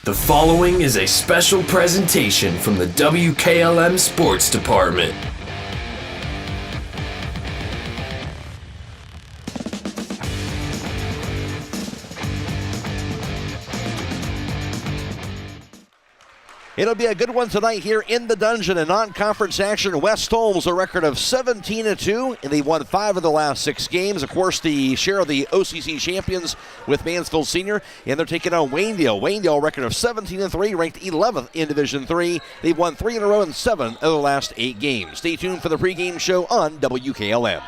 The following is a special presentation from the WKLM Sports Department. It'll be a good one tonight here in the dungeon in non-conference action. West Holmes, a record of 17-2, and they've won 5 of the last 6 games. Of course, the share of the OCC champions with Mansfield Senior, and they're taking on Waynedale. Waynedale, record of 17-3, ranked 11th in Division III. They've won 3 in a row in 7 of the last 8 games. Stay tuned for the pregame show on WKLM.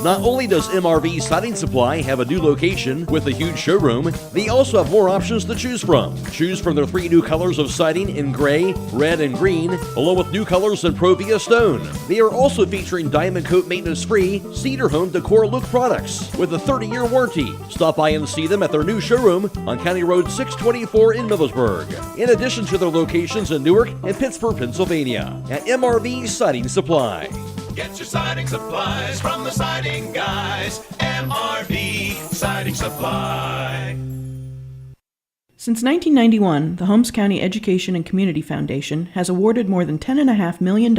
Not only does MRV Siding Supply have a new location with a huge showroom, they also have more options to choose from. Choose from their 3 new colors of siding in gray, red, and green, along with new colors in Provia Stone. They are also featuring Diamond Coat maintenance-free Cedar Home Decor Look products with a 30-year warranty. Stop by and see them at their new showroom on County Road 624 in Millersburg, in addition to their locations in Newark and Pittsburgh, Pennsylvania, at MRV Siding Supply. Get your siding supplies from the siding guys. MRV Siding Supply. Since 1991, the Holmes County Education and Community Foundation has awarded more than $10.5 million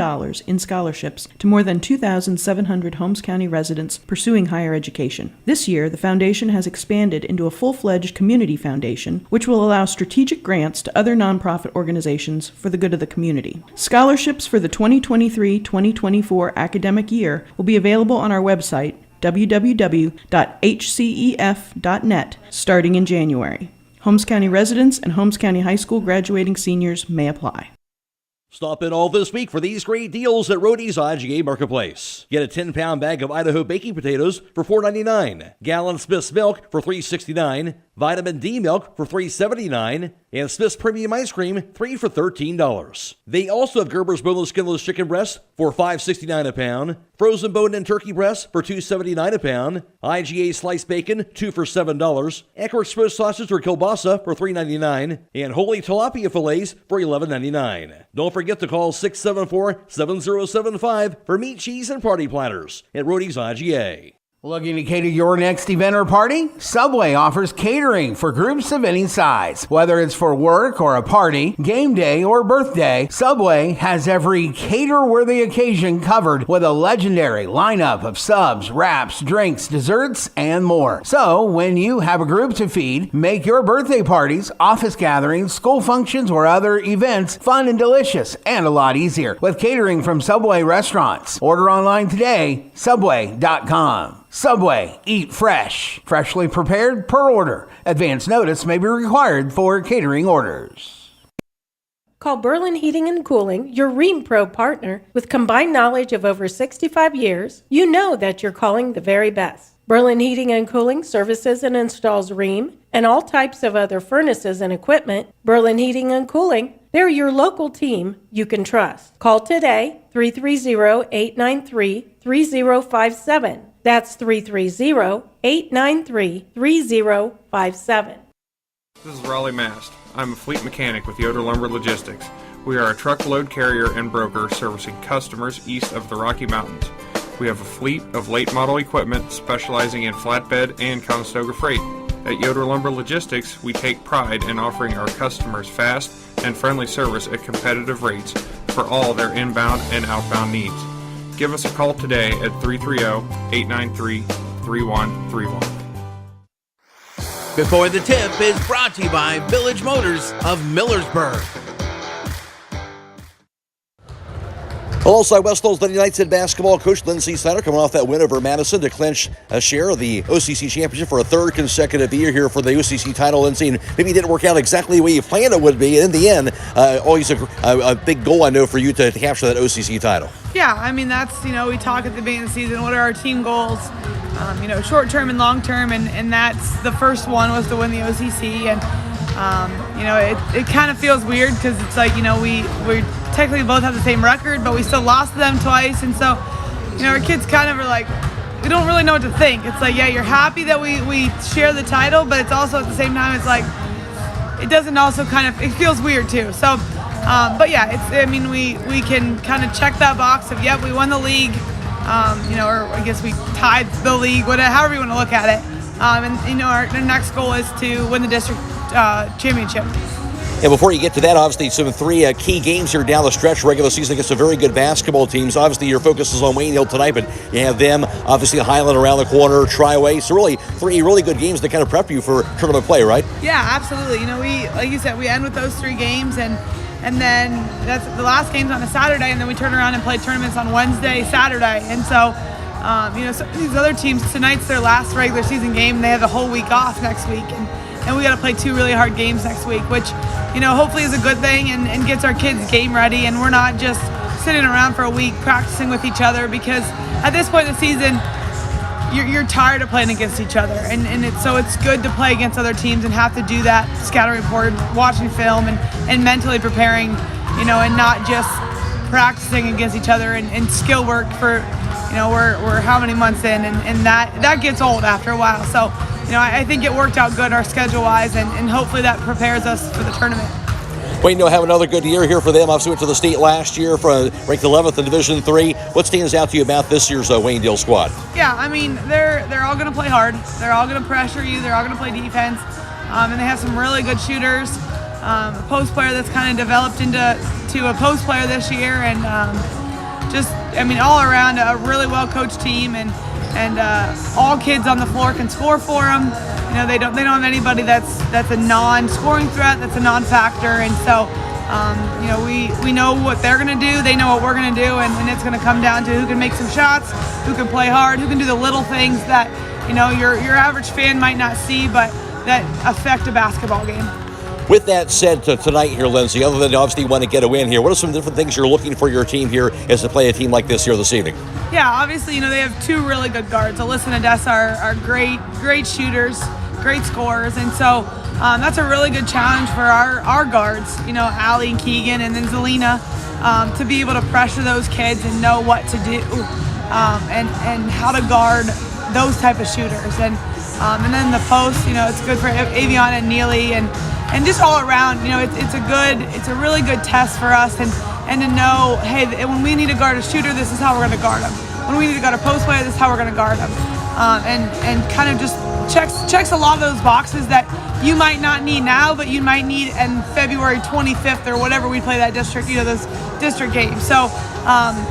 in scholarships to more than 2,700 Holmes County residents pursuing higher education. This year, the foundation has expanded into a full-fledged community foundation, which will allow strategic grants to other nonprofit organizations for the good of the community. Scholarships for the 2023-2024 academic year will be available on our website, www.hcef.net, starting in January. Holmes County residents and Holmes County High School graduating seniors may apply. Stop in all this week for these great deals at Rody's IGA Marketplace. Get a 10-pound bag of Idaho baking potatoes for $4.99, gallon Smith's milk for $3.69, vitamin D milk for $3.79, and Smith's Premium Ice Cream 3 for $13. They also have Gerber's Boneless Skinless Chicken Breast for $5.69 a pound, frozen bone and turkey breast for $2.79 a pound, IGA Sliced Bacon 2 for $7, Eckert's Smoked Sausage or Kielbasa for $3.99, and Holy Tilapia Fillets for $11.99. Don't forget to call 674-7075 for meat, cheese, and party platters at Rody's IGA. Looking to cater your next event or party? Subway offers catering for groups of any size. Whether it's for work or a party, game day or birthday, Subway has every cater-worthy occasion covered with a legendary lineup of subs, wraps, drinks, desserts, and more. So, when you have a group to feed, make your birthday parties, office gatherings, school functions, or other events fun and delicious and a lot easier with catering from Subway restaurants. Order online today, subway.com. Subway, eat fresh. Freshly prepared per order. Advance notice may be required for catering orders. Call Berlin Heating and Cooling, your Rheem Pro partner. With combined knowledge of over 65 years, you know that you're calling the very best. Berlin Heating and Cooling services and installs Rheem and all types of other furnaces and equipment. Berlin Heating and Cooling, they're your local team you can trust. Call today, 330-893-3057. That's 330-893-3057. This is Raleigh Mast. I'm a fleet mechanic with Yoder Lumber Logistics. We are a truckload carrier and broker servicing customers east of the Rocky Mountains. We have a fleet of late model equipment specializing in flatbed and Conestoga freight. At Yoder Lumber Logistics, we take pride in offering our customers fast and friendly service at competitive rates for all their inbound and outbound needs. Give us a call today at 330-893-3131. Before the Tip is brought to you by Village Motors of Millersburg. Alongside West Holmes Lady Knights head basketball coach Lindsey Snyder coming off that win over Madison to clinch a share of the OCC championship for a 3rd consecutive year here for the OCC title. Lindsey, and maybe it didn't work out exactly the way you planned it would be. In the end, always a big goal, I know, for you to capture that OCC title. Yeah, I mean, that's, we talk at the beginning of the season, what are our team goals, short term and long term, and that's the first one was to win the OCC. And, it kind of feels weird because it's like, we technically both have the same record, but we still lost to them twice. And so, our kids kind of are like, we don't really know what to think. It's like, yeah, you're happy that we share the title, but it's also at the same time, it's like, it doesn't also it feels weird too. So, but yeah, we can kind of check that box of, yep, we won the league, or I guess we tied the league, whatever, however you want to look at it. Our next goal is to win the district championship. And before you get to that, obviously, some three key games here down the stretch, regular season against some very good basketball teams. Obviously, your focus is on Waynedale tonight, but you have them, obviously, Highland around the corner, Tri-Way. So really, three really good games to kind of prep you for tournament play, right? Yeah, absolutely. You know, we, like you said, we end with those 3 games, and then that's the last game's on a Saturday, and then we turn around and play tournaments on Wednesday, Saturday. And so, you know, some of these other teams, tonight's their last regular season game, and they have the whole week off next week. And we got to play 2 really hard games next week, which, you know, hopefully is a good thing and gets our kids game ready. And we're not just sitting around for a week practicing with each other, because at this point in the season, you're tired of playing against each other. And it's good to play against other teams and have to do that scouting report, watching film, and mentally preparing, you know, and not just practicing against each other and skill work for, you know, we're how many months in, and that gets old after a while. So, you know, I think it worked out good, our schedule-wise, and hopefully that prepares us for the tournament. Waynedale have another good year here for them. Obviously went to the state last year, ranked 11th in Division III. What stands out to you about this year's Waynedale squad? Yeah, I mean, they're all going to play hard. They're all going to pressure you. They're all going to play defense. And they have some really good shooters. A post player that's kind of developed into a post player this year. And just, I mean, all around a really well-coached team. And all kids on the floor can score for them. You know, they don't have anybody that's a non-scoring threat, that's a non-factor, and so you know, we know what they're going to do, they know what we're going to do, and it's going to come down to who can make some shots, who can play hard, who can do the little things that, you know, your average fan might not see, but that affect a basketball game. With that said, tonight here, Lindsay, other than obviously you want to get a win here, what are some different things you're looking for your team here as to play a team like this here this evening? Yeah, obviously, you know, they have 2 really good guards. Alyssa and Odessa are great shooters, great scorers, and so that's a really good challenge for our guards, you know, Allie and Keegan and then Zelina, to be able to pressure those kids and know what to do and how to guard those type of shooters. And then the post, you know, it's good for Aviana and Neely and just all around, you know, it's a really good test for us and to know, hey, when we need to guard a shooter, this is how we're going to guard them. When we need to guard a post player, this is how we're going to guard them. And kind of just checks a lot of those boxes that you might not need now, but you might need in February 25th or whatever we play that district, you know, those district games. So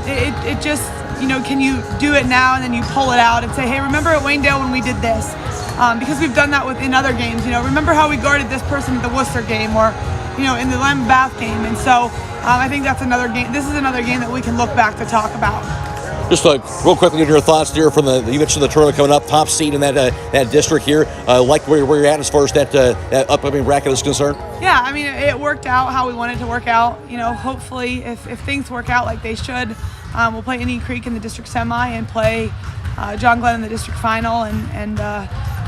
it just, you know, can you do it now and then you pull it out and say, hey, remember at Waynedale when we did this? Because we've done that in other games. You know, remember how we guarded this person at the Worcester game or, you know, in the Lambeth Bath game. And so I think that's another game. This is another game that we can look back to talk about. Just real quickly, your thoughts there from you mentioned the tournament coming up, top seed in that district here. Like where you're at as far as that upcoming bracket is concerned? Yeah, I mean, it worked out how we wanted it to work out. You know, hopefully if things work out like they should, we'll play Indian Creek in the district semi and play John Glenn in the district final and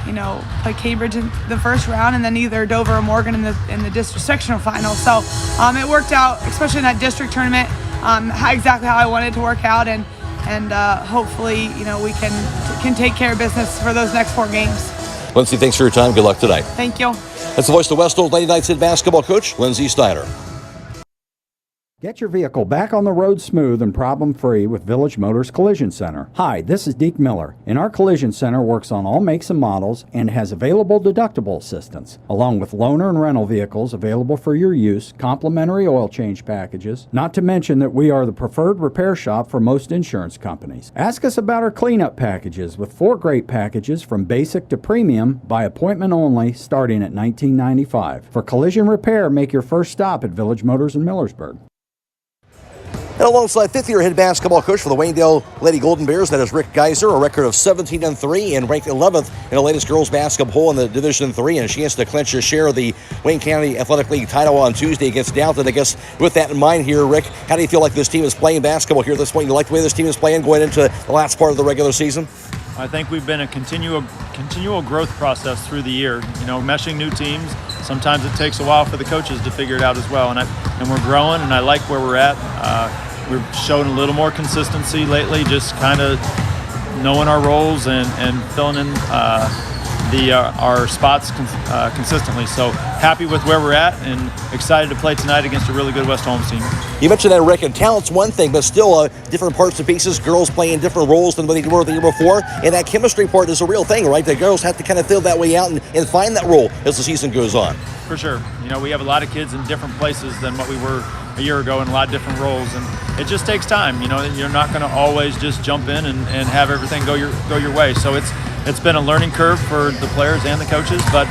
you know, play Cambridge in the first round and then either Dover or Morgan in the district sectional final. So it worked out, especially in that district tournament, exactly how I wanted it to work out, and hopefully, you know, we can take care of business for those next 4 games. Lindsay, thanks for your time. Good luck tonight. Thank you. That's the voice of the West Holmes Lady Knights head basketball coach, Lindsay Snyder. Get your vehicle back on the road smooth and problem-free with Village Motors Collision Center. Hi, this is Deke Miller, and our Collision Center works on all makes and models and has available deductible assistance, along with loaner and rental vehicles available for your use, complimentary oil change packages, not to mention that we are the preferred repair shop for most insurance companies. Ask us about our cleanup packages with 4 great packages from basic to premium by appointment only starting at $19.95. For collision repair, make your first stop at Village Motors in Millersburg. And alongside 5th-year head basketball coach for the Waynedale Lady Golden Bears, that is Rick Geiser, a record of 17-3 and ranked 11th in the latest girls basketball in the Division III, and a chance to clinch a share of the Wayne County Athletic League title on Tuesday against Downton. I guess with that in mind here, Rick, how do you feel like this team is playing basketball here at this point? You like the way this team is playing going into the last part of the regular season? I think we've been a continual growth process through the year. You know, meshing new teams. Sometimes it takes a while for the coaches to figure it out as well, and we're growing, and I like where we're at. We've shown a little more consistency lately, just kind of knowing our roles and filling in our spots consistently. So happy with where we're at and excited to play tonight against a really good West Holmes team. You mentioned that, Rick, and talent's one thing, but still different parts and pieces, girls playing different roles than what they were the year before, and that chemistry part is a real thing, right? The girls have to kind of fill that way out and find that role as the season goes on. For sure. We have a lot of kids in different places than what we were a year ago in a lot of different roles, and it just takes time. You're not going to always just jump in and have everything go your way. So it's been a learning curve for the players and the coaches, but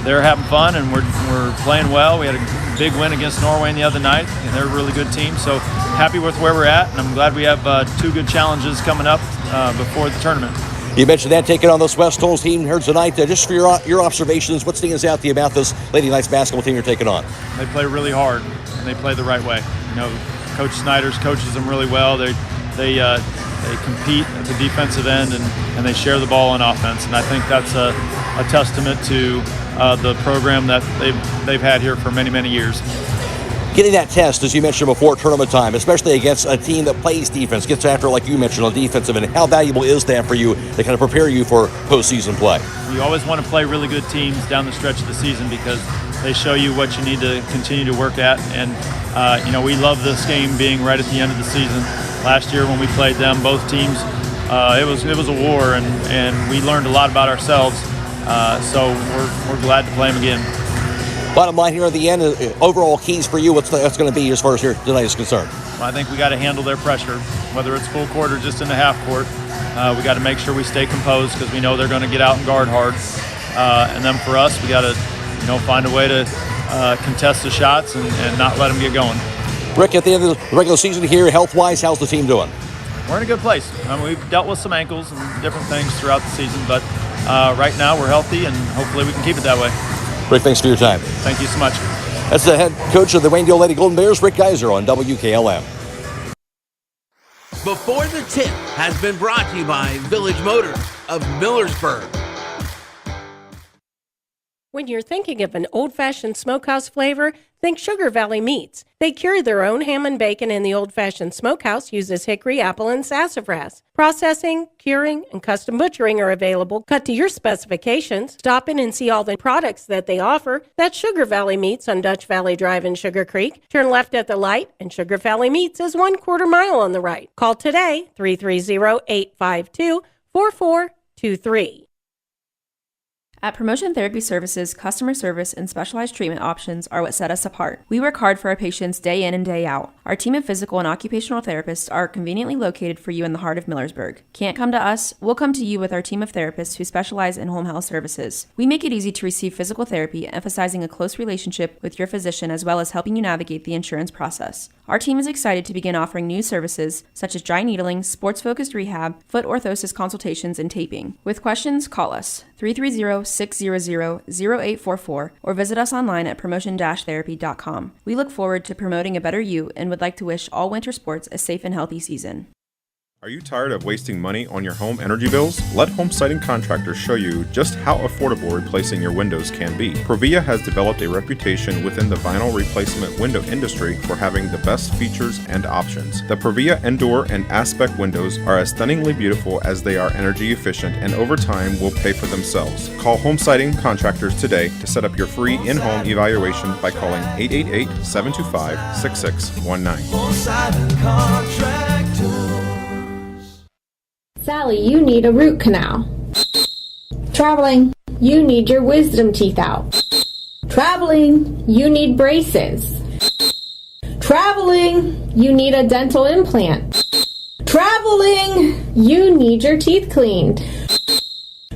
they're having fun and we're playing well. We had a big win against Norway the other night, and they're a really good team. So happy with where we're at, and I'm glad we have 2 good challenges coming up before the tournament. You mentioned that, taking on this West Holmes team here tonight. Just for your observations, what stands out to you about this Lady Knights basketball team you're taking on? They play really hard, and they play the right way. Coach Snyder coaches them really well. They compete at the defensive end, and they share the ball on offense. And I think that's a testament to the program that they've had here for many, many years. Getting that test, as you mentioned before, tournament time, especially against a team that plays defense, gets after, like you mentioned, on defensive end. How valuable is that for you to kind of prepare you for postseason play? You always want to play really good teams down the stretch of the season because they show you what you need to continue to work at. And, we love this game being right at the end of the season. Last year when we played them, both teams, it was a war, and we learned a lot about ourselves. So we're glad to play them again. Bottom line here at the end, overall keys for you, what's going to be as far as here tonight is concerned? Well, I think we got to handle their pressure, whether it's full court or just in the half court. We got to make sure we stay composed because we know they're going to get out and guard hard. And then for us, we got to, find a way to contest the shots and not let them get going. Rick, at the end of the regular season here, health-wise, how's the team doing? We're in a good place. We've dealt with some ankles and different things throughout the season, but right now we're healthy, and hopefully we can keep it that way. Rick, thanks for your time. Thank you so much. That's the head coach of the Waynedale Lady Golden Bears, Rick Geiser, on WKLM. Before the Tip has been brought to you by Village Motors of Millersburg. When you're thinking of an old-fashioned smokehouse flavor, think Sugar Valley Meats. They cure their own ham and bacon, and the old-fashioned smokehouse uses hickory, apple, and sassafras. Processing, curing, and custom butchering are available, cut to your specifications. Stop in and see all the products that they offer. That's Sugar Valley Meats on Dutch Valley Drive in Sugar Creek. Turn left at the light, and Sugar Valley Meats is 1/4 mile on the right. Call today, 330-852-4423. At Promotion Therapy Services, customer service and specialized treatment options are what set us apart. We work hard for our patients day in and day out. Our team of physical and occupational therapists are conveniently located for you in the heart of Millersburg. Can't come to us? We'll come to you with our team of therapists who specialize in home health services. We make it easy to receive physical therapy, emphasizing a close relationship with your physician as well as helping you navigate the insurance process. Our team is excited to begin offering new services such as dry needling, sports-focused rehab, foot orthosis consultations, and taping. With questions, call us 330-600-0844 or visit us online at promotion-therapy.com. We look forward to promoting a better you and would like to wish all winter sports a safe and healthy season. Are you tired of wasting money on your home energy bills? Let Home Siding Contractors show you just how affordable replacing your windows can be. Provia has developed a reputation within the vinyl replacement window industry for having the best features and options. The Provia Endure and Aspect windows are as stunningly beautiful as they are energy efficient, and over time will pay for themselves. Call Home Siding Contractors today to set up your free in-home evaluation by calling 888-725-6619. Home Siding Contractors. Sally, you need a root canal. Traveling, you need your wisdom teeth out. Traveling, you need braces. Traveling, you need a dental implant. Traveling, you need your teeth cleaned.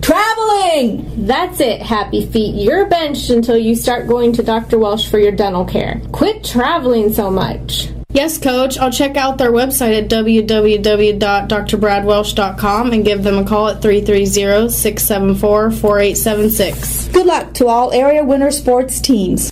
Traveling! That's it, happy feet. You're benched until you start going to Dr. Welsh for your dental care. Quit traveling so much. Yes, Coach. I'll check out their website at www.drbradwelsh.com and give them a call at 330-674-4876. Good luck to all area winter sports teams.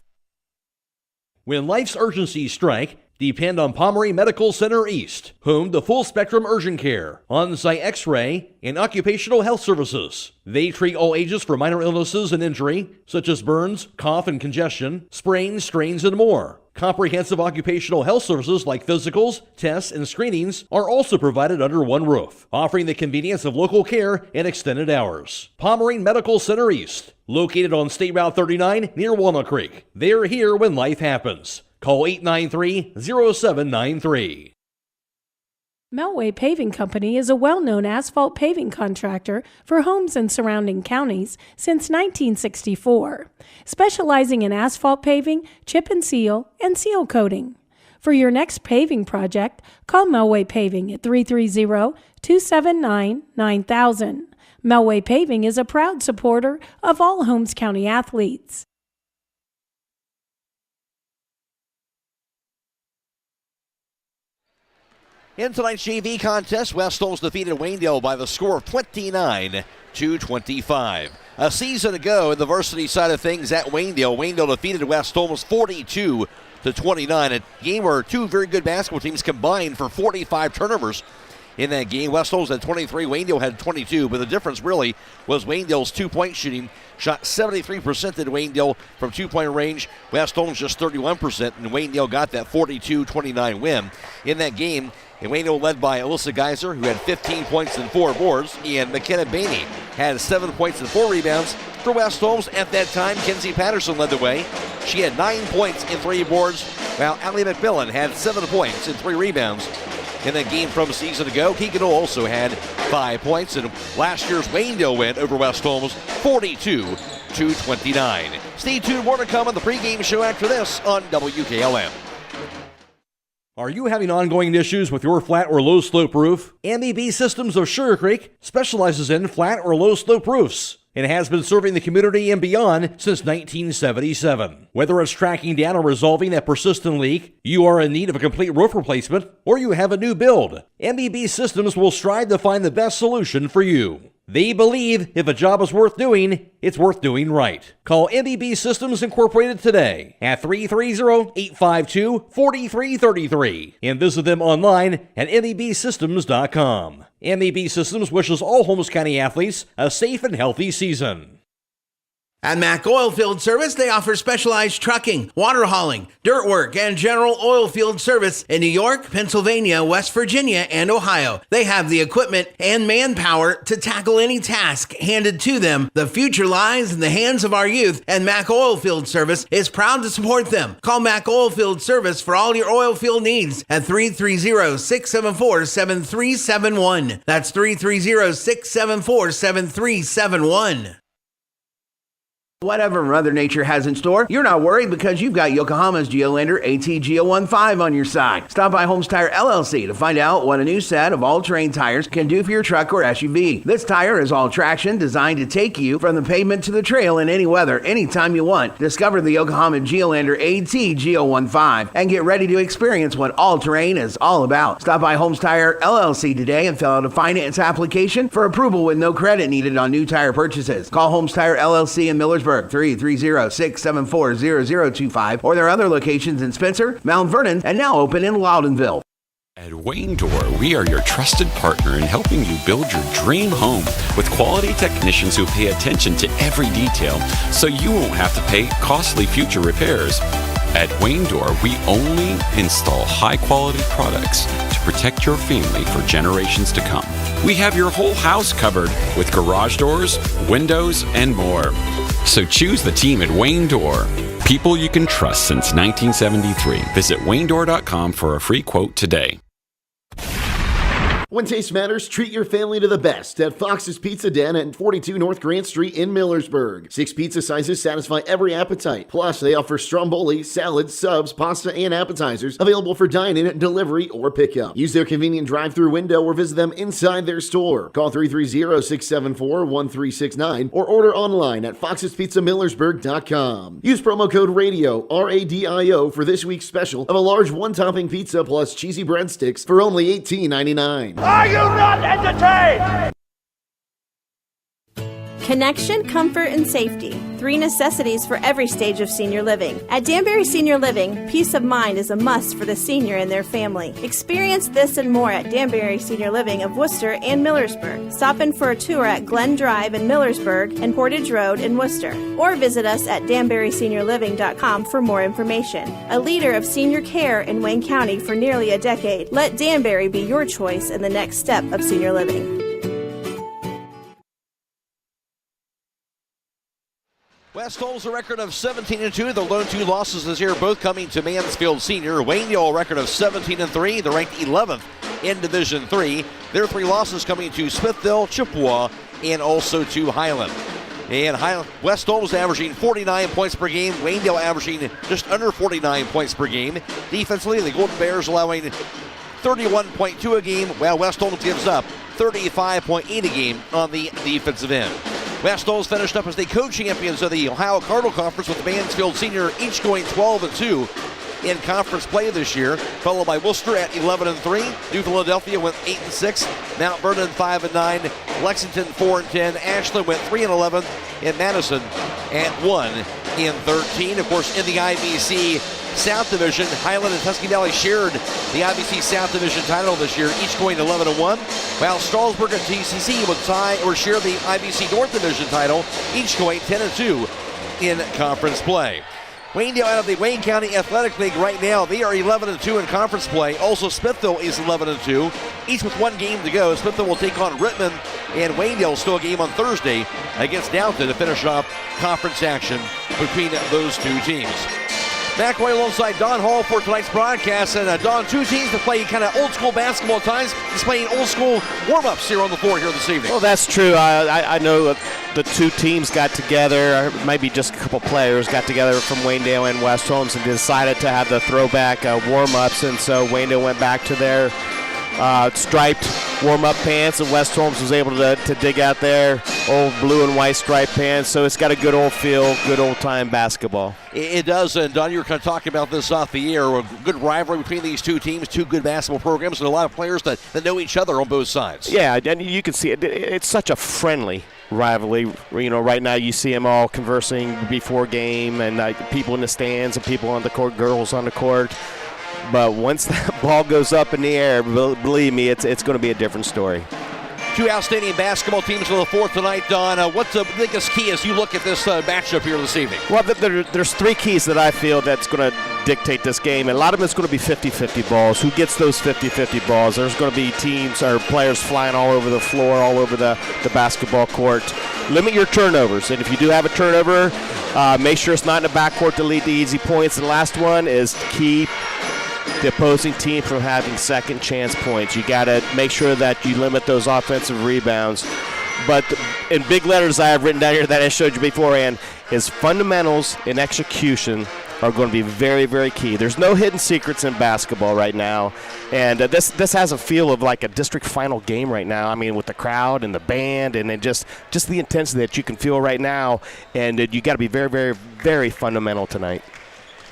When life's urgencies strike, depend on Pomeroy Medical Center East, home to full-spectrum urgent care, on-site x-ray, and occupational health services. They treat all ages for minor illnesses and injury, such as burns, cough and congestion, sprains, strains, and more. Comprehensive occupational health services like physicals, tests, and screenings are also provided under one roof, offering the convenience of local care and extended hours. Pomerine Medical Center East, located on State Route 39 near Walnut Creek. They're here when life happens. Call 893-0793. Melway Paving Company is a well-known asphalt paving contractor for homes in surrounding counties since 1964, specializing in asphalt paving, chip and seal coating. For your next paving project, call Melway Paving at 330-279-9000. Melway Paving is a proud supporter of all Holmes County athletes. In tonight's JV contest, West Holmes defeated Waynedale by the score of 29-25. A season ago, in the varsity side of things at Waynedale defeated West Holmes 42-29. A game where two very good basketball teams combined for 45 turnovers. In that game, West Holmes had 23, Waynedale had 22, but the difference really was Waynedale's two-point shooting. Shot 73% at Waynedale from two-point range. West Holmes just 31%, and Waynedale got that 42-29 win. In that game, Waynedale led by Alyssa Geiser, who had 15 points and 4 boards, and McKenna Bainey had 7 points and 4 rebounds. For West Holmes, at that time, Kenzie Patterson led the way. She had 9 points and 3 boards, while Allie McMillan had 7 points and 3 rebounds. In that game from a season ago, Keegan also had 5 points, and last year's Waynedale win over West Holmes, 42-29. Stay tuned, more to come on the pregame show after this on WKLM. Are you having ongoing issues with your flat or low slope roof? MEB Systems of Sugar Creek specializes in flat or low slope roofs and has been serving the community and beyond since 1977. Whether it's tracking down or resolving that persistent leak, you are in need of a complete roof replacement, or you have a new build, MEB Systems will strive to find the best solution for you. They believe if a job is worth doing, it's worth doing right. Call MEB Systems Incorporated today at 330-852-4333 and visit them online at mebsystems.com. MEB Systems wishes all Holmes County athletes a safe and healthy season. At Mack Oilfield Service, they offer specialized trucking, water hauling, dirt work, and general oil field service in New York, Pennsylvania, West Virginia, and Ohio. They have the equipment and manpower to tackle any task handed to them. The future lies in the hands of our youth, and Mack Oilfield Service is proud to support them. Call Mack Oilfield Service for all your oil field needs at 330-674-7371. That's 330-674-7371. Whatever Mother Nature has in store, you're not worried because you've got Yokohama's Geolander ATGO15 on your side. Stop by Holmes Tire LLC to find out what a new set of all-terrain tires can do for your truck or SUV. This tire is all-traction, designed to take you from the pavement to the trail in any weather, anytime you want. Discover the Yokohama Geolander ATGO15 and get ready to experience what all-terrain is all about. Stop by Holmes Tire LLC today and fill out a finance application for approval with no credit needed on new tire purchases. Call Holmes Tire LLC in Millersburg, 330-674-0025, or their other locations in Spencer, Mount Vernon, and now open in Loudonville. At Waynedale, we are your trusted partner in helping you build your dream home with quality technicians who pay attention to every detail so you won't have to pay costly future repairs. At Waynedale, we only install high-quality products to protect your family for generations to come. We have your whole house covered with garage doors, windows, and more. So choose the team at Waynedale. People you can trust since 1973. Visit waynedale.com for a free quote today. When taste matters, treat your family to the best at Fox's Pizza Den at 42 North Grant Street in Millersburg. 6 pizza sizes satisfy every appetite. Plus, they offer stromboli, salads, subs, pasta, and appetizers available for dine-in, delivery, or pickup. Use their convenient drive-thru window or visit them inside their store. Call 330-674-1369 or order online at foxespizzamillersburg.com. Use promo code RADIO, RADIO, for this week's special of a large one-topping pizza plus cheesy breadsticks for only $18.99. Are you not entertained? Connection, comfort, and safety. 3 necessities for every stage of senior living. At Danbury Senior Living, peace of mind is a must for the senior and their family. Experience this and more at Danbury Senior Living of Worcester and Millersburg. Stop in for a tour at Glen Drive in Millersburg and Portage Road in Worcester. Or visit us at danburyseniorliving.com for more information. A leader of senior care in Wayne County for nearly a decade, let Danbury be your choice in the next step of senior living. West Holmes a record of 17-2. The lone 2 losses this year, both coming to Mansfield Senior. Waynedale a record of 17-3. They're ranked 11th in Division 3. Their 3 losses coming to Smithville, Chippewa, and also to Highland. And West Holmes averaging 49 points per game. Waynedale averaging just under 49 points per game. Defensively, the Golden Bears allowing 31.2 a game, while West Holmes gives up 35.8 a game on the defensive end. West Holmes finished up as the co-champions of the Ohio Cardinal Conference with Mansfield Senior, each going 12-2 in conference play this year, followed by Worcester at 11-3. New Philadelphia went 8-6. Mount Vernon 5-9. Lexington 4-10. Ashland went 3-11. And Madison at 1-13. Of course, in the IBC South Division, Highland and Tusky Valley shared the IBC South Division title this year, each going 11-1, while Strasburg and TCC would tie or share the IBC North Division title, each going 10-2 in conference play. Waynedale out of the Wayne County Athletic League right now, they are 11-2 in conference play. Also, Smithville is 11-2, each with 1 game to go. Smithville will take on Rittman, and Waynedale still a game on Thursday against Downton to finish off conference action between those 2 teams. Matt Croy alongside Don Hall for tonight's broadcast. And Don, 2 teams that play kind of old school basketball at times, displaying old school warm-ups here on the floor here this evening. Well, that's true. I know the 2 teams got together, maybe just a couple players got together from Waynedale and West Holmes and decided to have the throwback warm-ups. And so Waynedale went back to their striped warm-up pants, and West Holmes was able to dig out their old blue and white striped pants. So it's got a good old feel, good old-time basketball. It does, and Don, you were kind of talking about this off the air. A good rivalry between these 2 teams, 2 good basketball programs, and a lot of players that know each other on both sides. Yeah, and you can see it. It's such a friendly rivalry. You know, right now you see them all conversing before game, and people in the stands and people on the court, girls on the court. But once that ball goes up in the air, believe me, it's going to be a different story. 2 outstanding basketball teams on the floor tonight, Don. What's the biggest key as you look at this matchup here this evening? Well, there's 3 keys that I feel that's going to dictate this game, and a lot of it's going to be 50-50 balls. Who gets those 50-50 balls? There's going to be teams or players flying all over the floor, all over the basketball court. Limit your turnovers, and if you do have a turnover, make sure it's not in the backcourt to lead to easy points. And the last one is keep the opposing team from having second chance points. You got to make sure that you limit those offensive rebounds. But in big letters I have written down here that I showed you beforehand is fundamentals and execution are going to be very, very key. There's no hidden secrets in basketball right now. And this has a feel of like a district final game right now. I mean, with the crowd and the band and then just the intensity that you can feel right now. And you got to be very, very, very fundamental tonight.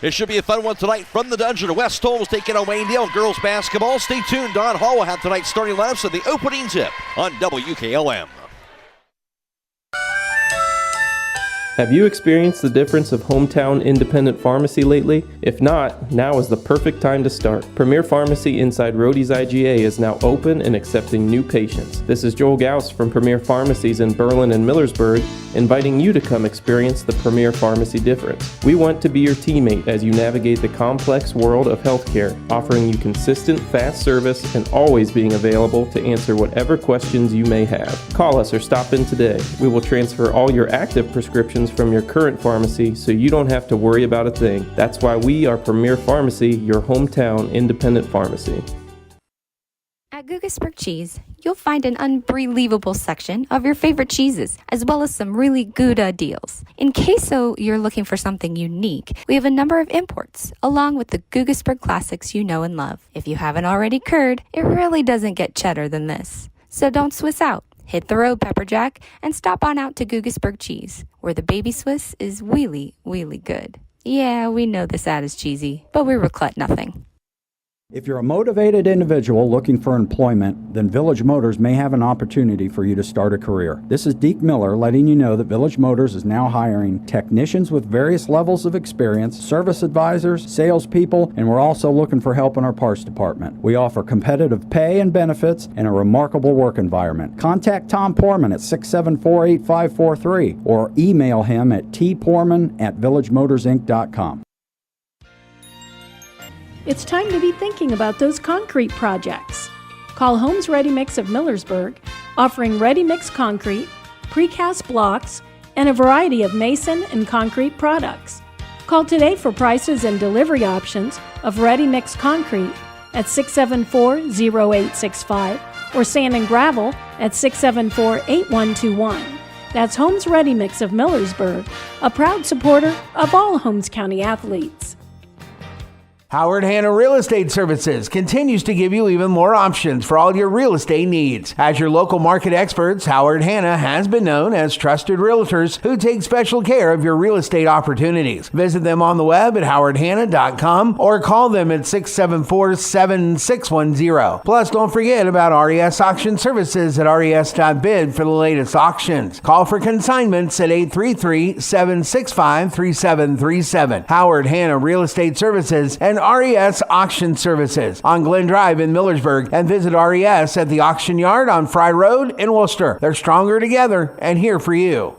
It should be a fun one tonight from the Dungeon. West Holmes taking on Waynedale girls basketball. Stay tuned. Don Hall will have tonight's starting lineups of the opening tip on WKLM. Have you experienced the difference of hometown independent pharmacy lately? If not, now is the perfect time to start. Premier Pharmacy inside Rhodey's IGA is now open and accepting new patients. This is Joel Gauss from Premier Pharmacies in Berlin and Millersburg, inviting you to come experience the Premier Pharmacy difference. We want to be your teammate as you navigate the complex world of healthcare, offering you consistent, fast service and always being available to answer whatever questions you may have. Call us or stop in today. We will transfer all your active prescriptions from your current pharmacy so you don't have to worry about a thing. That's why we are Premier Pharmacy, your hometown independent pharmacy. At Guggisberg Cheese, you'll find an unbelievable section of your favorite cheeses, as well as some really good deals. In case you're looking for something unique, we have a number of imports, along with the Guggisberg classics you know and love. If you haven't already curd, it really doesn't get cheddar than this. So don't Swiss out. Hit the road, Pepperjack, and stop on out to Guggisberg Cheese, where the baby Swiss is really, really good. Yeah, we know this ad is cheesy, but we regret nothing. If you're a motivated individual looking for employment, then Village Motors may have an opportunity for you to start a career. This is Deke Miller letting you know that Village Motors is now hiring technicians with various levels of experience, service advisors, salespeople, and we're also looking for help in our parts department. We offer competitive pay and benefits and a remarkable work environment. Contact Tom Porman at 674-8543 or email him at tporman@villagemotorsinc.com. It's time to be thinking about those concrete projects. Call Holmes Ready Mix of Millersburg, offering ready-mix concrete, precast blocks, and a variety of mason and concrete products. Call today for prices and delivery options of ready-mix concrete at 674-0865 or sand and gravel at 674-8121. That's Holmes Ready Mix of Millersburg, a proud supporter of all Holmes County athletes. Howard Hanna Real Estate Services continues to give you even more options for all your real estate needs. As your local market experts, Howard Hanna has been known as trusted realtors who take special care of your real estate opportunities. Visit them on the web at howardhanna.com or call them at 674-7610. Plus, don't forget about RES Auction Services at res.bid for the latest auctions. Call for consignments at 833-765-3737. Howard Hanna Real Estate Services and RES Auction Services on Glen Drive in Millersburg, and visit RES at the Auction Yard on Fry Road in Worcester. They're stronger together and here for you.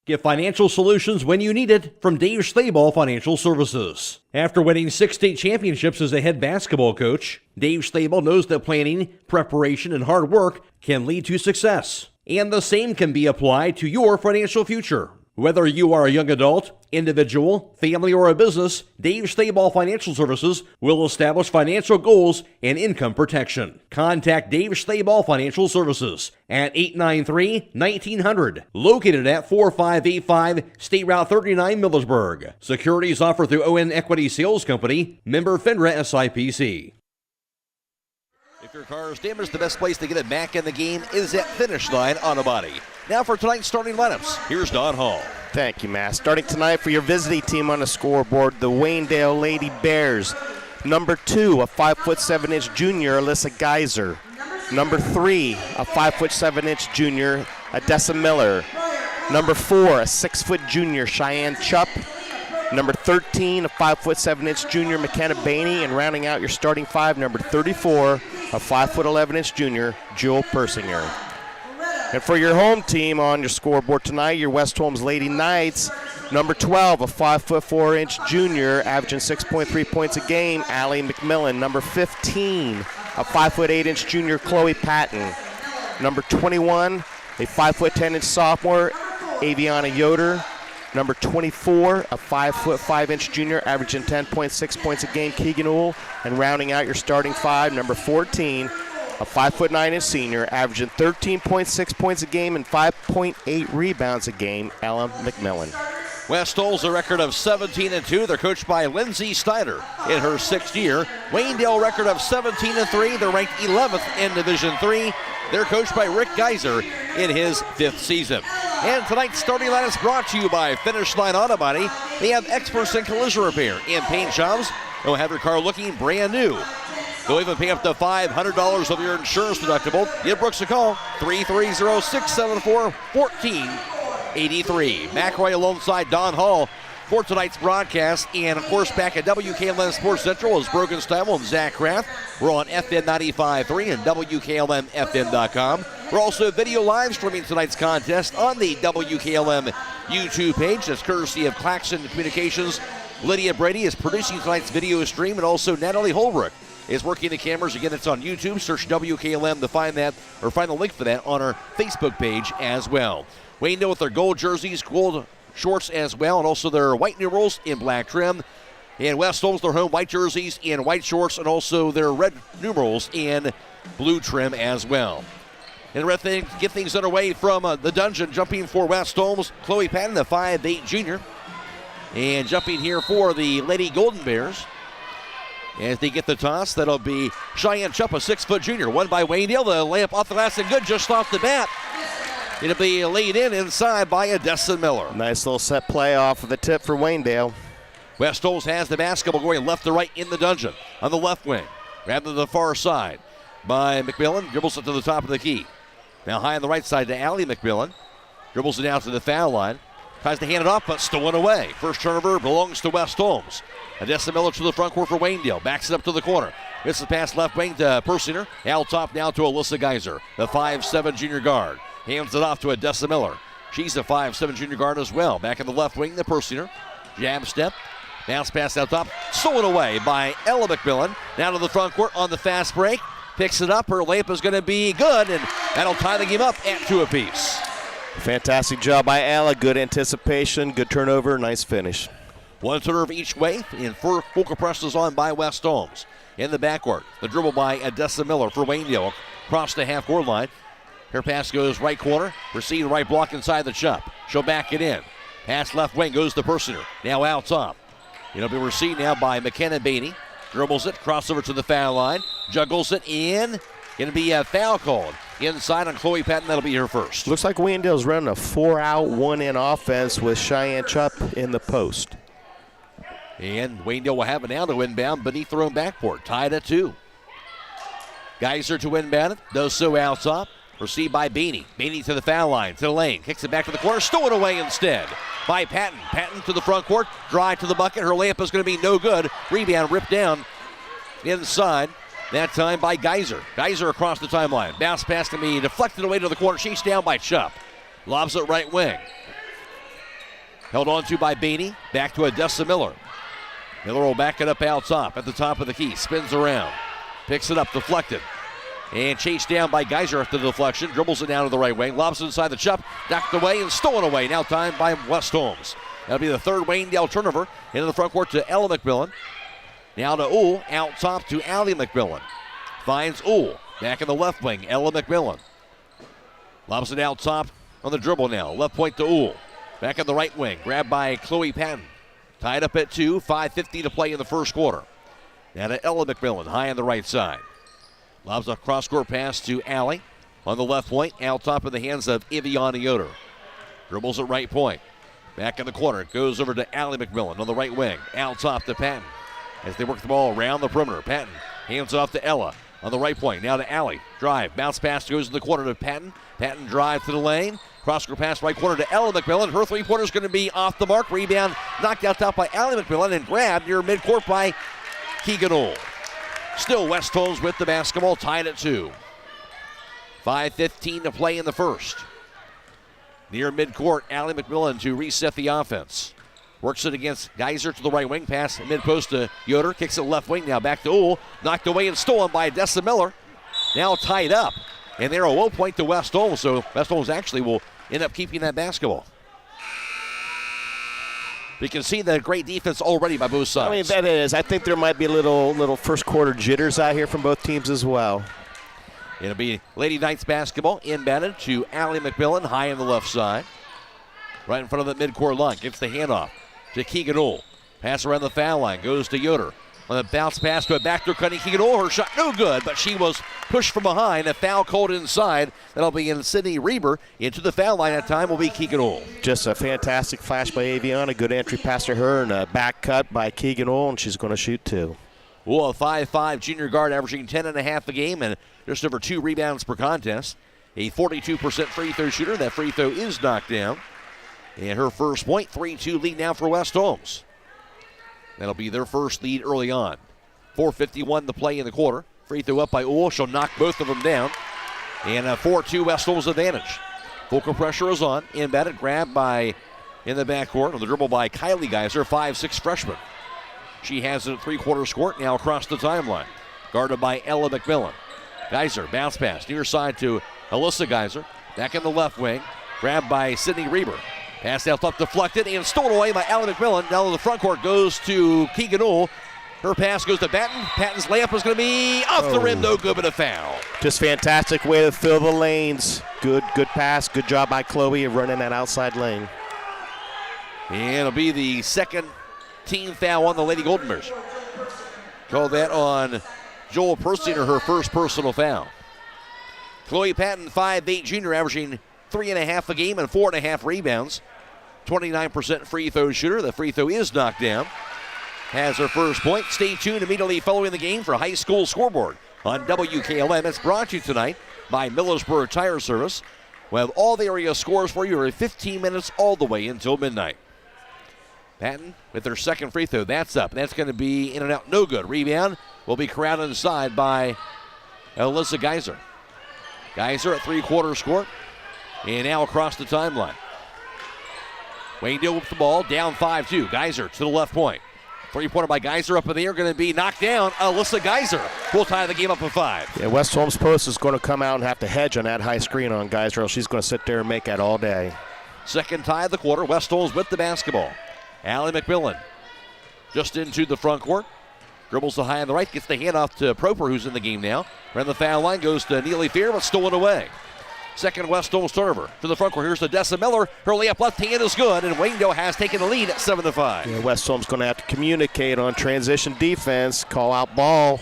Get financial solutions when you need it from Dave Stayball Financial Services. After winning 6 state championships as a head basketball coach, Dave Stayball knows that planning, preparation, and hard work can lead to success. And the same can be applied to your financial future. Whether you are a young adult, individual, family, or a business, Dave Stayball Financial Services will establish financial goals and income protection. Contact Dave Stayball Financial Services at 893-1900, located at 4585 State Route 39, Millersburg. Securities offered through ON Equity Sales Company, member FINRA SIPC. If your car is damaged, the best place to get it back in the game is at Finish Line Auto Body. Now for tonight's starting lineups, here's Don Hall. Thank you, Matt. Starting tonight for your visiting team on the scoreboard, the Waynedale Lady Bears. Number 2, a 5'7" junior, Alyssa Geiser. Number 3, a 5'7" junior, Adessa Miller. Number 4, a 6' junior, Cheyenne Chupp. Number 13, a 5'7" junior, McKenna Bainey. And rounding out your starting 5, number 34, a 5'11" junior, Jewel Persinger. And for your home team on your scoreboard tonight, your West Holmes Lady Knights, number 12, a 5'4" junior, averaging 6.3 points a game, Allie McMillan. Number 15, a 5'8" junior, Chloe Patton. Number 21, a 5'10" sophomore, Aviana Yoder. Number 24, a 5'5" junior, averaging 10.6 points a game, Keegan Uhl. And rounding out your starting 5, number 14, a 5'9" senior, averaging 13.6 points a game and 5.8 rebounds a game, Ella McMillan. West Holmes a record of 17-2. They're coached by Lindsay Snyder in her 6th year. Waynedale record of 17-3. They're ranked 11th in Division III. They're coached by Rick Geiser in his 5th season. And tonight's starting line is brought to you by Finish Line Auto Body. They have experts in collision repair and paint jobs. They'll have your car looking brand new. They'll even pay up to $500 of your insurance deductible. Give Brooks a call, 330-674-1483. McRoy alongside Don Hall for tonight's broadcast. And, of course, back at WKLM Sports Central is Brogan Style and Zach Kraft. We're on FM 95.3 and WKLM-FM.com. We're also video live streaming tonight's contest on the WKLM YouTube page. That's courtesy of Claxon Communications. Lydia Brady is producing tonight's video stream, and also Natalie Holbrook is working the cameras. Again, it's on YouTube. Search WKLM to find that, or find the link for that on our Facebook page as well. Waynedale with their gold jerseys, gold shorts as well, and also their white numerals in black trim. And West Holmes, their home white jerseys in white shorts, and also their red numerals in blue trim as well. And to get things underway from the dungeon, jumping for West Holmes, Chloe Patton, the 5'8" junior. And jumping here for the Lady Golden Bears, as they get the toss, that'll be Cheyenne Chupp, a 6' junior. Won by Waynedale. The layup off the glass and good just off the bat. It'll be laid in inside by Adessa Miller. Nice little set play off of the tip for Waynedale. West Holmes has the basketball going left to right in the dungeon on the left wing. Grabbed to the far side by McMillan. Dribbles it to the top of the key. Now high on the right side to Allie McMillan. Dribbles it out to the foul line. Tries to hand it off, but stolen away. First turnover belongs to West Holmes. Odessa Miller to the front court for Waynedale. Backs it up to the corner. Misses pass left wing to Persinger. Out top now to Alyssa Geiser, the 5'7 junior guard. Hands it off to Odessa Miller. She's a 5'7 junior guard as well. Back in the left wing to Persinger. Jab step. Bounce pass out top. Stolen away by Ella McMillan. Down to the front court on the fast break. Picks it up. Her layup is going to be good, and that'll tie the game up at 2 apiece. Fantastic job by Ella. Good anticipation, good turnover, nice finish. One turnover each way, and full press is on by West Holmes. In the backcourt, the dribble by Odessa Miller for Waynedale across the half-court line. Her pass goes right corner, receive right block inside the chop. She'll back it in. Pass left wing goes to Persinger. Now out top. It'll be received now by McKenna Beatty. Dribbles it, crossover to the foul line, juggles it in. Going to be a foul called inside on Chloe Patton. That'll be her first. Looks like Waynedale's running a 4-out, 1-in offense with Cheyenne Chupp in the post. And Waynedale will have it now to inbound beneath their own backboard. Tied at 2. Geiser to inbound it. Does so out top. Received by Beanie. Beanie to the foul line, to the lane. Kicks it back to the corner. Stolen away instead by Patton. Patton to the front court. Drive to the bucket. Her layup is going to be no good. Rebound ripped down inside. That time by Geiser. Geiser across the timeline. Bounce pass to me. Deflected away to the corner. She's down by Chupp. Lobs it right wing. Held on to by Beanie. Back to Odessa Miller. Miller will back it up out top at the top of the key. Spins around. Picks it up. Deflected. And chased down by Geiser after the deflection. Dribbles it down to the right wing. Lobs it inside the Chupp. Knocked away and stolen away. Now time by West Holmes. That'll be the third Waynedale turnover. Into the front court to Ella McMillan. Now to Uhl. Out top to Allie McMillan. Finds Uhl. Back in the left wing. Ella McMillan. Lobs it out top on the dribble now. Left point to Uhl. Back in the right wing. Grabbed by Chloe Patton. Tied up at 2. 5:50 to play in the first quarter. Now to Ella McMillan. High on the right side. Lobs a cross-court pass to Allie on the left point. Out top in the hands of Iviana Yoder. Dribbles at right point. Back in the corner. Goes over to Allie McMillan on the right wing. Out top to Patton. As they work the ball around the perimeter. Patton hands it off to Ella on the right point. Now to Allie. Drive. Bounce pass goes in the corner to Patton. Patton drive to the lane. Cross-court pass right corner to Ella McMillan. Her three-pointer is going to be off the mark. Rebound knocked out top by Allie McMillan and grabbed near midcourt by Keegan Uhl. Still West Holmes with the basketball, tied at 2. 5:15 to play in the first. Near midcourt, Allie McMillan to reset the offense. Works it against Geiser to the right wing. Pass mid-post to Yoder. Kicks it left wing. Now back to Uhl. Knocked away and stolen by Odessa Miller. Now tied up. And they're a low point to West Holmes. So West Holmes actually will end up keeping that basketball. You can see the great defense already by both sides. I mean, that is. I think there might be little first quarter jitters out here from both teams as well. It'll be Lady Knights basketball inbounded to Allie McMillan, high on the left side. Right in front of the midcourt line. Gets the handoff to Keegan Uhl. Pass around the foul line. Goes to Yoder. On the bounce pass to a backdoor cutting Keegan Uhl. Her shot no good, but she was pushed from behind. A foul called inside. That'll be in Sydney Reber. Into the foul line that time will be Keegan Uhl. Just a fantastic flash by Aviana. Good entry pass to her and a back cut by Keegan Uhl, and she's going to shoot 2. Uhl, a 5'5 junior guard, averaging 10.5 a game and just over 2 rebounds per contest. A 42% free throw shooter. That free throw is knocked down. And her first point, 3-2 lead now for West Holmes. That'll be their first lead early on. 4:51 to play in the quarter. Free throw up by Uhl. She'll knock both of them down. And a 4-2 West Holmes advantage. Focal pressure is on. Inbounded, grabbed by in the backcourt on the dribble by Kylie Geiser, 5'6 freshman. She has it at three-quarters court now across the timeline. Guarded by Ella McMillan. Geiser, bounce pass near side to Alyssa Geiser. Back in the left wing. Grabbed by Sydney Reber. Pass out top, deflected and stolen away by Allie McMillan. Down to the front court goes to Keegan Uhl. Her pass goes to Patton. Patton's layup is going to be off the rim, no good, but a foul. Just fantastic way to fill the lanes. Good pass. Good job by Chloe of running that outside lane. And it'll be the second team foul on the Lady Golden Bears. Call that on Joel Persinger, her first personal foul. Chloe Patton, 5'8 junior, averaging 3.5 a game and 4.5 rebounds. 29% free throw shooter. The free throw is knocked down. has her first point. Stay tuned immediately following the game for High School Scoreboard on WKLM. It's brought to you tonight by Millersburg Tire Service. We'll have all the area scores for you every 15 minutes all the way until midnight. Patton with her second free throw. That's up. That's going to be in and out. No good. Rebound will be corralled inside by Alyssa Geiser. Geiser at three-quarters court. And now across the timeline. Waynedale with the ball. Down 5-2. Geiser to the left point. Three-pointer by Geiser up in the air. Going to be knocked down. Alyssa Geiser will tie the game up at 5. Yeah, West Holmes Post is going to come out and have to hedge on that high screen on Geiser, or she's going to sit there and make that all day. Second tie of the quarter. West Holmes with the basketball. Allie McMillan just into the front court. Dribbles the high on the right. Gets the handoff to Proper, who's in the game now. Around the foul line goes to Neely Fear, but stolen away. Second West Holmes turnover to the front court. Here's to Dessa Miller. Her layup left hand is good, and Waynedale has taken the lead at 7-5. Yeah, West Holmes going to have to communicate on transition defense. Call out ball.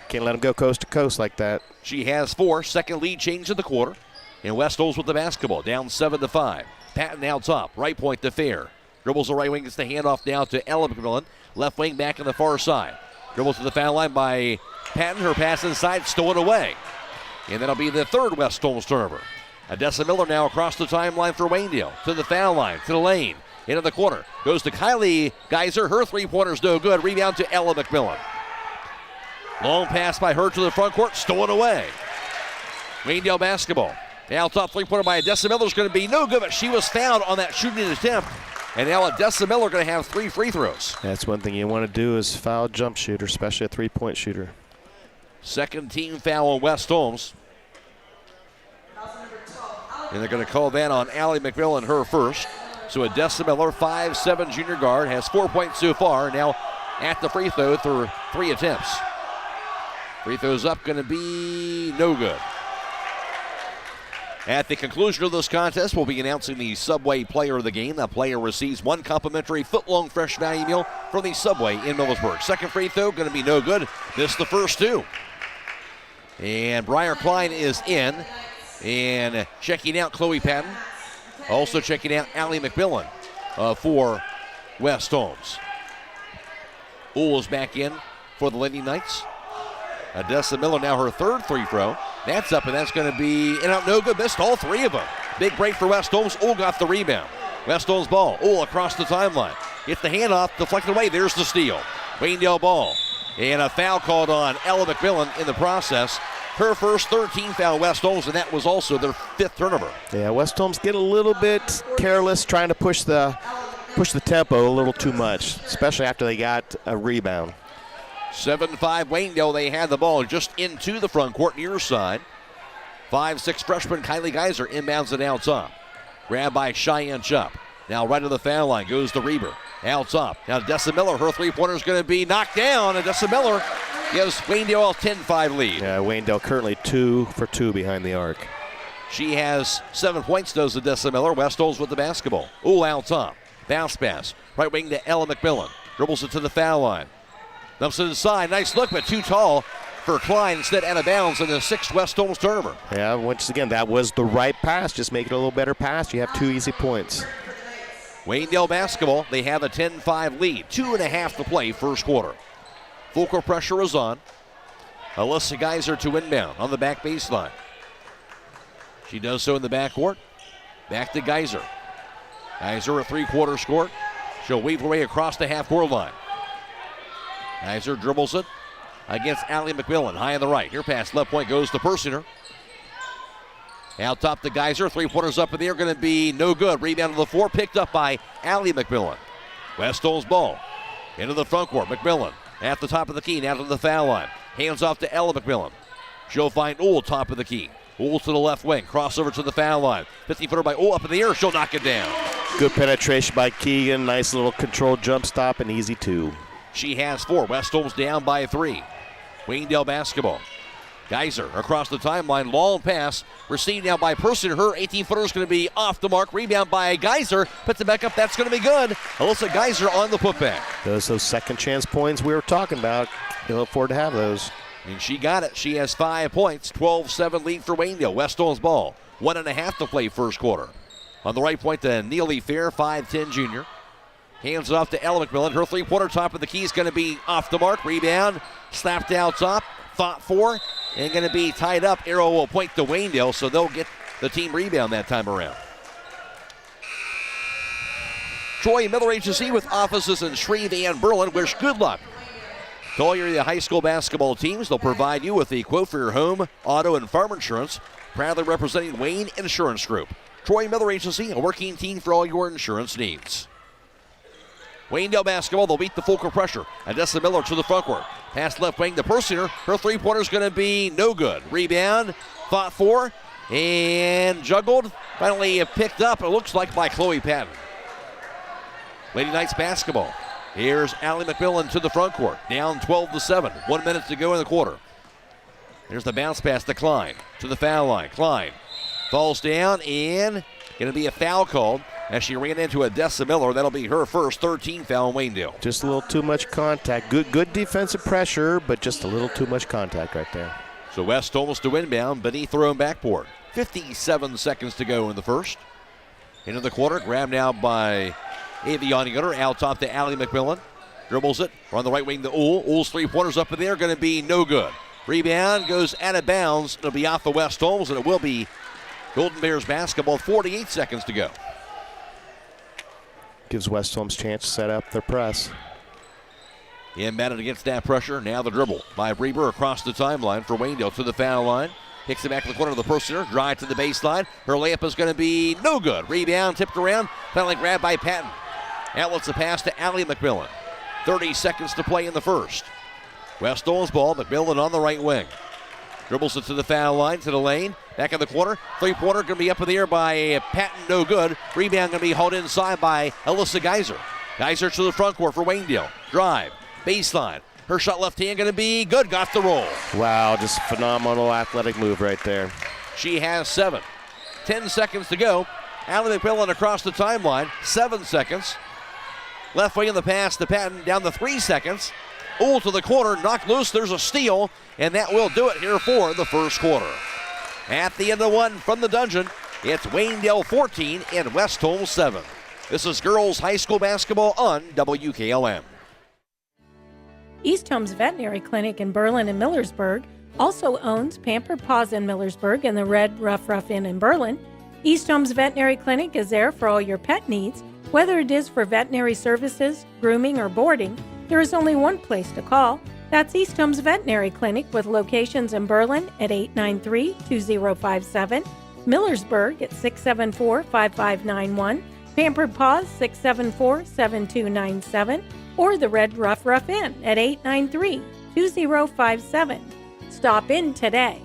Can't let them go coast to coast like that. She has 4. Second lead change of the quarter. And West Holmes with the basketball. Down 7-5. Patton now top. Right point to Fair. Dribbles the right wing. Gets the handoff now to Ella McMillan. Left wing back on the far side. Dribbles to the foul line by Patton. Her pass inside. Stolen away. And that'll be the third West Holmes turnover. Odessa Miller now across the timeline for Waynedale. To the foul line. To the lane. Into the corner. Goes to Kylie Geiser. Her three-pointer's no good. Rebound to Ella McMillan. Long pass by her to the front court. Stolen away. Waynedale basketball. Now top three-pointer by Odessa Miller is going to be no good, but she was fouled on that shooting attempt. And now Odessa Miller going to have 3 free throws. That's one thing you want to do is foul jump shooter, especially a three-point shooter. Second team foul on West Holmes. And they're going to call that on Allie McMillan, her first. So Odessa Miller, 5'7" junior guard, has 4 points so far. Now at the free throw through 3 attempts. Free throws up, going to be no good. At the conclusion of this contest, we'll be announcing the Subway player of the game. That player receives 1 complimentary foot-long fresh value meal from the Subway in Millersburg. Second free throw, going to be no good. Missed the first 2. And Briar Klein is in. And checking out Chloe Patton. Also checking out Allie McMillan for West Holmes. Uhl is back in for the Lady Knights. Odessa Miller now her third free throw. That's up, and that's going to be in out no good. Missed all 3 of them. Big break for West Holmes. Uhl got the rebound. West Holmes ball. Uhl across the timeline. Gets the handoff, deflected away. There's the steal. Waynedale ball. And a foul called on Ella McMillan in the process. Her first 13 foul West Holmes, and that was also their 5th turnover. Yeah, West Holmes get a little bit careless trying to push the tempo a little too much, especially after they got a rebound. 7-5 Waynedale. They had the ball just into the front court near side. 5'6" freshman Kylie Geiser inbounds it out top. Grabbed by Cheyenne Chupp. Now right to the foul line goes the Reber. Out top. Now Odessa Miller, her three-pointer is going to be knocked down. Odessa Miller gives Waynedale a 10-5 lead. Yeah, Waynedale currently 2 for 2 behind the arc. She has 7 points, does Odessa Miller. West Holmes with the basketball. Uhl out top. Bounce pass. Right wing to Ella McMillan. Dribbles it to the foul line. Dumps it inside. Nice look, but too tall for Klein. Instead out of bounds in the 6th West Holmes turnover. Yeah, once again, that was the right pass. Just make it a little better pass. You have 2 easy points. Waynedale basketball, they have a 10-5 lead. 2.5 to play first quarter. Full court pressure is on. Alyssa Geiser to inbound on the back baseline. She does so in the backcourt. Back to Geiser. Geiser a three-quarter score. She'll weave her way across the half-court line. Geiser dribbles it against Allie McMillan. High on the right. Here pass left point goes to Persinger. Out top to Geiser. Three-pointers up in the air. Going to be no good. Rebound to the floor. Picked up by Allie McMillan. West Holmes ball. Into the front court. McMillan at the top of the key. Now to the foul line. Hands off to Ella McMillan. She'll find Uhl top of the key. Uhl to the left wing. Crossover to the foul line. 50-footer by Uhl up in the air. She'll knock it down. Good penetration by Keegan. Nice little controlled jump stop and easy 2. She has 4. West Holmes down by 3. Waynedale basketball. Geiser across the timeline. Long pass. Received now by Person. Her 18-footer is going to be off the mark. Rebound by Geiser. Puts it back up. That's going to be good. Alyssa Geiser on the putback. Those second chance points we were talking about. You'll look forward to have those. And she got it. She has 5 points. 12-7 lead for Waynedale. West Holmes ball. 1.5 to play first quarter. On the right point to Neely Fair, 5'10" junior. Hands it off to Ella McMillan. Her three-pointer top of the key is going to be off the mark. Rebound, slapped out top, fought for, and going to be tied up. Arrow will point to Waynedale, so they'll get the team rebound that time around. Troy Miller Agency with offices in Shreve and Berlin wish good luck to all your high school basketball teams. They'll provide you with a quote for your home, auto, and farm insurance. Proudly representing Wayne Insurance Group. Troy Miller Agency, a working team for all your insurance needs. Waynedale basketball, they'll beat the Fulker pressure. Odessa Miller to the front court. Pass left wing to Persinger. Her three-pointer is going to be no good. Rebound, fought for, and juggled. Finally picked up, it looks like, by Chloe Patton. Lady Knights basketball. Here's Allie McMillan to the front court. Down 12-7. 1 minute to go in the quarter. Here's the bounce pass to Klein. To the foul line. Klein falls down, and going to be a foul called as she ran into Odessa Miller. That'll be her first 13th foul in Waynedale. Just a little too much contact. Good defensive pressure, but just a little too much contact right there. So West Holmes to inbound beneath their own backboard. 57 seconds to go in the first. Into the quarter, grabbed now by Avion Yoder. Out top to Allie McMillan. Dribbles it. On the right wing to Uhl. Uhl's three-pointers up in there, going to be no good. Rebound goes out of bounds. It'll be off the West Holmes, and it will be Golden Bears basketball. 48 seconds to go. Gives West Holmes a chance to set up their press. Inbounded against that pressure. Now the dribble by Reber across the timeline for Waynedale to the foul line. Kicks it back to the corner of the Persinger. Drive to the baseline. Her layup is going to be no good. Rebound tipped around. Finally grabbed by Patton. Outlets the pass to Allie McMillan. 30 seconds to play in the first. West Holmes ball. McMillan on the right wing. Dribbles it to the foul line, to the lane. Back in the corner. Three-pointer going to be up in the air by Patton. No good. Rebound going to be hauled inside by Alyssa Geiser. Geiser to the front court for Waynedale. Drive. Baseline. Her shot left hand going to be good. Got the roll. Wow, just phenomenal athletic move right there. She has 7. 10 seconds to go. Allie McMillan across the timeline. 7 seconds. Left wing in the pass to Patton. Down to 3 seconds. Uhl to the corner. Knocked loose. There's a steal. And that will do it here for the first quarter. At the end of one from the dungeon, it's Waynedale 14 and West Holmes 7. This is girls high school basketball on WKLM. East Holmes Veterinary Clinic in Berlin and Millersburg also owns Pampered Paws in Millersburg and the Red Rough Inn in Berlin. East Holmes Veterinary Clinic is there for all your pet needs. Whether it is for veterinary services, grooming, or boarding, there is only one place to call. That's East Holmes Veterinary Clinic with locations in Berlin at 893-2057, Millersburg at 674-5591, Pampered Paws 674-7297, or the Red Rough Inn at 893-2057. Stop in today.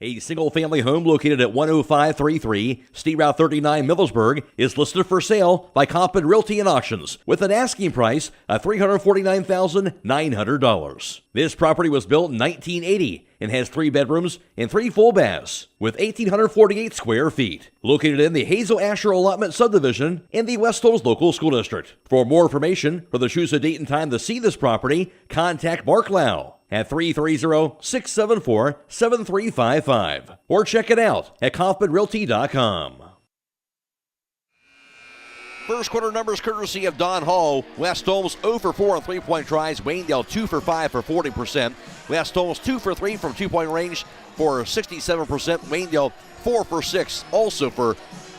A single-family home located at 10533 State Route 39 Millersburg is listed for sale by Compton Realty and Auctions with an asking price of $349,900. This property was built in 1980 and has 3 bedrooms and 3 full baths with 1,848 square feet. Located in the Hazel Asher Allotment Subdivision in the West Holmes Local School District. For more information or to choose a date and time to see this property, contact Mark Lau at 330-674-7355 or check it out at kaufmanrealty.com. First quarter numbers courtesy of Don Hall. West Holmes 0 for 4 on three-point tries. Waynedale 2 for 5 for 40%. West Holmes 2 for 3 from two-point range for 67%. Waynedale 4 for 6 also for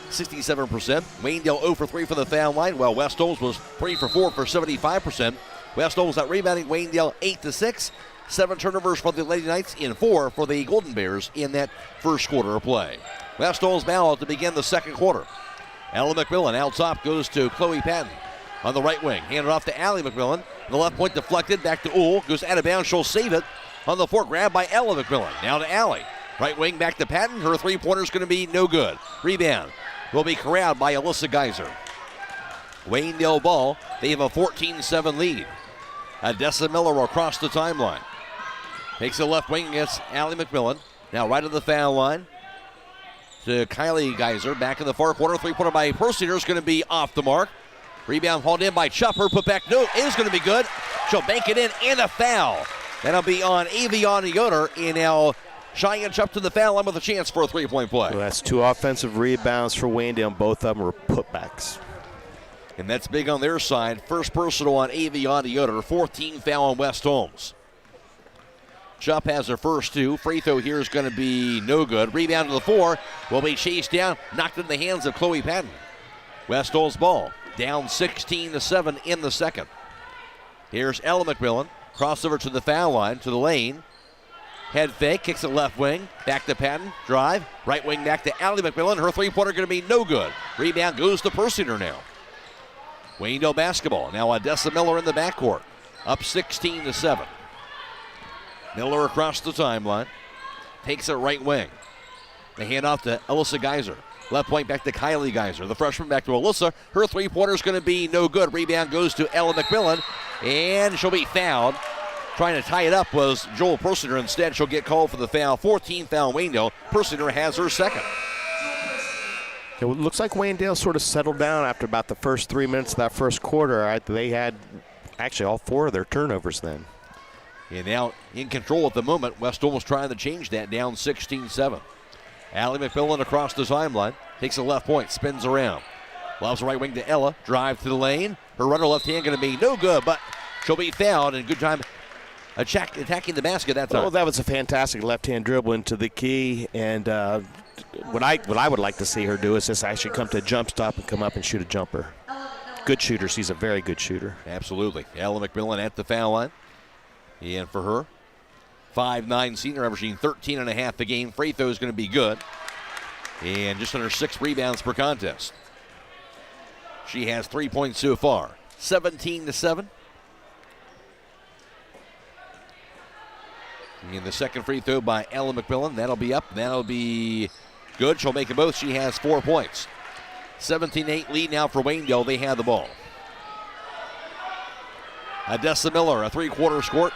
67%. Waynedale 0 for 3 for the foul line, while West Holmes was 3 for 4 for 75%. West Holmes out rebounding Waynedale 8-6. 7 turnovers for the Lady Knights and 4 for the Golden Bears in that first quarter of play. West Holmes ball to begin the second quarter. Ella McMillan out top goes to Chloe Patton on the right wing. Handed off to Allie McMillan. The left point deflected back to Uhl. Goes out of bounds. She'll save it on the floor. Grabbed by Ella McMillan. Now to Allie. Right wing back to Patton. Her three-pointer's going to be no good. Rebound will be corralled by Alyssa Geiser. Waynedale ball. They have a 14-7 lead. Odessa Miller across the timeline. Takes the left wing against Allie McMillan. Now right of the foul line to Kylie Geiser. Back in the far corner. Three-pointer by Persinger is going to be off the mark. Rebound hauled in by Chupper. Put back no. Is going to be good. She'll bank it in and a foul. That'll be on Avion Yoder. And now Cheyenne Chupp to the foul line with a chance for a three-point play. Well, that's 2 offensive rebounds for Waynedale. Both of them were putbacks. And that's big on their side. First personal on Avion Yoder. 14th foul on West Holmes. Chupp has her first two. Free throw here is going to be no good. Rebound to the floor. Will be chased down. Knocked in the hands of Chloe Patton. West Holmes ball. Down 16-7 in the second. Here's Ella McMillan. Crossover to the foul line, to the lane. Head fake, kicks it left wing. Back to Patton. Drive. Right wing back to Allie McMillan. Her three-pointer going to be no good. Rebound goes to Persinger now. Waynedale basketball. Now Odessa Miller in the backcourt. Up 16-7. Miller across the timeline. Takes it right wing. The handoff to Alyssa Geiser. Left point back to Kylie Geiser. The freshman back to Alyssa. Her three-pointer is going to be no good. Rebound goes to Ella McMillan. And she'll be fouled. Trying to tie it up was Joel Persinger. Instead, she'll get called for the foul. 14th foul Waynedale. Persinger has her second. It looks like Waynedale sort of settled down after about the first 3 minutes of that first quarter. They had actually all four of their turnovers then. And now in control at the moment. West Holmes trying to change that, down 16-7. Allie McMillan across the timeline. Takes a left point, spins around. Lobs the right wing to Ella. Drive to the lane. Her runner left hand going to be no good, but she'll be fouled. And good time attacking the basket that time. Oh, that was a fantastic left-hand dribble into the key. And what I would like to see her do is just actually come to a jump stop and come up and shoot a jumper. Good shooter. She's a very good shooter. Absolutely. Ella McMillan at the foul line. And for her, 5'9" senior, averaging 13.5 a game. Free throw is going to be good. And just under 6 rebounds per contest. She has 3 points so far. 17-7. And the second free throw by Ella McMillan. That'll be up. That'll be good. She'll make them both. She has 4 points. 17-8 lead now for Waynedale. They have the ball. Odessa Miller, a three-quarter squirt.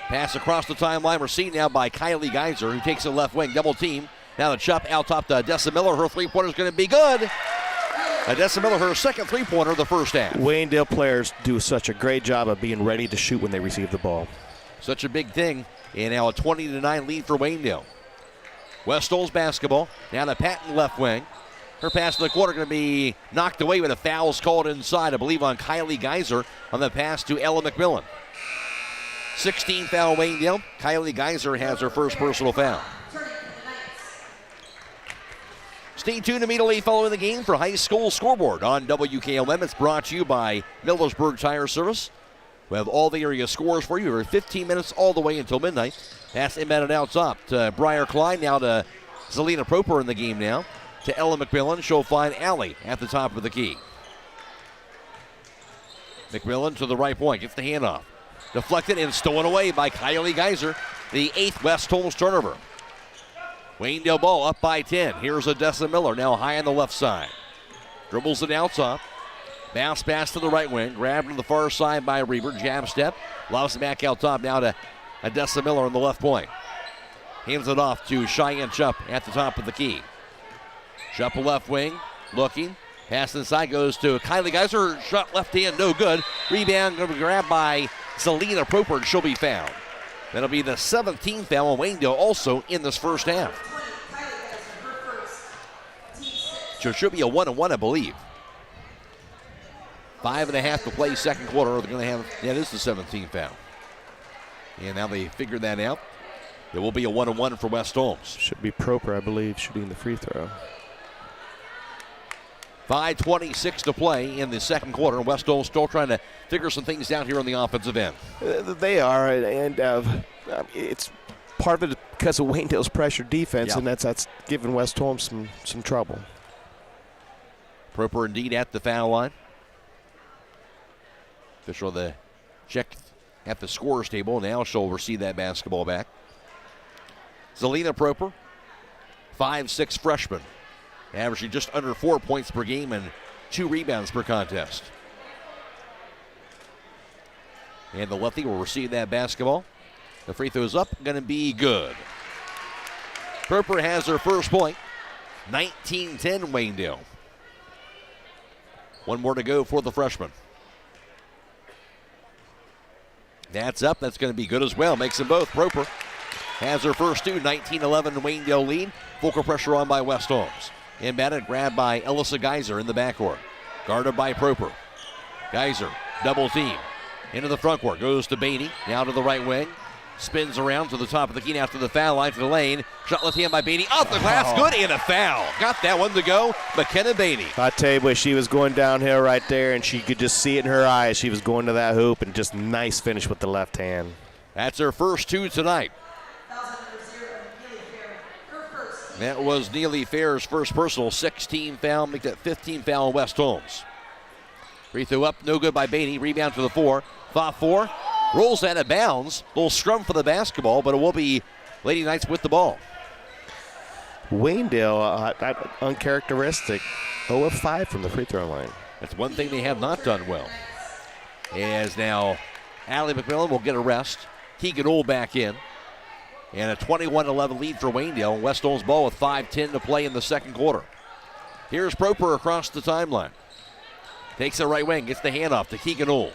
Pass across the timeline. We're seen now by Kylie Geiser, who takes a left wing. Double team. Now the Chupp out top to Odessa Miller. Her three-pointer is going to be good. Odessa Miller, her second three-pointer of the first half. Waynedale players do such a great job of being ready to shoot when they receive the ball. Such a big thing. And now a 20-9 lead for Waynedale. West Holmes basketball. Now to Patton left wing. Her pass to the quarter going to be knocked away with a foul's called inside, I believe, on Kylie Geiser on the pass to Ella McMillan. 16th foul Waynedale. Kylie Geiser has her first personal foul. Stay tuned immediately following the game for High School Scoreboard on WKLM. It's brought to you by Millersburg Tire Service. We have all the area scores for you. We're 15 minutes all the way until midnight. Pass inbounded out top to Briar Klein. Now to Zelina Proper in the game now. To Ella McMillan. She'll find Allie at the top of the key. McMillan to the right point. Gets the handoff. Deflected and stolen away by Kylie Geiser. The 8th West Holmes turnover. Waynedale ball up by 10. Here's Odessa Miller now high on the left side. Dribbles it out top. Bounce pass to the right wing. Grabbed to the far side by Reber. Jab step. Lobs it back out top now to Odessa Miller on the left point. Hands it off to Cheyenne Chupp at the top of the key. Chupp left wing. Looking. Pass inside goes to Kylie Geiser. Shot left hand, no good. Rebound going to be grabbed by Zelina Proper. She'll be fouled. That'll be the 17th foul on Waynedale also in this first half. So it should be a 1-1, I believe. 5.5 to play second quarter. They're going to have, yeah, this is the 17th foul. And now they figured that out. It will be a 1-1 for West Holmes. Should be Proper, I believe, shooting the free throw. 5:26 to play in the second quarter. West Holmes still trying to figure some things out here on the offensive end. They are, and it's part of it because of Waynedale's pressure defense, and that's giving West Holmes some trouble. Proper indeed at the foul line. Official the check at the scorer's table. Now she'll receive that basketball back. Zelina Proper, 5'6" freshman. Averaging just under 4 points per game and 2 rebounds per contest. And the lefty will receive that basketball. The free throw's up, going to be good. Proper has her first point. 19-10 Waynedale. One more to go for the freshman. That's up. That's going to be good as well. Makes them both. Proper has her first two. 19-11 Waynedale lead. Full court pressure on by West Holmes. Inbounded, grabbed by Alyssa Geiser in the backcourt. Guarded by Proper. Geiser, double team. Into the front court, goes to Beatty, now to the right wing. Spins around to the top of the key, now to the foul line, to the lane. Shot left hand by Beatty, off the glass, good, and a foul. Got that one to go, McKenna Beatty. I tell you what, she was going downhill right there, and she could just see it in her eyes. She was going to that hoop, and just nice finish with the left hand. That's her first 2 tonight. That was Neely Fair's first personal, 16 foul, make that 15 foul on West Holmes. Free throw up, no good by Beatty, rebound to the 4. 5-4. Rolls out of bounds. Little scrum for the basketball, but it will be Lady Knights with the ball. Waynedale, uncharacteristic, 0 of 5 from the free throw line. That's one thing they have not done well. As now Allie McMillan will get a rest. Keegan Ohl back in. And a 21-11 lead for Waynedale. West Holmes ball with 5:10 to play in the second quarter. Here's Proper across the timeline. Takes the right wing, gets the handoff to Keegan Ohl.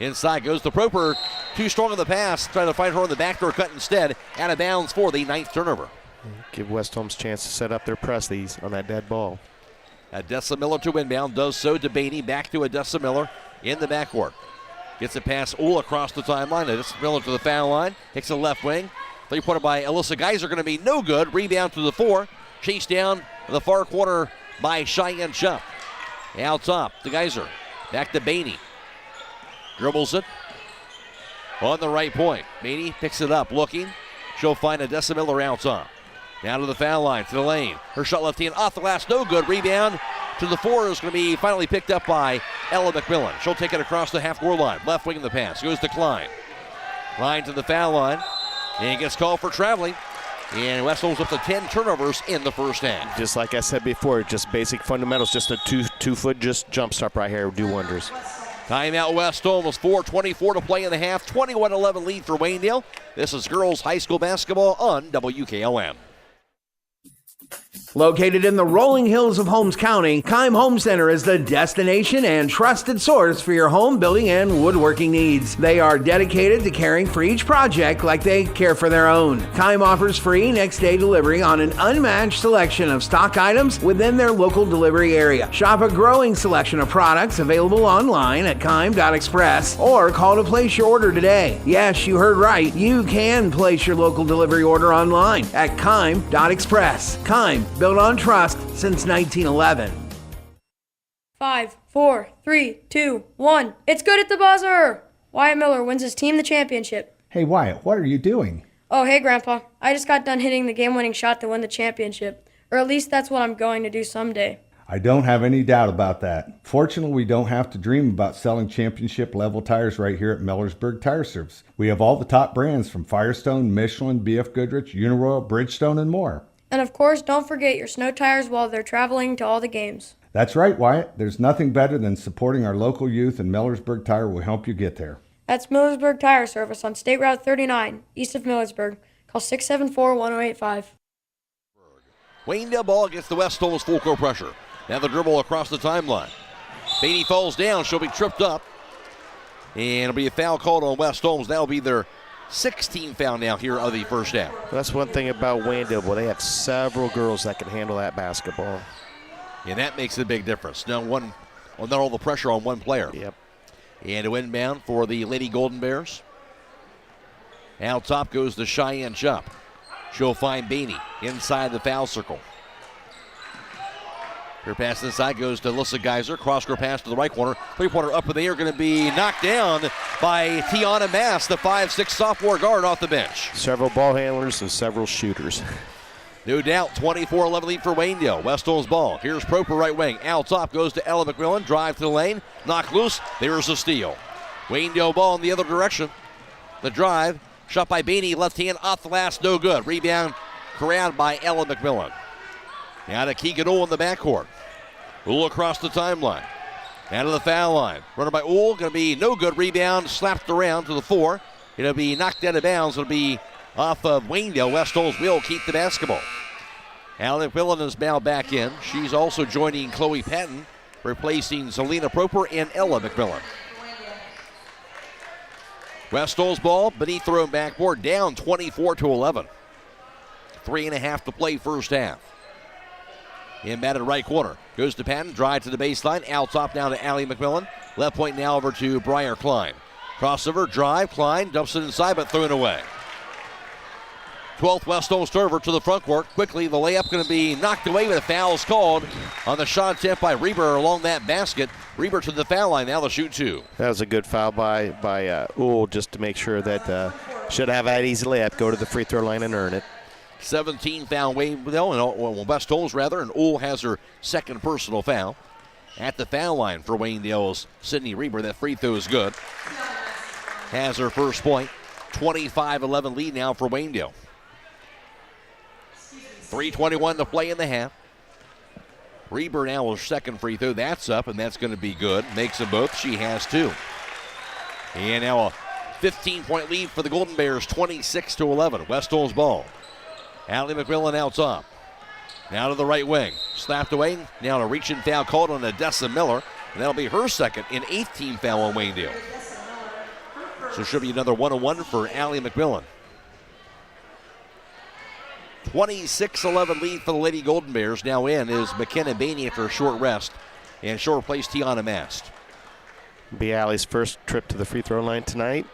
Inside goes to Proper, too strong on the pass, trying to find her on the backdoor cut instead. Out of bounds for the 9th turnover. Give West Holmes a chance to set up their press these on that dead ball. Adessa Miller to inbound, does so to Beatty, back to Adessa Miller in the backcourt. Gets it past Ohl across the timeline. Adessa Miller to the foul line, takes the left wing. Three-pointer by Alyssa Geiser going to be no good. Rebound to the 4. Chased down in the far corner by Cheyenne Shupp. Out top to Geiser. Back to Beatty. Dribbles it on the right point. Beatty picks it up, looking. She'll find Adessa Miller out top. Down to the foul line, to the lane. Her shot left hand off the glass, no good. Rebound to the 4 is going to be finally picked up by Ella McMillan. She'll take it across the half-court line. Left wing in the pass. Goes to Klein. Klein to the foul line. And gets called for traveling. And West Holmes up to 10 turnovers in the first half. Just like I said before, just basic fundamentals. Just a two-foot just jump stop right here will do wonders. Timeout West Holmes, 4:24 to play in the half. 21-11 lead for Waynedale. This is girls high school basketball on WKLM. Located in the rolling hills of Holmes County, Keim Home Center is the destination and trusted source for your home building and woodworking needs. They are dedicated to caring for each project like they care for their own. Keim offers free next-day delivery on an unmatched selection of stock items within their local delivery area. Shop a growing selection of products available online at keim.express or call to place your order today. Yes, you heard right. You can place your local delivery order online at keim.express. Keim, built on trust since 1911. 5, 4, 3, 2, 1. It's good at the buzzer! Wyatt Miller wins his team the championship. Hey, Wyatt, what are you doing? Oh, hey, Grandpa. I just got done hitting the game-winning shot to win the championship. Or at least that's what I'm going to do someday. I don't have any doubt about that. Fortunately, we don't have to dream about selling championship-level tires right here at Millersburg Tire Service. We have all the top brands from Firestone, Michelin, BF Goodrich, Uniroyal, Bridgestone, and more. And of course, don't forget your snow tires while they're traveling to all the games. That's right, Wyatt. There's nothing better than supporting our local youth, and Millersburg Tire will help you get there. That's Millersburg Tire Service on State Route 39, east of Millersburg. Call 674-1085. Waynedale ball against the West Holmes full court pressure. Now the dribble across the timeline. Beatty falls down. She'll be tripped up. And it'll be a foul called on West Holmes. That'll be their 16 foul now here of the first half. That's one thing about Waynedale. Well, they have several girls that can handle that basketball. And that makes a big difference. Not all the pressure on one player. Yep. And a inbound for the Lady Golden Bears. Out top goes to Cheyenne Shupp. She'll find Beatty inside the foul circle. Her pass inside goes to Alyssa Geiser. Cross-court pass to the right corner. Three-pointer up in the air, going to be knocked down by Tiana Mass, the 5'6" sophomore guard off the bench. Several ball handlers and several shooters. No doubt, 24-11 lead for Waynedale. West Holmes ball. Here's Proper right wing. Out top goes to Ella McMillan. Drive to the lane. Knock loose. There's a steal. Waynedale ball in the other direction. The drive. Shot by Beatty. Left hand off the glass. No good. Rebound corralled by Ella McMillan. Now to Keegan Ohl in the backcourt. Ohl across the timeline. Out of the foul line. Runner by Ohl. Going to be no good. Rebound slapped around to the 4. It'll be knocked out of bounds. It'll be off of Waynedale. West Holmes will keep the basketball. Allie McMillan is now back in. She's also joining Chloe Patton, replacing Selena Proper and Ella McMillan. West Holmes ball beneath their own backboard, down 24-11. 3.5 to play first half. In batted right corner. Goes to Patton, drive to the baseline. Out top now to Allie McMillan. Left point now over to Briar Klein. Crossover, drive, Klein dumps it inside but thrown away. 12th West Holmes turnover to the front court. Quickly, the layup going to be knocked away with fouls called on the shot attempt by Reber along that basket. Reber to the foul line now to shoot 2. That was a good foul by Uhl just to make sure that should have that easy layup, go to the free throw line and earn it. 17 foul Waynedale, and West Holmes rather, and Uhl has her second personal foul. At the foul line for Waynedale's Sydney Reber. That free throw is good. Has her first point. 25-11 lead now for Waynedale. 3:21 to play in the half. Reber now her second free throw. That's up, and that's going to be good. Makes them both. She has 2. And now a 15-point lead for the Golden Bears, 26-11. West Holmes ball. Allie McMillan out top. Now to the right wing. Slapped away. Now a reach and foul called on Odessa Miller. And that'll be her second and 8th team foul on Waynedale. So should be another 1-on-1 for Allie McMillan. 26-11 lead for the Lady Golden Bears. Now in is McKenna Bainey after a short rest. And she'll replace Tiana Mast. Be Allie's first trip to the free throw line tonight.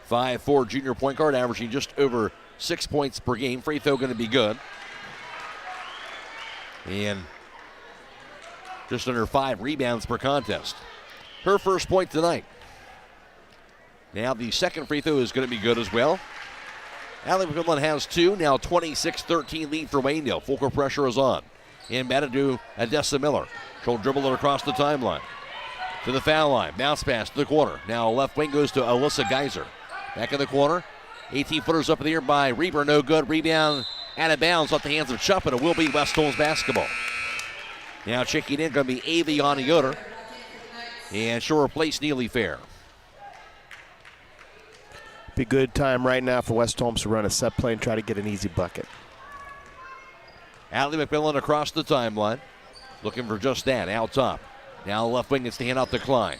5'4" junior point guard, averaging just over 6 points per game. Free throw going to be good. And just under 5 rebounds per contest. Her first point tonight. Now the second free throw is going to be good as well. Allie McMillan has 2. Now 26-13 lead for Waynedale. Full court pressure is on. Inbounded to Odessa Miller. She'll dribble it across the timeline. To the foul line. Bounce pass to the corner. Now left wing goes to Alyssa Geiser. Back in the corner. 18-footers up in the air by Reber. No good. Rebound out of bounds off the hands of Chupp, and it will be West Holmes basketball. Now checking in going to be Aviana Yoder. And she'll replace Neely Fair. Be good time right now for West Holmes to run a set play and try to get an easy bucket. Allie McMillan across the timeline. Looking for just that. Out top. Now left wing gets the hand off to Klein.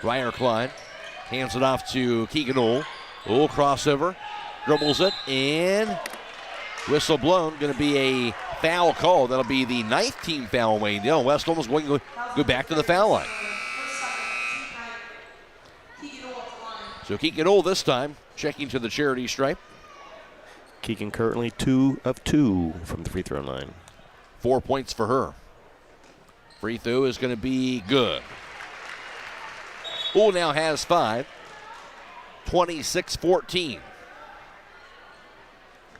Briar Klein hands it off to Keegan Uhl. Uhl crossover. Dribbles it. And whistle blown. Going to be a foul call. That'll be the 9th team foul on Waynedale. West Holmes going to go back to the foul line. So Keegan Uhl this time checking to the charity stripe. Keegan currently 2 of 2 from the free throw line. 4 points for her. Free throw is going to be good. Uhl now has 5. 26-14.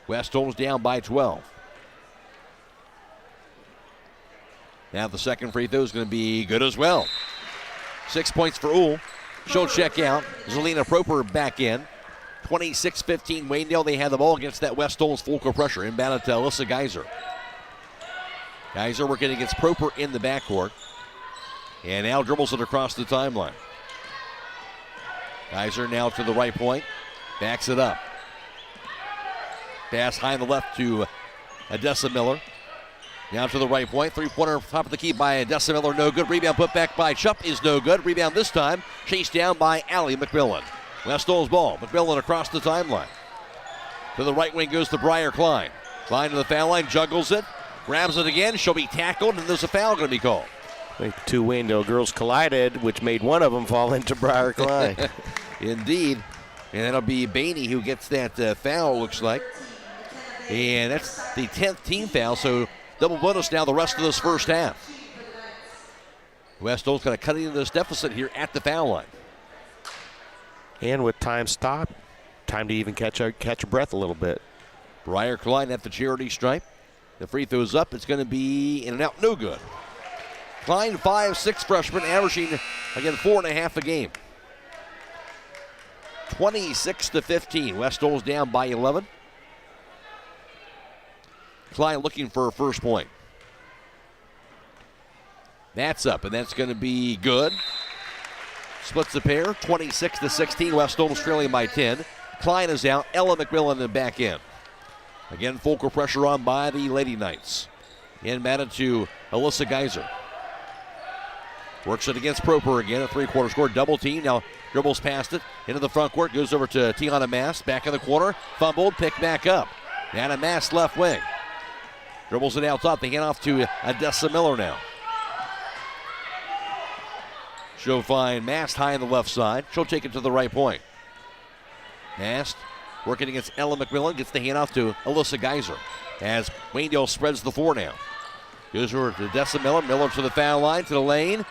West Holmes down by 12. Now the second free throw is going to be good as well. 6 points for Uhl. She'll check out. Zelina Proper back in. 26-15 Waynedale. They have the ball against that West Holmes full court pressure. Inbound to Alyssa Geiser. Geiser working against Proper in the backcourt. And now dribbles it across the timeline. Geiser now to the right point. Backs it up. Pass high on the left to Odessa Miller. Now to the right point. Three-pointer top of the key by Odessa Miller. No good. Rebound put back by Chupp is no good. Rebound this time. Chased down by Allie McMillan. West Holmes ball. McMillan across the timeline. To the right wing goes to Briar Klein. Klein to the foul line. Juggles it. Grabs it again. She'll be tackled, and there's a foul going to be called. I think 2 Waynedale girls collided, which made one of them fall into Briar Klein. Indeed. And that'll be Bainey who gets that foul, looks like. And that's the 10th team foul, so double bonus now the rest of this first half. West Holmes kind of cutting into this deficit here at the foul line. And with time stopped, time to even catch a breath a little bit. Briar Klein at the charity stripe. The free throw's up. It's going to be in and out. No good. Klein, 5'6" freshman, averaging, again, 4.5 a game. 26-15. West Holmes down by 11. Klein looking for a first point. That's up, and that's going to be good. Splits the pair, 26-16. West Holmes trailing by 10. Klein is out. Ella McMillan in the back end. Again, full court pressure on by the Lady Knights. Inbounded to Alyssa Geiser. Works it against Proper again. A three-quarter score. Double team. Now dribbles past it. Into the front court. Goes over to Tiana Mast. Back in the corner. Fumbled. Picked back up. Tiana Mast left wing. Dribbles it out top. They hand off to Odessa Miller now. She'll find Mast high on the left side. She'll take it to the right point. Mast working against Ella McMillan. Gets the handoff to Alyssa Geiser as Waynedale spreads the floor now. Goes over to Dessa Miller. Miller to the foul line, to the lane.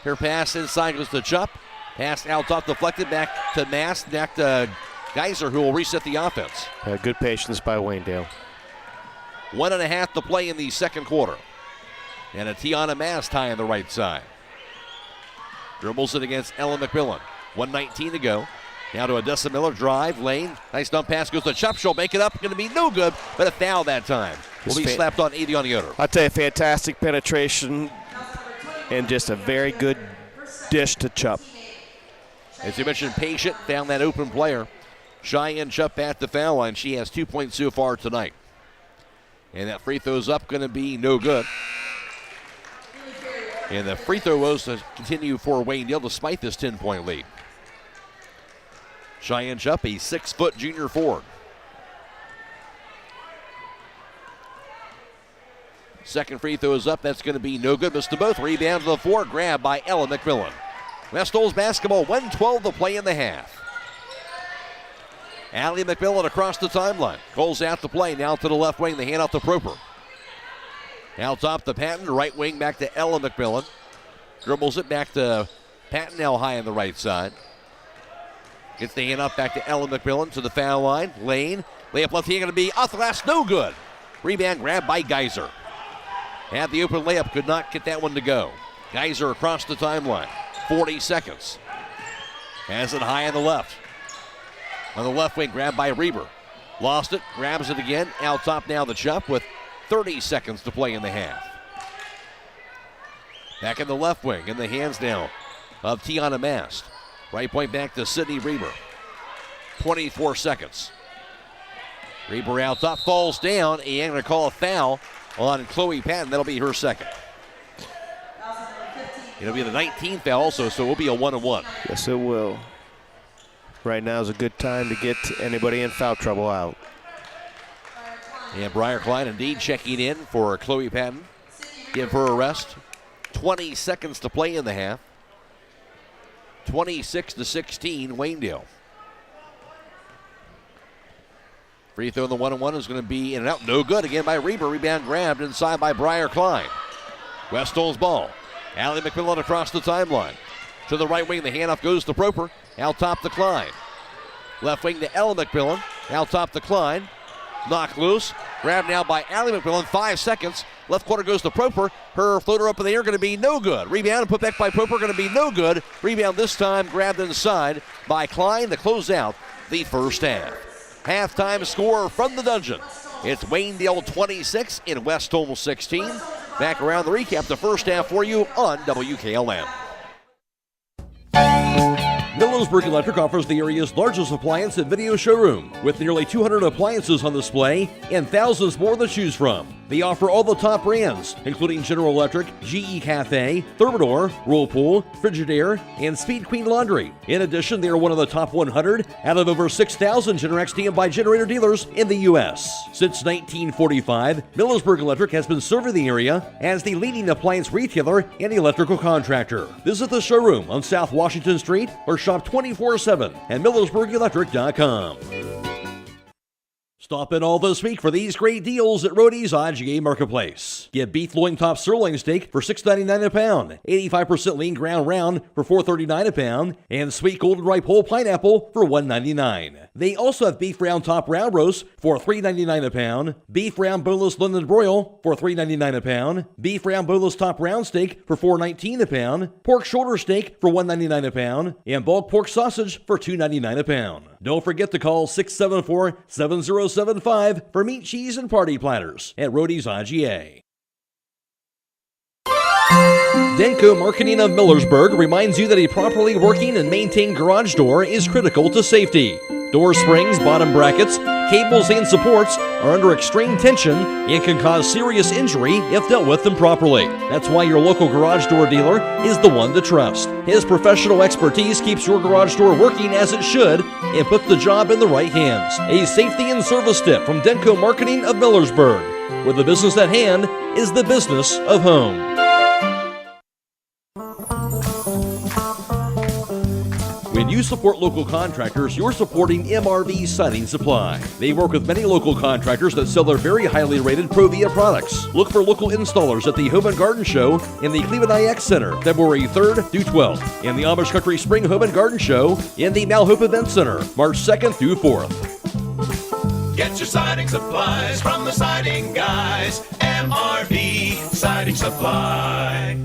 Her pass inside goes to Chupp. Pass out top, deflected back to Mast. Back to Geiser, who will reset the offense. Good patience by Waynedale. 1.5 to play in the second quarter. And a Tiana Mast high on the right side. Dribbles it against Ella McMillan. 1:19 to go. Now to a Dessa Miller drive, lane. Nice dump pass goes to Chupp. She'll make it up. Going to be no good, but a foul that time. Will be slapped on Edie on the other. I'll tell you, fantastic penetration and just a very good dish to Chupp. As you mentioned, patient, found that open player. Cheyenne Chupp at the foul line. She has 2 points so far tonight. And that free throw's up, going to be no good. And the free throw woes to continue for Waynedale despite this 10-point lead. Cheyenne Chupp, a 6-foot junior forward. Second free throw is up. That's going to be no good. Missed them both. Rebound to the floor. Grab by Ella McMillan. West Holmes basketball, 1:12 to play in the half. Allie McMillan across the timeline. Calls out the play. Now to the left wing. The handoff to Proper. Now top to Patton. Right wing back to Ella McMillan. Dribbles it back to Patton. Now high on the right side. Gets the handoff back to Ella McMillan to the foul line. Lane. Layup left hand going to be off the glass. No good. Rebound grab by Geiser. Had the open layup. Could not get that one to go. Geiser across the timeline. 40 seconds. Has it high on the left. On the left wing, grabbed by Reber. Lost it, grabs it again. Out top now the Chupp with 30 seconds to play in the half. Back in the left wing, in the hands now of Tiana Mast. Right point back to Sydney Reber. 24 seconds. Reber out top, falls down, and going to call a foul on Chloe Patton. That'll be her second. It'll be the 19th foul also, so it will be a 1-1. Yes, it will. Right now is a good time to get anybody in foul trouble out. And Briar Klein indeed checking in for Chloe Patton. Give her a rest. 20 seconds to play in the half. 26-16, Waynedale. Free throw in the 1-1 is going to be in and out. No good again by Reber. Rebound grabbed inside by Briar Klein. West Holmes ball. Allie McMillan across the timeline. To the right wing, the handoff goes to Proper. Out top to Klein. Left wing to Ella McMillan. Out top to Klein. Knocked loose. Grabbed now by Allie McMillan. 5 seconds. Left corner goes to Proper. Her floater up in the air going to be no good. Rebound and put back by Proper going to be no good. Rebound this time grabbed inside by Klein to close out the first half. Halftime score from the dungeon. It's Waynedale 26 in West Holmes 16. Back around the recap the first half for you on WKLM. Millersburg Electric offers the area's largest appliance and video showroom with nearly 200 appliances on display and thousands more to choose from. They offer all the top brands, including General Electric, GE Cafe, Thermador, Whirlpool, Frigidaire, and Speed Queen Laundry. In addition, they are one of the top 100 out of over 6,000 Generac standby generator dealers in the U.S. Since 1945, Millersburg Electric has been serving the area as the leading appliance retailer and electrical contractor. Visit the showroom on South Washington Street or shop 24/7 at MillersburgElectric.com. Stop in all this week for these great deals at Rody's IGA Marketplace. Get beef lointop sirloin steak for $6.99 a pound, 85% lean ground round for $4.39 a pound, and sweet golden ripe whole pineapple for $1.99. They also have beef round top round roast for $3.99 a pound, beef round boneless London broil for $3.99 a pound, beef round boneless top round steak for $4.19 a pound, pork shoulder steak for $1.99 a pound, and bulk pork sausage for $2.99 a pound. Don't forget to call 674-7075 for meat, cheese, and party platters at Rody's IGA. Denko Marketing of Millersburg reminds you that a properly working and maintained garage door is critical to safety. Door springs, bottom brackets, cables, and supports are under extreme tension and can cause serious injury if dealt with improperly. That's why your local garage door dealer is the one to trust. His professional expertise keeps your garage door working as it should and puts the job in the right hands. A safety and service tip from Denko Marketing of Millersburg, where the business at hand is the business of home. When you support local contractors, you're supporting MRV Siding Supply. They work with many local contractors that sell their very highly rated Provia products. Look for local installers at the Home and Garden Show in the Cleveland IX Center, February 3rd through 12th, and the Amish Country Spring Home and Garden Show in the Malhope Event Center, March 2nd through 4th. Get your siding supplies from the Siding Guys. MRV Siding Supply.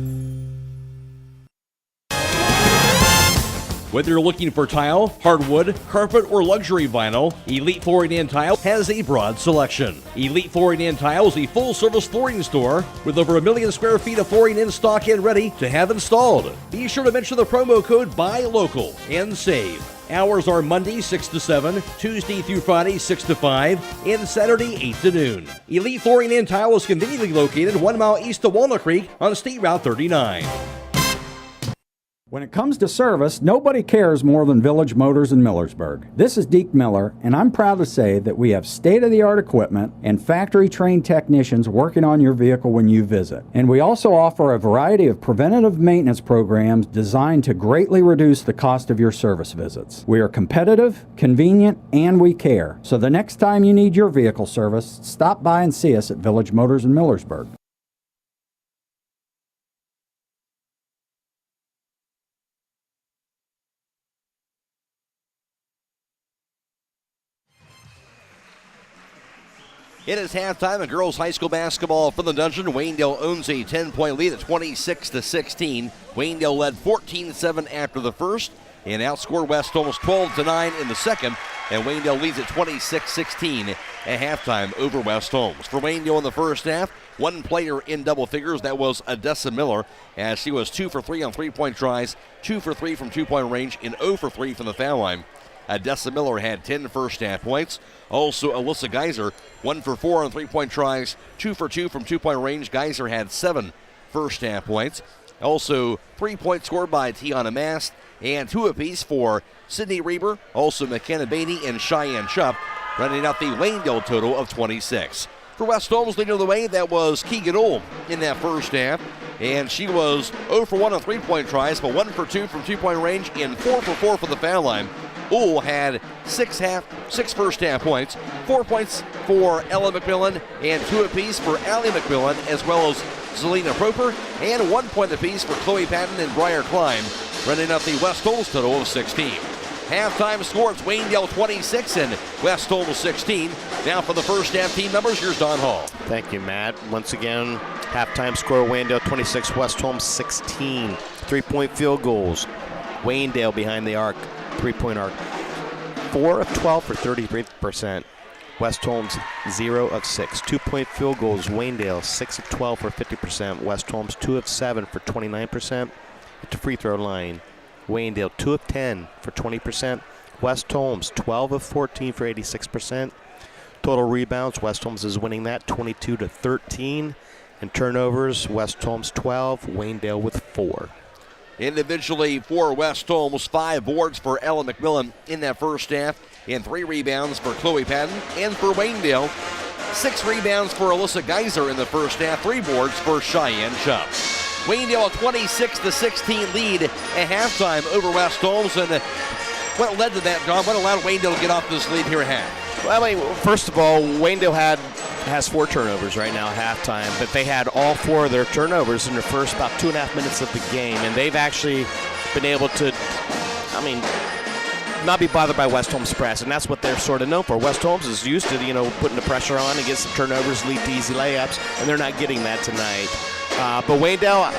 Whether you're looking for tile, hardwood, carpet, or luxury vinyl, Elite Flooring and Tile has a broad selection. Elite Flooring and Tile is a full-service flooring store with over 1 million square feet of flooring in stock and ready to have installed. Be sure to mention the promo code BUYLOCAL and save. Hours are Monday 6 to 7, Tuesday through Friday 6 to 5, and Saturday 8 to noon. Elite Flooring and Tile is conveniently located 1 mile east of Walnut Creek on State Route 39. When it comes to service, nobody cares more than Village Motors in Millersburg. This is Deke Miller, and I'm proud to say that we have state-of-the-art equipment and factory-trained technicians working on your vehicle when you visit. And we also offer a variety of preventative maintenance programs designed to greatly reduce the cost of your service visits. We are competitive, convenient, and we care. So the next time you need your vehicle service, stop by and see us at Village Motors in Millersburg. It is halftime in girls high school basketball from the Dungeon. Waynedale owns a 10-point lead at 26-16. Waynedale led 14-7 after the first and outscored West Holmes 12-9 in the second. And Waynedale leads at 26-16 at halftime over West Holmes. For Waynedale in the first half, one player in double figures. That was Odessa Miller, as she was 2 for 3 on three-point tries, 2 for 3 from two-point range, and 0 for 3 from the foul line. Odessa Miller had 10 first-half points. Also, Alyssa Geiser, 1 for 4 on three-point tries, 2 for 2 from two-point range. Geiser had 7 first-half points. Also, 3 points scored by Tiana Mast, and 2 apiece for Sydney Reber, also McKenna Beatty and Cheyenne Chupp, running out the Waynedale total of 26. For West Holmes leading the way, that was Keegan Ohl in that first half, and she was 0 for 1 on three-point tries, but 1 for 2 from two-point range and 4 for 4 from the foul line. Ohl had 6 first-half points, 4 points for Ella McMillan, and 2 apiece for Allie McMillan, as well as Zelina Proper, and 1 point apiece for Chloe Patton and Briar Klein, running up the West Holmes total of 16. Halftime score, it's Waynedale 26 and West Holmes 16. Now for the first half team numbers, here's Don Hall. Thank you, Matt. Once again, halftime score, Waynedale 26, West Holmes 16. 3-point field goals. Waynedale behind the arc, 3-point arc. 4 of 12 for 33%. West Holmes 0 of 6. 2-point field goals, Waynedale 6 of 12 for 50%. West Holmes 2 of 7 for 29%. At the free throw line, Waynedale 2 of 10 for 20%. West Holmes 12 of 14 for 86%. Total rebounds, West Holmes is winning that 22-13. And turnovers, West Holmes 12, Waynedale with 4. Individually for West Holmes, 5 boards for Ella McMillan in that first half, and 3 rebounds for Chloe Patton. And for Waynedale, 6 rebounds for Alyssa Geiser in the first half, 3 boards for Cheyenne Chupp. Waynedale a 26-16 lead at halftime over West Holmes. And what led to that, John? What allowed Waynedale to get off this lead here at half? Well, I mean, first of all, Waynedale has 4 turnovers right now at halftime, but they had all 4 of their turnovers in the first about 2.5 minutes of the game, and they've actually been able to, not be bothered by West Holmes' press, and that's what they're sort of known for. West Holmes is used to, putting the pressure on and get some turnovers, lead to easy layups, and they're not getting that tonight. But Waynedale,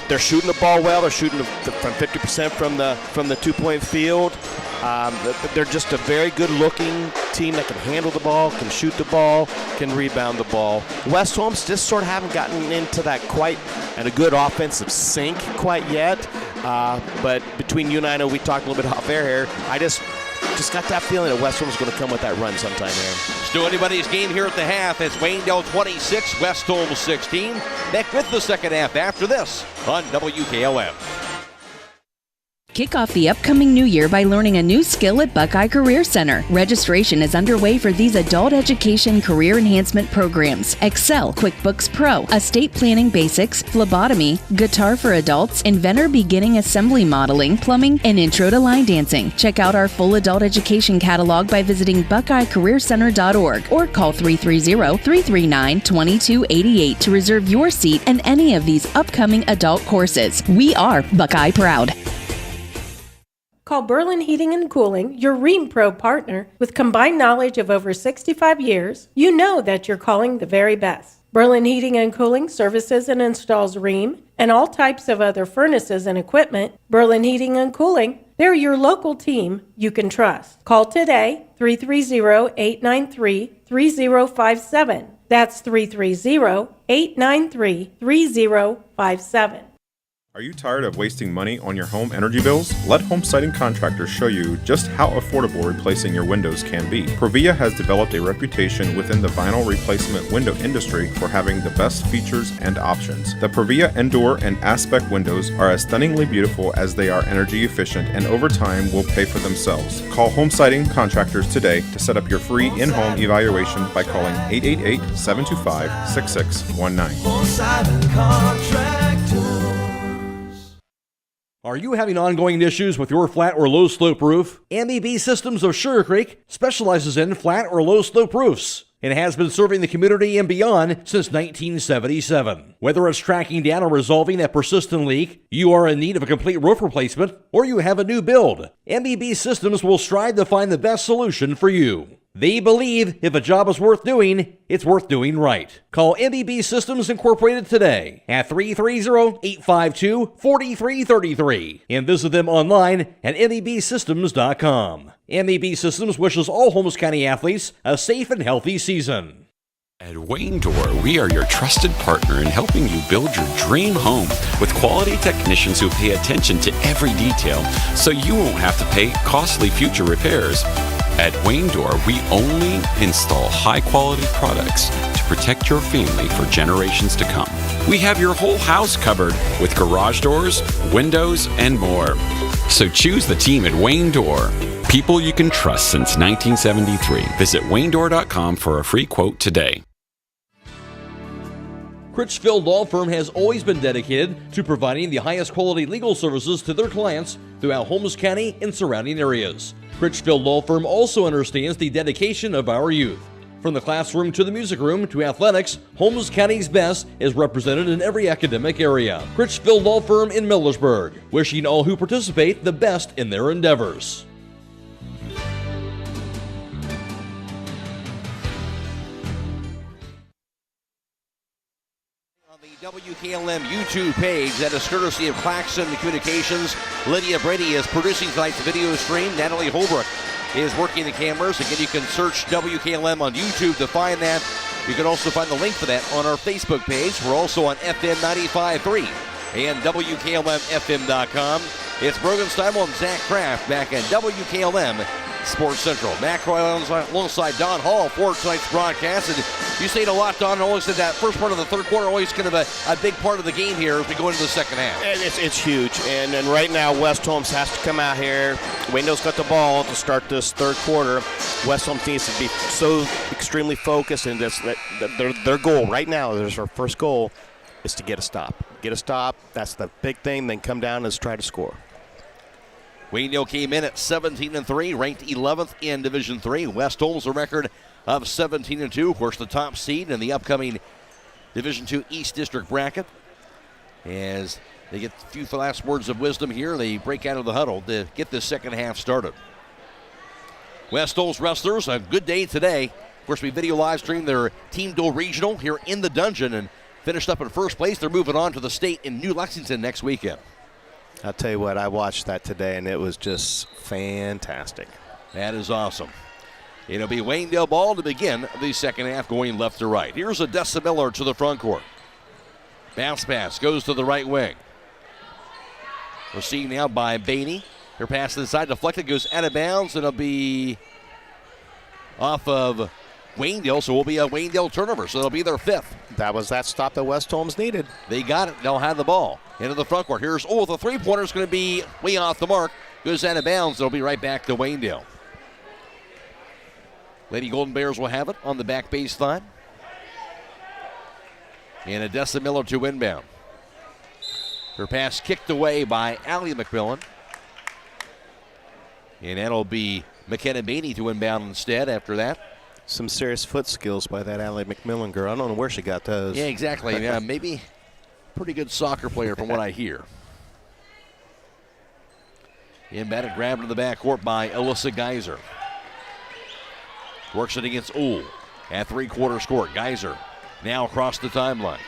they're shooting the ball well. They're shooting from 50% from the 2-point field. They're just a very good-looking team that can handle the ball, can shoot the ball, can rebound the ball. West Holmes just sort of haven't gotten into that quite and a good offensive sync quite yet. But between you and I know we talked a little bit off air here. I just got that feeling that West Holmes is going to come with that run sometime here. Still anybody's game here at the half. It's Waynedale 26, West Holmes 16. Back with the second half after this on WKLM. Kick off the upcoming new year by learning a new skill at Buckeye Career Center. Registration is underway for these adult education career enhancement programs: Excel, QuickBooks Pro, Estate Planning Basics, Phlebotomy, Guitar for Adults, Inventor Beginning Assembly Modeling, Plumbing, and Intro to Line Dancing. Check out our full adult education catalog by visiting BuckeyeCareerCenter.org or call 330-339-2288 to reserve your seat in any of these upcoming adult courses. We are Buckeye Proud. Call Berlin Heating and Cooling, your Rheem Pro partner. With combined knowledge of over 65 years, you know that you're calling the very best. Berlin Heating and Cooling services and installs Rheem and all types of other furnaces and equipment. Berlin Heating and Cooling, they're your local team you can trust. Call today, 330-893-3057. That's 330-893-3057. Are you tired of wasting money on your home energy bills? Let Home Siding Contractors show you just how affordable replacing your windows can be. Pregame has developed a reputation within the vinyl replacement window industry for having the best features and options. The Pregame Endure and Aspect windows are as stunningly beautiful as they are energy efficient, and over time will pay for themselves. Call Home Siding Contractors today to set up your free in-home evaluation by calling 888-725-6619. Home Siding Contractors. Are you having ongoing issues with your flat or low slope roof? MEB Systems of Sugar Creek specializes in flat or low slope roofs and has been serving the community and beyond since 1977. Whether it's tracking down or resolving that persistent leak, you are in need of a complete roof replacement, or you have a new build, MEB Systems will strive to find the best solution for you. They believe if a job is worth doing, it's worth doing right. Call MEB Systems Incorporated today at 330-852-4333 and visit them online at mebsystems.com. MEB Systems wishes all Holmes County athletes a safe and healthy season. At Waynedale, we are your trusted partner in helping you build your dream home with quality technicians who pay attention to every detail so you won't have to pay costly future repairs. At Waynedale, we only install high-quality products to protect your family for generations to come. We have your whole house covered with garage doors, windows, and more. So choose the team at Waynedale. People you can trust since 1973. Visit waynedale.com for a free quote today. Critchfield Law Firm has always been dedicated to providing the highest quality legal services to their clients throughout Holmes County and surrounding areas. Critchfield Law Firm also understands the dedication of our youth. From the classroom to the music room to athletics, Holmes County's best is represented in every academic area. Critchfield Law Firm in Millersburg, wishing all who participate the best in their endeavors. WKLM YouTube page that is courtesy of Claxon Communications. Lydia, Brady is producing tonight's video stream. Natalie, Holbrook is working the cameras. Again, you can search WKLM on YouTube to find that. You can also find the link for that on our Facebook page. We're also on FM 95.3 and WKLM-FM.com. It's Brogan Steimel and Zach Kraft back at WKLM Sports Central. Matt Croy alongside Don Hall for tonight's broadcast. And you say it a lot, Don. Always said that first part of the third quarter always kind of a big part of the game here as we go into the second half. And it's huge. And right now, West Holmes has to come out here. Waynedale's got the ball to start this third quarter. West Holmes needs to be so extremely focused, and their goal right now, their first goal, is to get a stop. Get a stop. That's the big thing. Then come down and try to score. Waynedale came in at 17-3, ranked 11th in Division III. West Holmes a record of 17-2. Of course, the top seed in the upcoming Division II East District bracket. As they get a few last words of wisdom here, they break out of the huddle to get this second half started. West Holmes wrestlers, a good day today. Of course, we video live stream their Team Dual Regional here in the Dungeon and finished up in first place. They're moving on to the state in New Lexington next weekend. I'll tell you what, I watched that today, and it was just fantastic. That is awesome. It'll be Waynedale ball to begin the second half, going left to right. Here's Odessa Miller to the front court. Bounce pass goes to the right wing. Received now by Bainey. Their pass to the side, deflected, goes out of bounds, and it'll be off of Waynedale, so it will be a Waynedale turnover, so it'll be their 5th. That was that stop that West Holmes needed. They got it. They'll have the ball into the front court. Here's the three-pointer is going to be way off the mark. Goes out of bounds. It'll be right back to Waynedale. Lady Golden Bears will have it on the back baseline. And Odessa Miller to inbound. Her pass kicked away by Allie McMillan. And that'll be McKenna Beanie to inbound instead after that. Some serious foot skills by that Allie McMillan girl. I don't know where she got those. Yeah, exactly. Yeah, maybe pretty good soccer player from what I hear. Inbound grabbed in the backcourt by Alyssa Geiser. Works it against Uhl at three-quarters court. Geiser now across the timeline.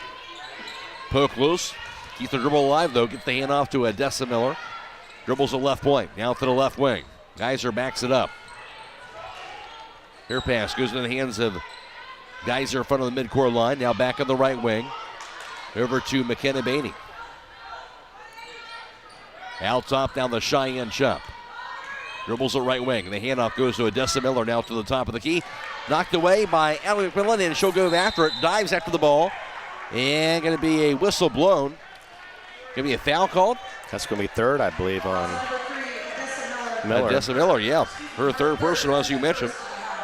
Poke loose. Keep the dribble alive, though. Get the hand off to Odessa Miller. Dribbles the left point. Now to the left wing. Geiser backs it up. Her pass goes in the hands of Geiser in front of the midcourt line. Now back on the right wing. Over to McKenna Beanie. Out top down the Cheyenne Chop. Dribbles the right wing. The handoff goes to Odessa Miller now to the top of the key. Knocked away by Allie McMillan, and she'll go after it. Dives after the ball. And going to be a whistle blown. Going to be a foul called. That's going to be third, I believe, on Miller. Odessa Miller, yeah. Her third personal, as you mentioned.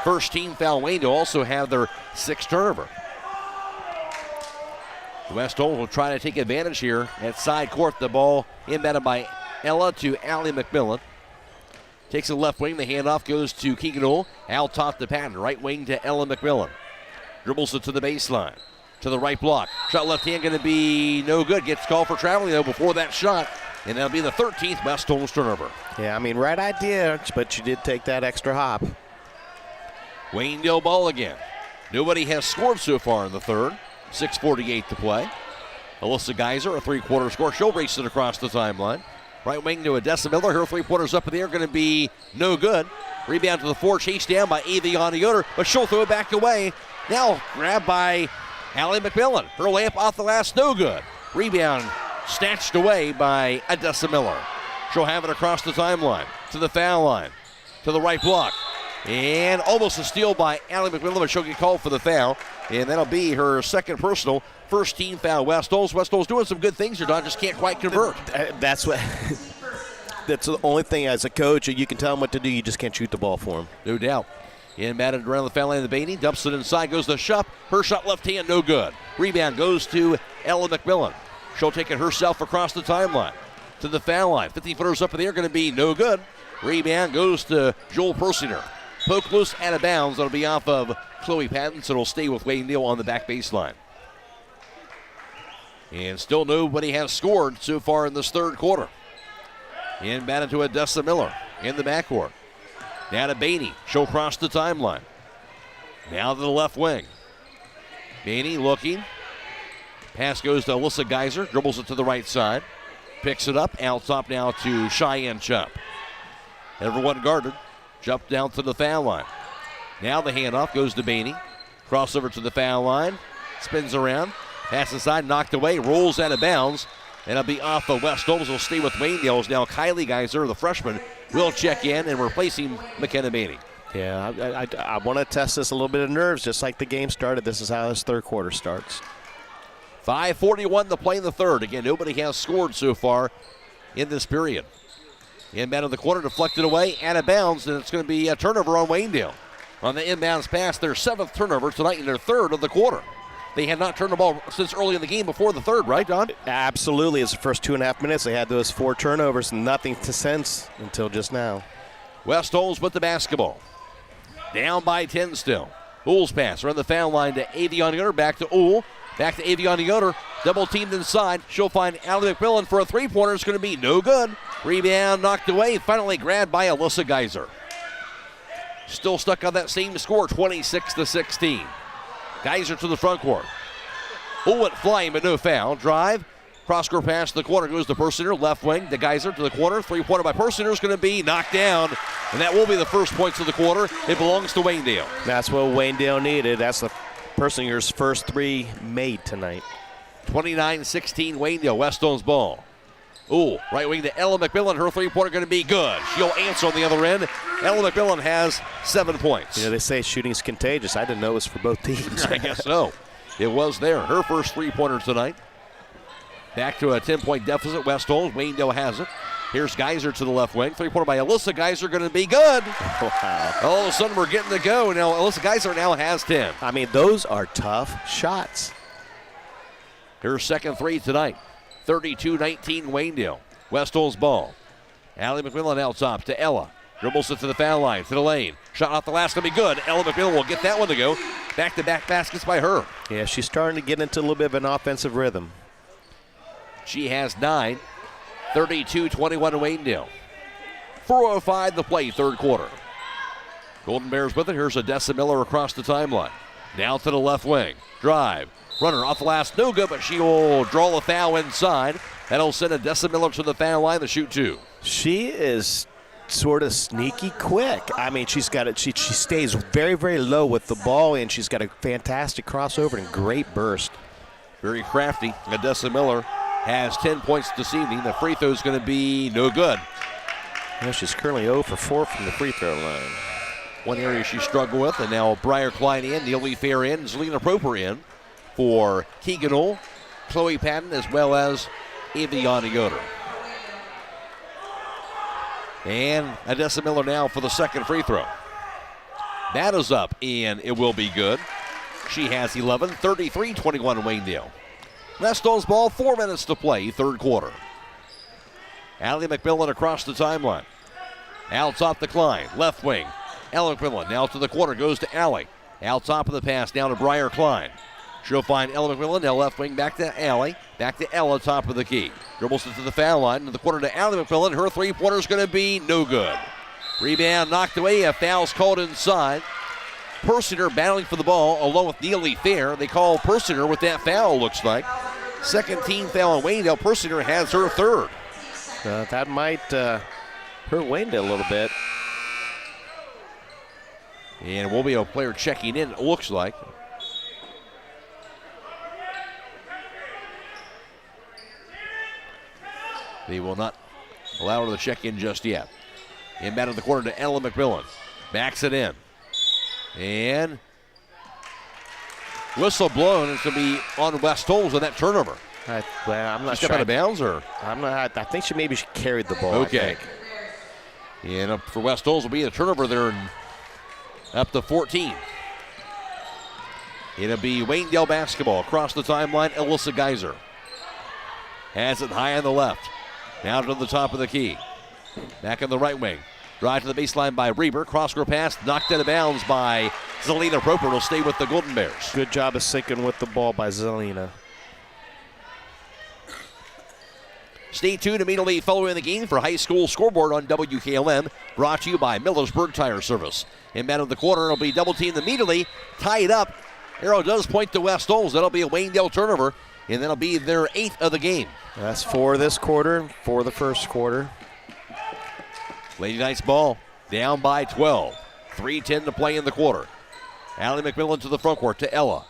First team foul. Wayne to also have their 6th turnover. West Holmes will try to take advantage here at side court. The ball inbounded by Ella to Allie McMillan. Takes the left wing. The handoff goes to Keegan Uhl. Out top to Patton. Right wing to Ella McMillan. Dribbles it to the baseline. To the right block. Shot left hand going to be no good. Gets called for traveling, though, before that shot. And that'll be the 13th West Holmes turnover. Yeah, I mean, right idea, but you did take that extra hop. Waynedale ball again. Nobody has scored so far in the third. 6:48 to play. Alyssa Geiser, a three-quarter score. She'll race it across the timeline. Right wing to Odessa Miller. Her three-pointers up in the air going to be no good. Rebound to the floor, chased down by Aviana Yoder, but she'll throw it back away. Now grabbed by Allie McMillan. Her layup off the glass, no good. Rebound snatched away by Odessa Miller. She'll have it across the timeline to the foul line, to the right block. And almost a steal by Allie McMillan, but she'll get called for the foul. And that'll be her 2nd personal. First team foul, West Holmes. West Holmes doing some good things here, Don, just can't quite convert. That's what. That's the only thing as a coach, you can tell him what to do, you just can't shoot the ball for him. No doubt. Inbounded around the foul line of the Beanie, dumps it inside, goes to Shupp. Her shot left hand, no good. Rebound goes to Ella McMillan. She'll take it herself across the timeline to the foul line. 50-footers up in the air, going to be no good. Rebound goes to Joel Persinger. Poke loose, out of bounds. That'll be off of Chloe Patton, so it'll stay with Waynedale on the back baseline. And still nobody has scored so far in this third quarter. Inbounded to Odessa Miller in the backcourt. Now to Beanie. She'll cross the timeline. Now to the left wing. Beanie looking. Pass goes to Alyssa Geiser. Dribbles it to the right side. Picks it up. Out top now to Cheyenne Chop. Everyone guarded. Jump down to the foul line. Now the handoff goes to Beanie. Crossover to the foul line. Spins around. Pass inside, knocked away, rolls out of bounds. And it'll be off of West Holmes. Will stay with Waynedale. Now Kylie Geiser, the freshman, will check in and replacing McKenna Beanie. Yeah, I want to test this a little bit of nerves, just like the game started. This is how this third quarter starts. 5:41 to play in the third. Again, nobody has scored so far in this period. Inbound of the corner, deflected away, out of bounds, and it's going to be a turnover on Waynedale. On the inbounds pass, their 7th turnover tonight in their 3rd of the quarter. They had not turned the ball since early in the game before the 3rd, right, Don? Absolutely. It's the first 2.5 minutes. They had those 4 turnovers, nothing to sense until just now. West Holmes with the basketball. Down by 10 still. Uhl's pass around the foul line to Aviana Yoder. Back to Uhl. Back to Aviana Yoder. Double teamed inside. She'll find Allie McMillan for a three-pointer. It's going to be no good. Rebound knocked away. Finally grabbed by Alyssa Geiser. Still stuck on that same score, 26-16. Geiser to the front court. Uhl went flying, but no foul. Drive. Cross-court pass to the corner goes to Persinger. Left wing to Geiser to the corner. Three-pointer by Persinger is going to be knocked down. And that will be the first points of the quarter. It belongs to Waynedale. That's what Waynedale needed. That's the Persinger's first 3 made tonight. 29-16 Waynedale. West Holmes ball. Uhl, right wing to Ella McMillan. Her three-pointer going to be good. She'll answer on the other end. Ella McMillan has 7 points. They say shooting's contagious. I didn't know it was for both teams. I guess so. It was there. Her first three-pointer tonight. Back to a 10-point deficit. West Holmes. Waynedale has it. Here's Geiser to the left wing. Three-pointer by Alyssa Geiser going to be good. Wow. All of a sudden, we're getting to go. Now, Alyssa Geiser now has 10. I mean, those are tough shots. Her second three tonight. 32-19 Waynedale. West Holmes ball. Allie McMillan out top to Ella. Dribbles it to the foul line, to the lane. Shot off the last, going to be good. Ella McMillan will get that one to go. Back-to-back baskets by her. Yeah, she's starting to get into a little bit of an offensive rhythm. She has 9. 32-21 Waynedale. 4:05 to play, third quarter. Golden Bears with it. Here's Odessa Miller across the timeline. Now to the left wing. Drive. Runner off the last, no good, but she will draw a foul inside. That'll send Odessa Miller to the foul line to shoot 2. She is sort of sneaky quick. I mean, she's got it. She stays very, very low with the ball, and she's got a fantastic crossover and great burst. Very crafty. Odessa Miller has 10 points this evening. The free throw is going to be no good. Yeah, she's currently 0 for 4 from the free throw line. One area she struggled with, and now Briar Klein in, Neely Fair in, Zelina Proper in for Keegan Ohl, Chloe Patton, as well as Aviana Yoder. And Odessa Miller now for the second free throw. That is up, and it will be good. She has 11, 33-21 Waynedale. West Holmes ball, 4 minutes to play, third quarter. Allie McMillan across the timeline. Out top to Klein, left wing. Ella McMillan now to the corner, goes to Allie. Out top of the pass, down to Briar Klein. She'll find Ella McMillan, now left wing, back to Allie. Back to Ella, top of the key. Dribbles it to the foul line, to the corner to Allie McMillan. Her three-pointer is going to be no good. Rebound knocked away, a foul's called inside. Persinger battling for the ball along with Neely Fair. They call Persinger with that foul, looks like. Second team foul on Waynedale. Persinger has her third. That might hurt Waynedale a little bit. And we'll be a player checking in, it looks like. They will not allow her to check in just yet. Inbound in the corner to Ella McMillan. Backs it in. And whistle blown. It's going to be on West Holmes on that turnover. I'm not sure. Out of bounds, or I think she carried the ball. Okay. And up for West Holmes will be a turnover there, and up to 14. It'll be Waynedale basketball across the timeline. Alyssa Geiser has it high on the left. Now to the top of the key. Back on the right wing. Drive to the baseline by Reber. Cross-court pass knocked out of bounds by Zelina Proper. Will stay with the Golden Bears. Good job of sinking with the ball by Zelina. Stay tuned immediately following the game for High School Scoreboard on WKLM. Brought to you by Millersburg Tire Service. Inbound of the corner. It'll be double teamed immediately. Tied up. Arrow does point to West Holmes. That'll be a Waynedale turnover. And that'll be their 8th of the game. That's for this quarter, for the first quarter. Lady Knights ball down by 12. 3:10 to play in the quarter. Allie McMillan to the front court to Ella.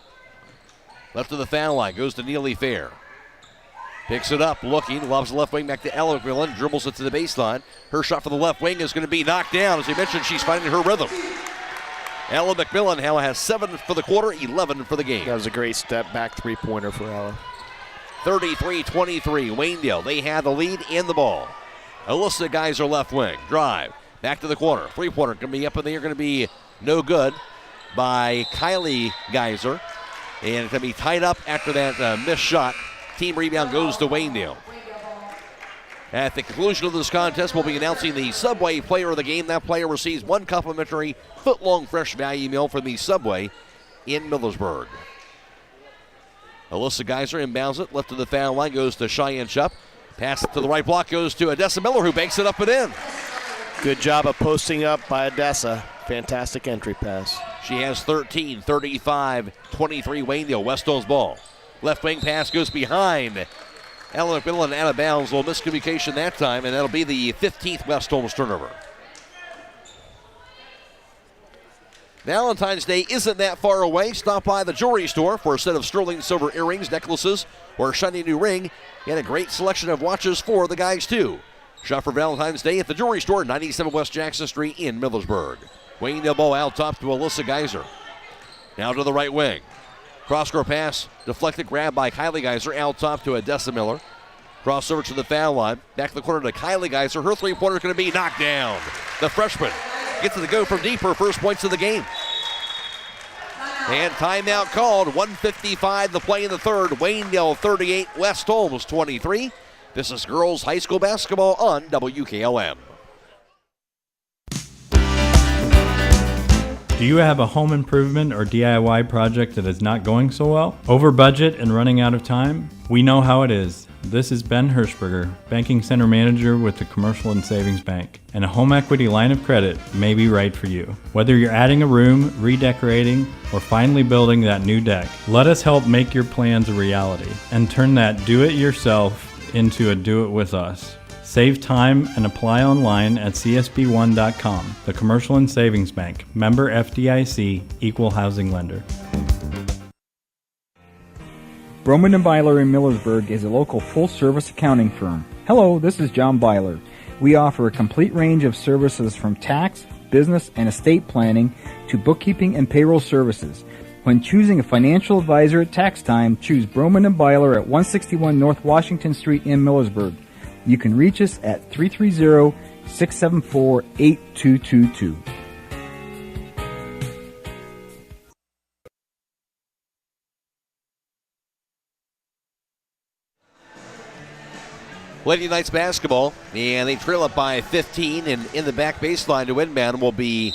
Left of the foul line, goes to Neely Fair. Picks it up, looking, lobs the left wing back to Ella McMillan, dribbles it to the baseline. Her shot for the left wing is going to be knocked down. As you mentioned, she's finding her rhythm. Ella McMillan now has 7 for the quarter, 11 for the game. That was a great step back three-pointer for Ella. 33-23, Waynedale. They have the lead in the ball. Alyssa Geiser left wing. Drive. Back to the corner. Three-pointer going to be up in the air. Going to be no good by Kylie Geiser. And it's going to be tied up after that missed shot. Team rebound goes to Waynedale. At the conclusion of this contest, we'll be announcing the Subway player of the game. That player receives 1 complimentary foot-long fresh value meal from the Subway in Millersburg. Alyssa Geiser inbounds it. Left of the foul line goes to Cheyenne Shupp. Pass it to the right block goes to Odessa Miller, who banks it up and in. Good job of posting up by Odessa. Fantastic entry pass. She has 13, 35-23 Waynedale. West Holmes ball. Left wing pass goes behind. Ella McMillan out of bounds. A little miscommunication that time, and that'll be the 15th West Holmes turnover. Valentine's Day isn't that far away. Stop by the jewelry store for a set of sterling silver earrings, necklaces, or a shiny new ring, and a great selection of watches for the guys, too. Shop for Valentine's Day at the jewelry store, 97 West Jackson Street in Millersburg. Waynedale ball out top to Alyssa Geiser. Now to the right wing. Cross-court pass, deflected grab by Kylie Geiser, out top to Odessa Miller. Crossover to the foul line. Back to the corner to Kylie Geiser. Her three-pointer is going to be knocked down. The freshman gets to the go from deep, her first points of the game. And timeout called. 1:55 to play in the third. Waynedale 38, West Holmes 23. This is girls high school basketball on WKLM. Do you have a home improvement or DIY project that is not going so well? Over budget and running out of time? We know how it is. This is Ben Hirschberger, Banking Center Manager with the Commercial and Savings Bank, and a home equity line of credit may be right for you. Whether you're adding a room, redecorating, or finally building that new deck, let us help make your plans a reality and turn that do-it-yourself into a do-it-with-us. Save time and apply online at csb1.com. The Commercial and Savings Bank. Member FDIC. Equal housing lender. Broman & Byler in Millersburg is a local full-service accounting firm. Hello, this is John Byler. We offer a complete range of services from tax, business, and estate planning to bookkeeping and payroll services. When choosing a financial advisor at tax time, choose Broman & Byler at 161 North Washington Street in Millersburg. You can reach us at 330-674-8222. Lady Knights basketball, and they trail up by 15, and in the back baseline to inbound will be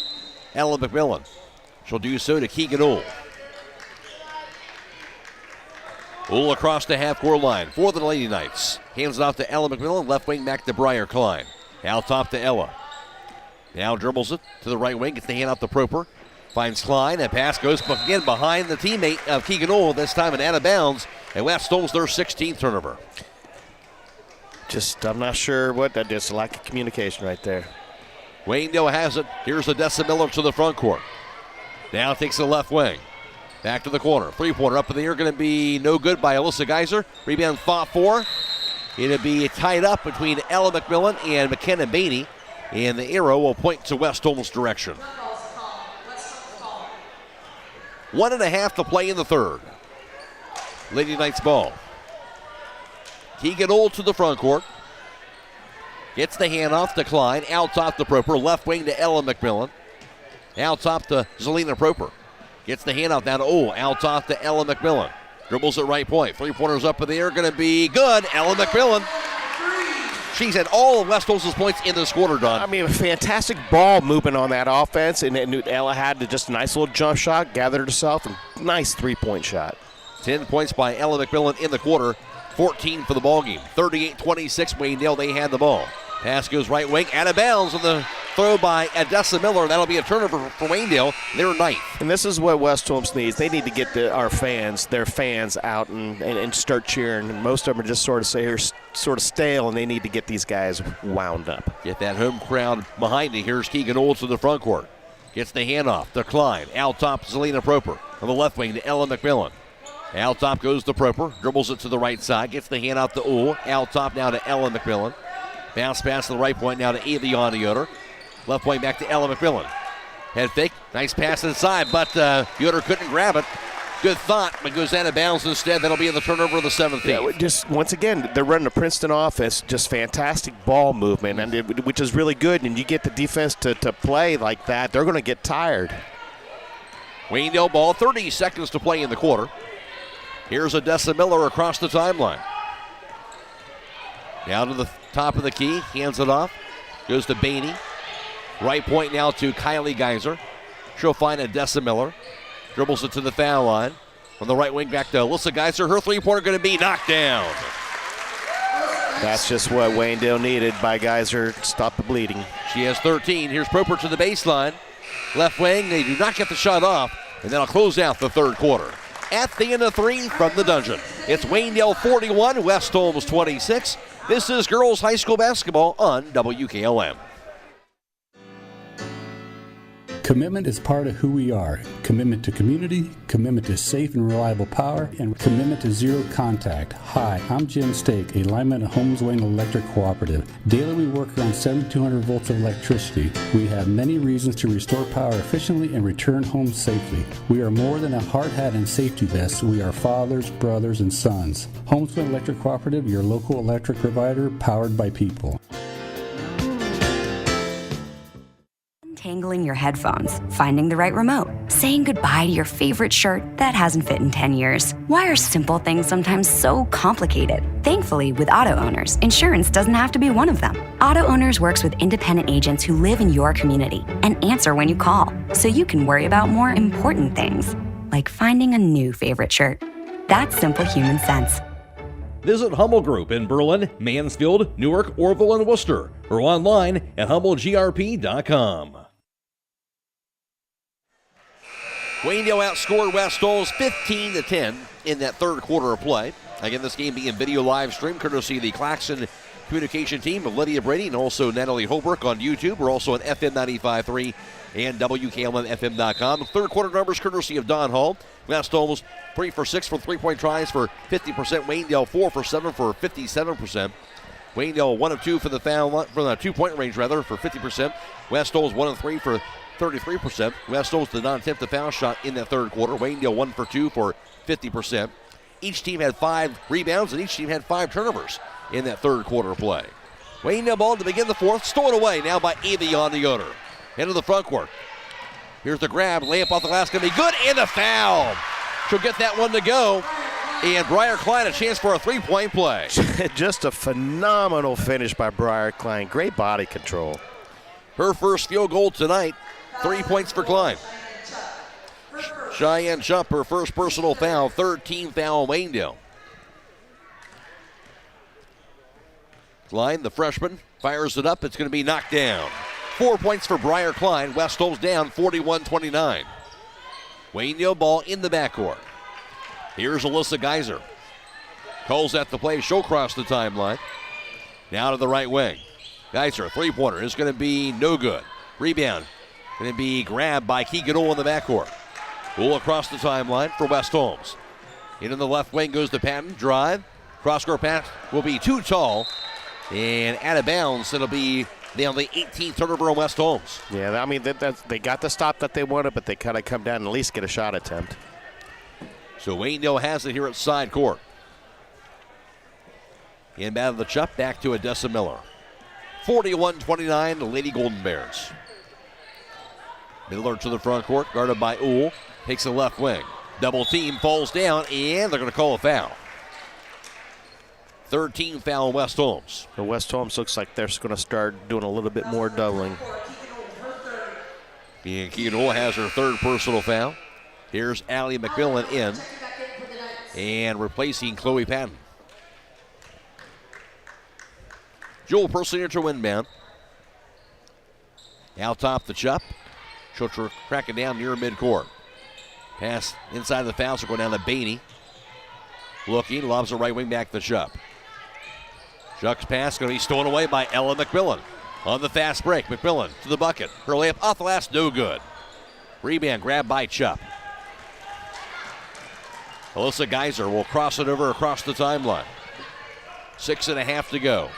Ellen McMillan. She'll do so to Keegan Ohl. Ohl across the half-court line for the Lady Knights. Hands it off to Ella McMillan, left wing back to Briar Klein. Out top to Ella. Now dribbles it to the right wing, gets the hand off to Proper. Finds Klein, and pass goes again behind the teammate of Keegan Ohl, this time and out of bounds. And West Holmes their 16th turnover. I'm not sure what that is. A lack of communication right there. Waynedale has it. Here's Odessa Miller to the front court. Now takes the left wing. Back to the corner. Three-pointer up in the air, going to be no good by Alyssa Geiser. Rebound fought for. It'll be tied up between Ella McMillan and McKenna Beatty. And the arrow will point to West Holmes' direction. 1.5 to play in the third. Lady Knights ball. Keegan Ohl to the front court. Gets the handoff to Klein. Out top to Proper. Left wing to Ella McMillan. Out top to Zelina Proper. Gets the handoff down to Ohl. Out top to Ella McMillan. Dribbles at right point. Three-pointers up in the air. Going to be good. Ella McMillan. She's had all of West Holmes' points in this quarter, Don. I mean, a fantastic ball movement on that offense, and Ella had just a nice little jump shot, gathered herself, and nice three-point shot. 10 points by Ella McMillan in the quarter. 14 for the ballgame. 38-26, Waynedale, they had the ball. Pass goes right wing, out of bounds on the throw by Odessa Miller. That'll be a turnover for Waynedale. They're ninth. And this is what West Holmes needs. They need to get their fans out and start cheering. And most of them are just sort of stale, and they need to get these guys wound up. Get that home crowd behind you. Here's Keegan Ohl to the front court. Gets the handoff to Klein. Out top, Zelina Proper. On the left wing to Ella McMillan. Out top goes to Proper. Dribbles it to the right side. Gets the handoff to Ohl. Out top now to Ella McMillan. Bounce pass to the right point now to Avion Yoder. Left point back to Ella McMillan. Head fake. Nice pass inside, but Yoder couldn't grab it. Good thought, but goes out of bounds instead. That'll be in the turnover of the 17th. Yeah, just once again, they're running a Princeton offense. Just fantastic ball movement, which is really good. And you get the defense to play like that, they're going to get tired. Waynedale ball, 30 seconds to play in the quarter. Here's Odessa Miller across the timeline. Down to the top of the key, hands it off. Goes to Beatty. Right point now to Kylie Geiser. She'll find Odessa Miller. Dribbles it to the foul line. On the right wing back to Alyssa Geiser. Her three-pointer going to be knocked down. That's just what Waynedale needed by Geiser. Stop the bleeding. She has 13. Here's Proper to the baseline. Left wing, they do not get the shot off. And that'll close out the third quarter. At the end of 3 from the dungeon. It's Waynedale 41, West Holmes 26. This is girls high school basketball on WKLM. Commitment is part of who we are. Commitment to community, commitment to safe and reliable power, and commitment to zero contact. Hi, I'm Jim Stake, a lineman at Holmes Lady Electric Cooperative. Daily we work around 7,200 volts of electricity. We have many reasons to restore power efficiently and return home safely. We are more than a hard hat and safety vest. We are fathers, brothers, and sons. Holmes Lady Electric Cooperative, your local electric provider, powered by people. Untangling your headphones, finding the right remote, saying goodbye to your favorite shirt that hasn't fit in 10 years. Why are simple things sometimes so complicated? Thankfully, with Auto Owners, insurance doesn't have to be one of them. Auto Owners works with independent agents who live in your community and answer when you call, so you can worry about more important things, like finding a new favorite shirt. That's simple human sense. Visit Hummel Group in Berlin, Mansfield, Newark, Orville, and Worcester, or online at HummelGRP.com. Waynedale outscored West Holmes 15-10 in that third quarter of play. Again, this game being video live stream courtesy of the Claxon Communication team of Lydia, Brady, and also Natalie Holbrook on YouTube. We're also on FM 95.3 and WKLM-FM.com. Third quarter numbers courtesy of Don Hall. West Holmes 3 for 6 for three-point tries for 50%. Waynedale 4 for 7 for 57%. Waynedale 1 of 2 for the foul from the 2-point range for 50%. West Holmes 1 of 3 for 33%. West Holmes did not attempt the foul shot in that third quarter. Waynedale 1 for 2 for 50%. Each team had 5 rebounds and each team had 5 turnovers in that third quarter play. Waynedale ball to begin the fourth, stolen away now by Avion the owner. Into the front court. Here's the grab, layup off the glass, gonna be good, and the foul. She'll get that one to go. And Briar Klein a chance for a 3-point play. Just a phenomenal finish by Briar Klein. Great body control. Her first field goal tonight, 3 points for Klein. Cheyenne Jump, her first personal foul, 13th foul Waynedale. Klein, the freshman, fires it up. It's going to be knocked down. 4 points for Briar Klein. West Holmes down 41-29. Waynedale ball in the backcourt. Here's Alyssa Geiser. Calls at the play. She'll cross the timeline. Now to the right wing. Geiser, three-pointer is going to be no good. Rebound going to be grabbed by Keegan Ohl in the backcourt. Ohl across the timeline for West Holmes. Into the left wing goes to Patton. Drive. Cross-court pass will be too tall. And out of bounds, it'll be down the 18th turnover on West Holmes. Yeah, I mean, they got the stop that they wanted, but they kind of come down and at least get a shot attempt. So Waynedale has it here at side court. Inbound of the chup, back to Odessa Miller. 41-29, the Lady Golden Bears. Miller to the front court, guarded by Ohl. Takes the left wing. Double team, falls down, and they're going to call a foul. 13th foul West Holmes. The West Holmes looks like they're going to start doing a little bit more doubling. And Keegan Ohl has her third personal foul. Here's Allie McMillan in. And replacing Chloe Patton. Joel Persinger to inbound. Out top the chup. She'll crack it down near midcourt. Pass inside the foul, so go down to Bainey. Looking, lobs the right wing back to the chup. Chuck's pass going to be stolen away by Ella McMillan. On the fast break, McMillan to the bucket. Her layup off the last, no good. Rebound grabbed by Chupp. Alyssa Geiser will cross it over across the timeline. 6.5 to go.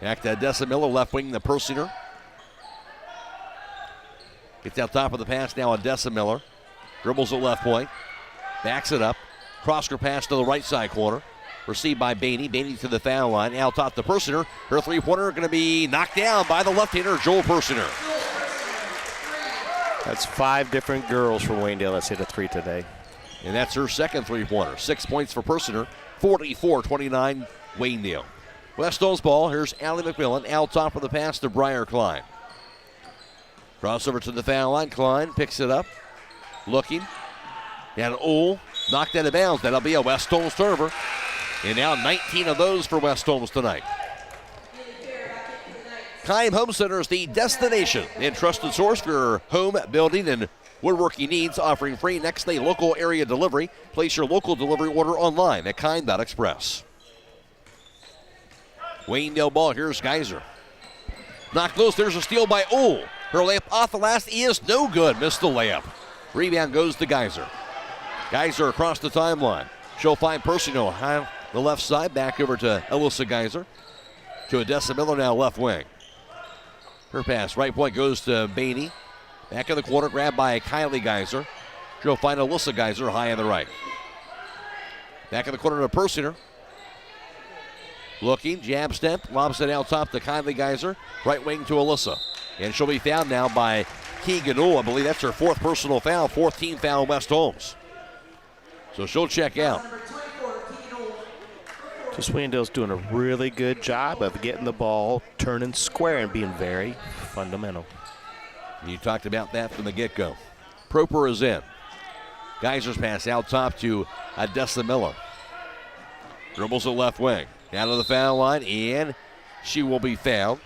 Back to Odessa Miller, left wing the Persinger. Gets out top of the pass now, Odessa Miller. Dribbles the left point. Backs it up. Cross-court pass to the right side corner. Received by Bainey. Bainey to the foul line. Out top the Persinger. Her three-pointer going to be knocked down by the left-hander, Joel Persinger. That's 5 different girls from Waynedale that's hit a 3 today. And that's her second three-pointer. 6 points for Persinger. 44-29 Waynedale. West Holmes ball. Here's Allie McMillan. Out top of the pass to Briar Klein. Crossover to the foul line. Klein picks it up. Looking. And Ohl knocked out of bounds. That'll be a West Holmes turnover. And now 19 of those for West Holmes tonight. Keim Home Center is the destination and trusted source for your home, building, and woodworking needs, offering free next-day local area delivery. Place your local delivery order online at Keim.express. Waynedale ball. Here's Geiser. Knocked loose. There's a steal by Ohl. Her layup off the last is no good. Missed the layup. Rebound goes to Geiser. Geiser across the timeline. She'll find Persino on the left side. Back over to Alyssa Geiser. To Odessa Miller now left wing. Her pass. Right point goes to Beatty. Back in the corner. Grabbed by Kylie Geiser. She'll find Alyssa Geiser high on the right. Back in the corner to Persino. Looking. Jab step. Lobs it out top to Kylie Geiser. Right wing to Alyssa. And she'll be fouled now by Keegan Ohl. I believe that's her fourth personal foul. Fourth team foul in West Holmes. So she'll check out. So Waynedale's doing a really good job of getting the ball turning square and being very fundamental. You talked about that from the get-go. Proper is in. Geiser's pass out top to Odessa Miller. Dribbles the left wing. Down to the foul line, and she will be fouled.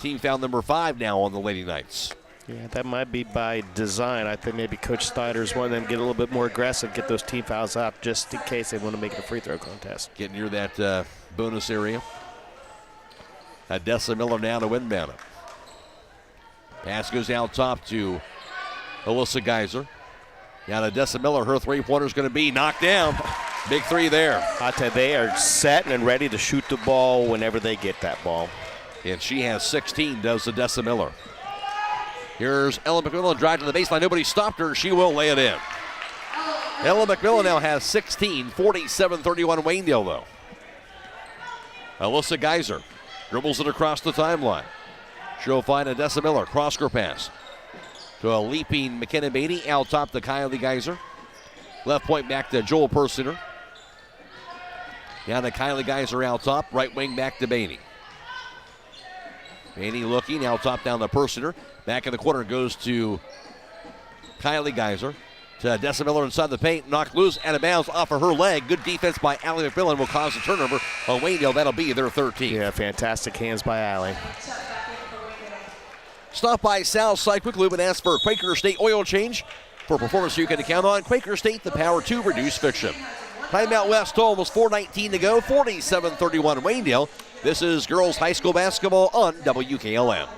Team foul number 5 now on the Lady Knights. Yeah, that might be by design. I think maybe Coach Snyder's wanting them to get a little bit more aggressive, get those team fouls out just in case they want to make it a free throw contest. Getting near that bonus area. Odessa Miller now to inbound it. Pass goes out top to Alyssa Geiser. Now to Odessa Miller, her three-pointer is going to be knocked down. Big three there. I tell you, they are set and ready to shoot the ball whenever they get that ball. And she has 16, does Odessa Miller. Here's Ella McMillan drive to the baseline. Nobody stopped her. She will lay it in. Ella McMillan now has 16, 47-31 Waynedale, though. Alyssa Geiser dribbles it across the timeline. She'll find Odessa Miller. Cross-court pass to a leaping McKenna Beatty. Out top to Kylie Geiser. Left point back to Joel Persiner. Down to Kylie Geiser out top. Right wing back to Beatty. Beatty looking. Out top down to Persiner. Back in the corner goes to Kylie Geiser. To Odessa Miller inside the paint. Knocked loose, out of bounds off of her leg. Good defense by Allie McMillan will cause a turnover on Waynedale. That'll be their 13th. Yeah, fantastic hands by Allie. Stop by Southside Quick Lube and ask for Quaker State oil change. For performance you can count on, Quaker State, the power to reduce friction. Timeout West Holmes, 4:19 to go, 47-31 Waynedale. This is girls high school basketball on WKLM.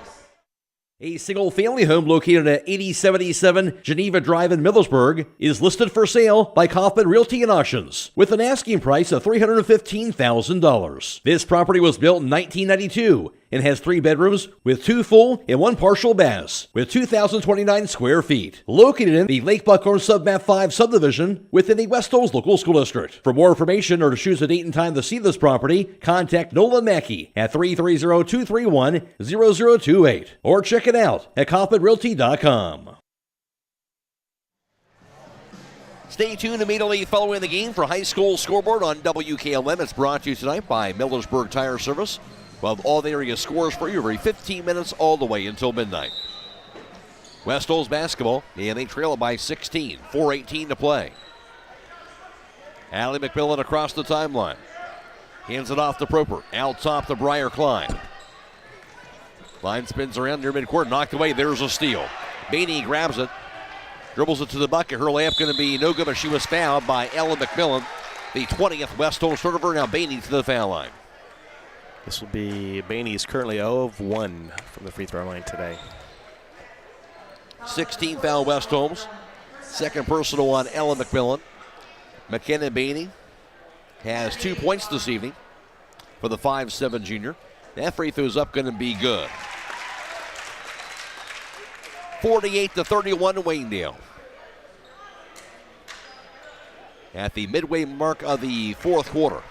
A single-family home located at 8077 Geneva Drive in Millersburg is listed for sale by Kaufman Realty and Auctions with an asking price of $315,000. This property was built in 1992 and has 3 bedrooms with 2 full and 1 partial baths with 2,029 square feet. Located in the Lake Buckhorn Submap 5 subdivision within the West Holmes Local School District. For more information or to choose a date and time to see this property, contact Nolan Mackey at 330-231-0028 or check it out at kaufmanrealty.com. Stay tuned immediately following the game for High School Scoreboard on WKLM. It's brought to you tonight by Millersburg Tire Service. We'll have all the area scores for you every 15 minutes all the way until midnight. West Holmes basketball, and they trail it by 16. 4:18 to play. Allie McMillan across the timeline. Hands it off to Proper. Out top to Briar Klein. Line spins around near midcourt. Knocked away. There's a steal. Beatty grabs it. Dribbles it to the bucket. Her layup going to be no good, but she was fouled by Ellen McMillan. The 20th West Holmes turnover. Now Beatty to the foul line. This will be Bainey's currently 0 of 1 from the free throw line today. 16 foul West Holmes. Second personal on Ellen McMillan. McKenna Beatty has 2 points this evening for the 5'7" junior. That free throw's up, going to be good. 48-31 Waynedale. At the midway mark of the fourth quarter.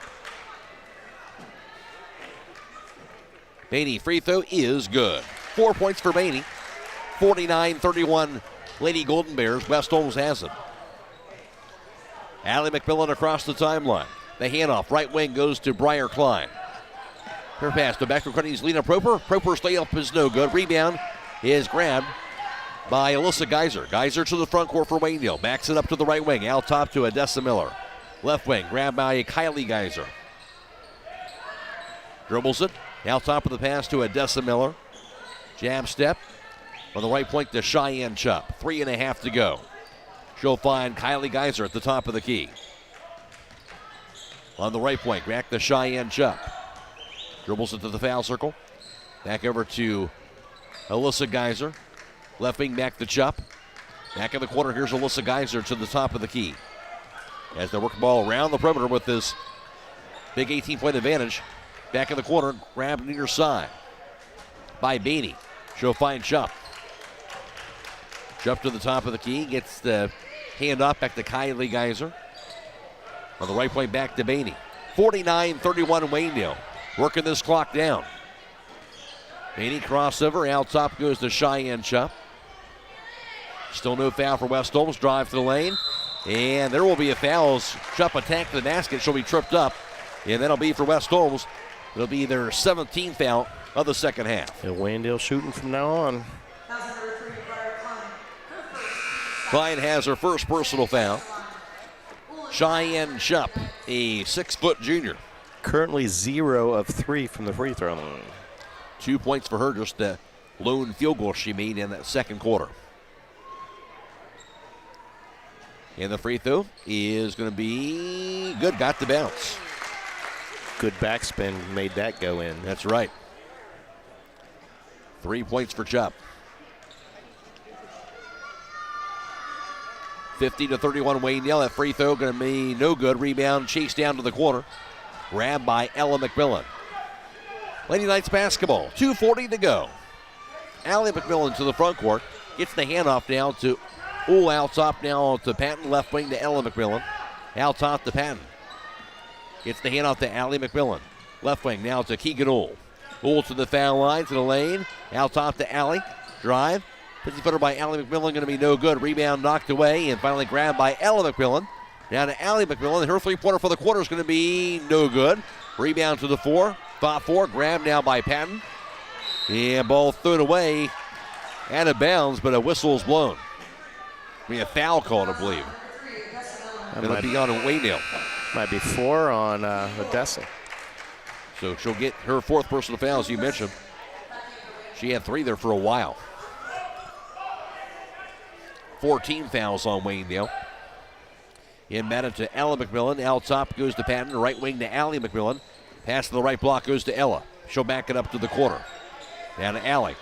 Beatty free throw is good. 4 points for Beatty. 49-31 Lady Golden Bears. West Holmes has it. Allie McMillan across the timeline. The handoff, right wing goes to Briar Klein. Her pass to back for Cruddy's Lena Proper. Proper's layup is no good. Rebound is grabbed by Alyssa Geiser. Geiser to the front court for Waynedale. Backs it up to the right wing. Out top to Odessa Miller. Left wing, grabbed by Kylie Geiser. Dribbles it. Out top of the pass to Odessa Miller. Jab step. On the right point to Cheyenne Chupp. 3.5 to go. She'll find Kylie Geiser at the top of the key. On the right point, back to Cheyenne Chupp. Dribbles it to the foul circle. Back over to Alyssa Geiser. Left wing back to Chupp. Back in the corner, here's Alyssa Geiser to the top of the key. As they work the ball around the perimeter with this big 18-point advantage. Back in the corner, grabbed near side by Beatty. She'll find Chupp. Chupp to the top of the key, gets the handoff back to Kylie Geiser. On the right point, back to Beatty. 49-31 Waynedale. Working this clock down. Beatty crossover, out top goes to Cheyenne Chupp. Still no foul for West Holmes. Drive to the lane. And there will be a foul as Chupp attack the basket. She'll be tripped up. And that'll be for West Holmes. It'll be their 17th foul of the second half. And Waynedale shooting from now on. Klein has her first personal foul. Cheyenne Chupp, a 6-foot junior. Currently 0 of 3 from the free throw line. 2 points for her, just the lone field goal she made in that second quarter. And the free throw is going to be good. Got the bounce. Good backspin made that go in. That's right. 3 points for Chupp. 50-31 Waynedale. That free throw going to be no good. Rebound chased down to the corner. Grabbed by Ella McMillan. Lady Knights basketball. 2:40 to go. Allie McMillan to the front court. Gets the handoff down to out top now to Patton. Left wing to Ella McMillan. Out top to Patton. Gets the handoff to Allie McMillan. Left wing now to Keegan Ohl. Ohl to the foul line, to the lane. Out top to Allie. Drive. 50-footer by Allie McMillan going to be no good. Rebound knocked away and finally grabbed by Ella McMillan. Down to Allie McMillan. Her three-pointer for the quarter is going to be no good. Rebound to the 4. Thought 4. Grabbed now by Patton. And ball thrown away. Out of bounds, but a whistle is blown. A foul called, I believe. It'll be on Waynedale. Might be 4 on Odessa. So she'll get her 4th personal foul, as you mentioned. She had 3 there for a while. 14 fouls on Waynedale. Inbounded to Ella McMillan. Out top goes to Patton. Right wing to Allie McMillan. Pass to the right block goes to Ella. She'll back it up to the corner. Down to Allie.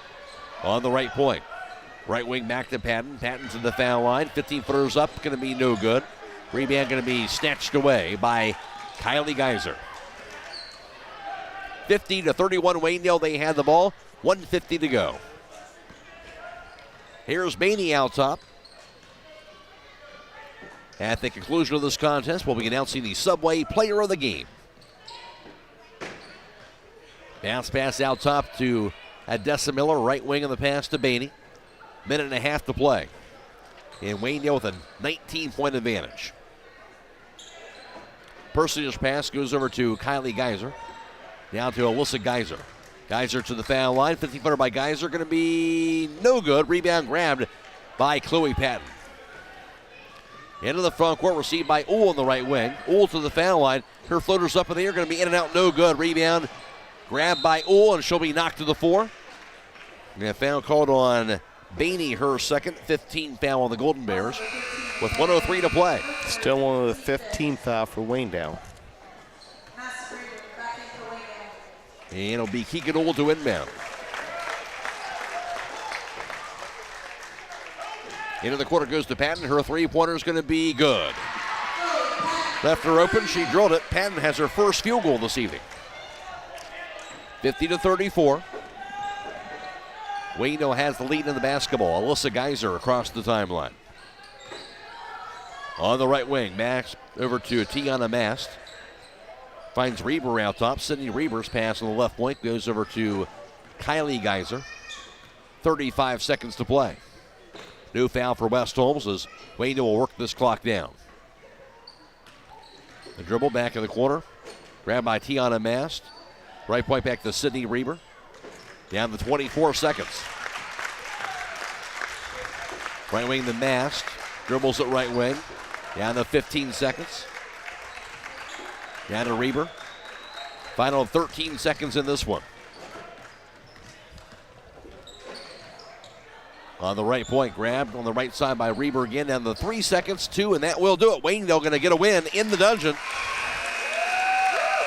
On the right point. Right wing back to Patton. Patton to the foul line. 15-footers up. Going to be no good. Rebound going to be snatched away by Kylie Geiser. 50-31 Waynedale. They had the ball. 1:50 to go. Here's Maney out top. At the conclusion of this contest, we'll be announcing the Subway Player of the Game. Bounce pass out top to Odessa Miller. Right wing on the pass to Bainey. 1.5 to play. And Waynedale with a 19-point advantage. Percentage pass goes over to Kylie Geiser. Down to Alyssa Geiser. Geiser to the foul line. 50-footer by Geiser. Going to be no good. Rebound grabbed by Chloe Patton. Into the front court. Received by Ohl on the right wing. Ohl to the foul line. Her floater's up in the air. Going to be in and out. No good. Rebound grabbed by Ohl, and she'll be knocked to the 4. And a foul called on Bainey, her second. 15 foul on the Golden Bears with 1:03 to play. Still one of the 15 foul for Waynedale. And it'll be Keegan Ohl to inbound. Into the quarter goes to Patton. Her three-pointer is going to be good. Left her open. She drilled it. Patton has her first field goal this evening. 50-34. Waynedale has the lead in the basketball. Alyssa Geiser across the timeline. On the right wing, Max over to Tiana Mast. Finds Reber out top. Sydney Reber's pass on the left point goes over to Kylie Geiser. 35 seconds to play. No foul for West Holmes as Waynedale will work this clock down. The dribble back in the corner. Grabbed by Tiana Mast. Right point back to Sydney Reber. Down to 24 seconds. Right wing to Mast. Dribbles at right wing. Down to 15 seconds. Down to Reber. Final 13 seconds in this one. On the right point, grabbed on the right side by Reber again. Down to 3 seconds, 2, and that will do it. Waynedale going to get a win in the dungeon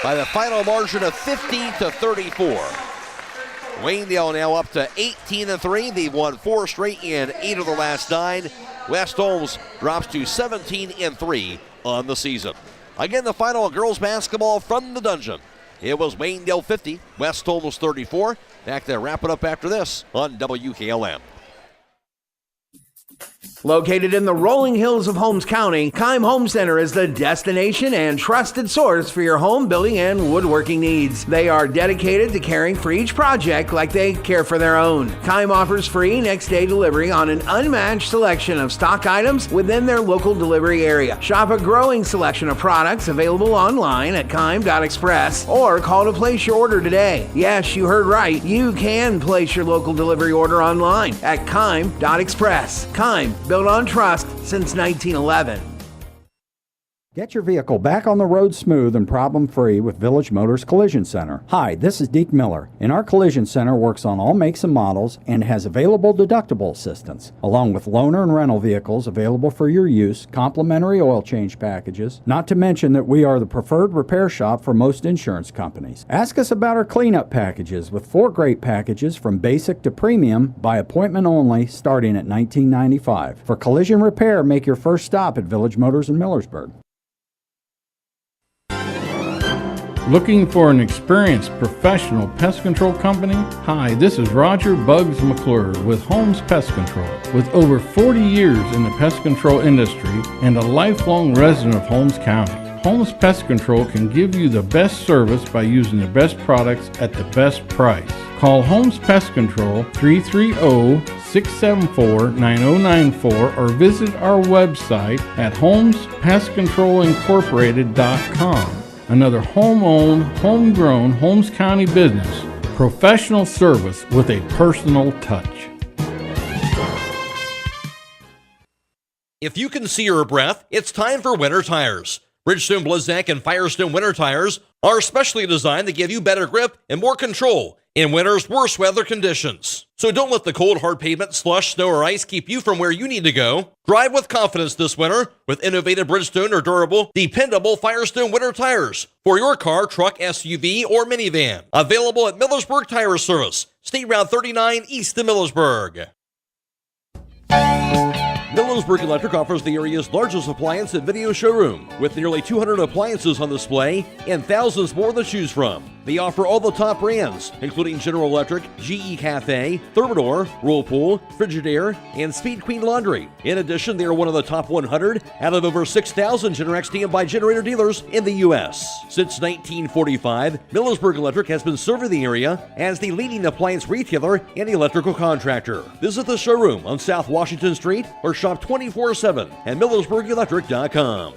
by the final margin of 50-34. Waynedale now up to 18-3. They've won 4 straight in 8 of the last 9. West Holmes drops to 17-3 on the season. Again, the final girls basketball from the dungeon. It was Waynedale 50, West Holmes 34. Back there, wrap it up after this on WKLM. Located in the rolling hills of Holmes County, Keim Home Center is the destination and trusted source for your home building and woodworking needs. They are dedicated to caring for each project like they care for their own. Keim offers free next-day delivery on an unmatched selection of stock items within their local delivery area. Shop a growing selection of products available online at keim.express or call to place your order today. Yes, you heard right. You can place your local delivery order online at keim.express. Keim, built on trust since 1911. Get your vehicle back on the road smooth and problem-free with Village Motors Collision Center. Hi, this is Deke Miller, and our Collision Center works on all makes and models and has available deductible assistance, along with loaner and rental vehicles available for your use, complimentary oil change packages, not to mention that we are the preferred repair shop for most insurance companies. Ask us about our cleanup packages with 4 great packages from basic to premium by appointment only starting at $19.95. For collision repair, make your first stop at Village Motors in Millersburg. Looking for an experienced professional pest control company? Hi, this is Roger Bugs McClure with Holmes Pest Control. With over 40 years in the pest control industry and a lifelong resident of Holmes County, Holmes Pest Control can give you the best service by using the best products at the best price. Call Holmes Pest Control 330-674-9094 or visit our website at holmespestcontrolincorporated.com. Another home-owned, homegrown Holmes County business. Professional service with a personal touch. If you can see your breath, it's time for winter tires. Bridgestone, Blizzak, and Firestone winter tires are specially designed to give you better grip and more control in winter's worst weather conditions. So don't let the cold, hard pavement, slush, snow, or ice keep you from where you need to go. Drive with confidence this winter with innovative Bridgestone or durable, dependable Firestone winter tires for your car, truck, SUV, or minivan. Available at Millersburg Tire Service, State Route 39 east of Millersburg. Millersburg Electric offers the area's largest appliance and video showroom with nearly 200 appliances on display and thousands more to choose from. They offer all the top brands, including General Electric, GE Cafe, Thermador, Whirlpool, Frigidaire, and Speed Queen Laundry. In addition, they are one of the top 100 out of over 6,000 Generac standby generator dealers in the U.S. Since 1945, Millersburg Electric has been serving the area as the leading appliance retailer and electrical contractor. Visit the showroom on South Washington Street or shop 24/7 at MillersburgElectric.com.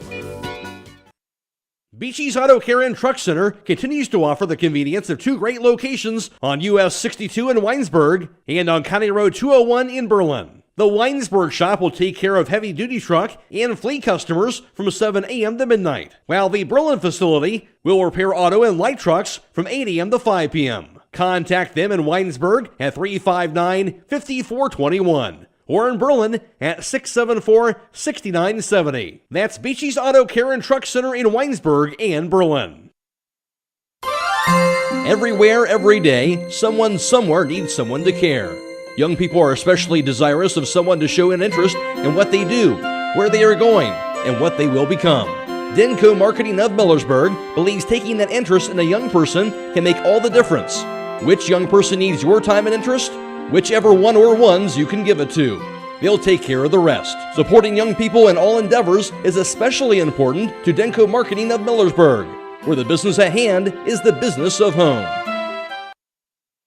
Beachy's Auto Care and Truck Center continues to offer the convenience of 2 great locations on US 62 in Weinsberg and on County Road 201 in Berlin. The Weinsberg shop will take care of heavy-duty truck and fleet customers from 7 a.m. to midnight, while the Berlin facility will repair auto and light trucks from 8 a.m. to 5 p.m. Contact them in Weinsberg at 359-5421. Or in Berlin at 674-6970. That's Beachy's Auto Care and Truck Center in Weinsberg and Berlin. Everywhere, every day, someone somewhere needs someone to care. Young people are especially desirous of someone to show an interest in what they do, where they are going, and what they will become. Denko Marketing of Millersburg believes taking that interest in a young person can make all the difference. Which young person needs your time and interest? Whichever one or ones you can give it to. They'll take care of the rest. Supporting young people in all endeavors is especially important to Denko Marketing of Millersburg, where the business at hand is the business of home.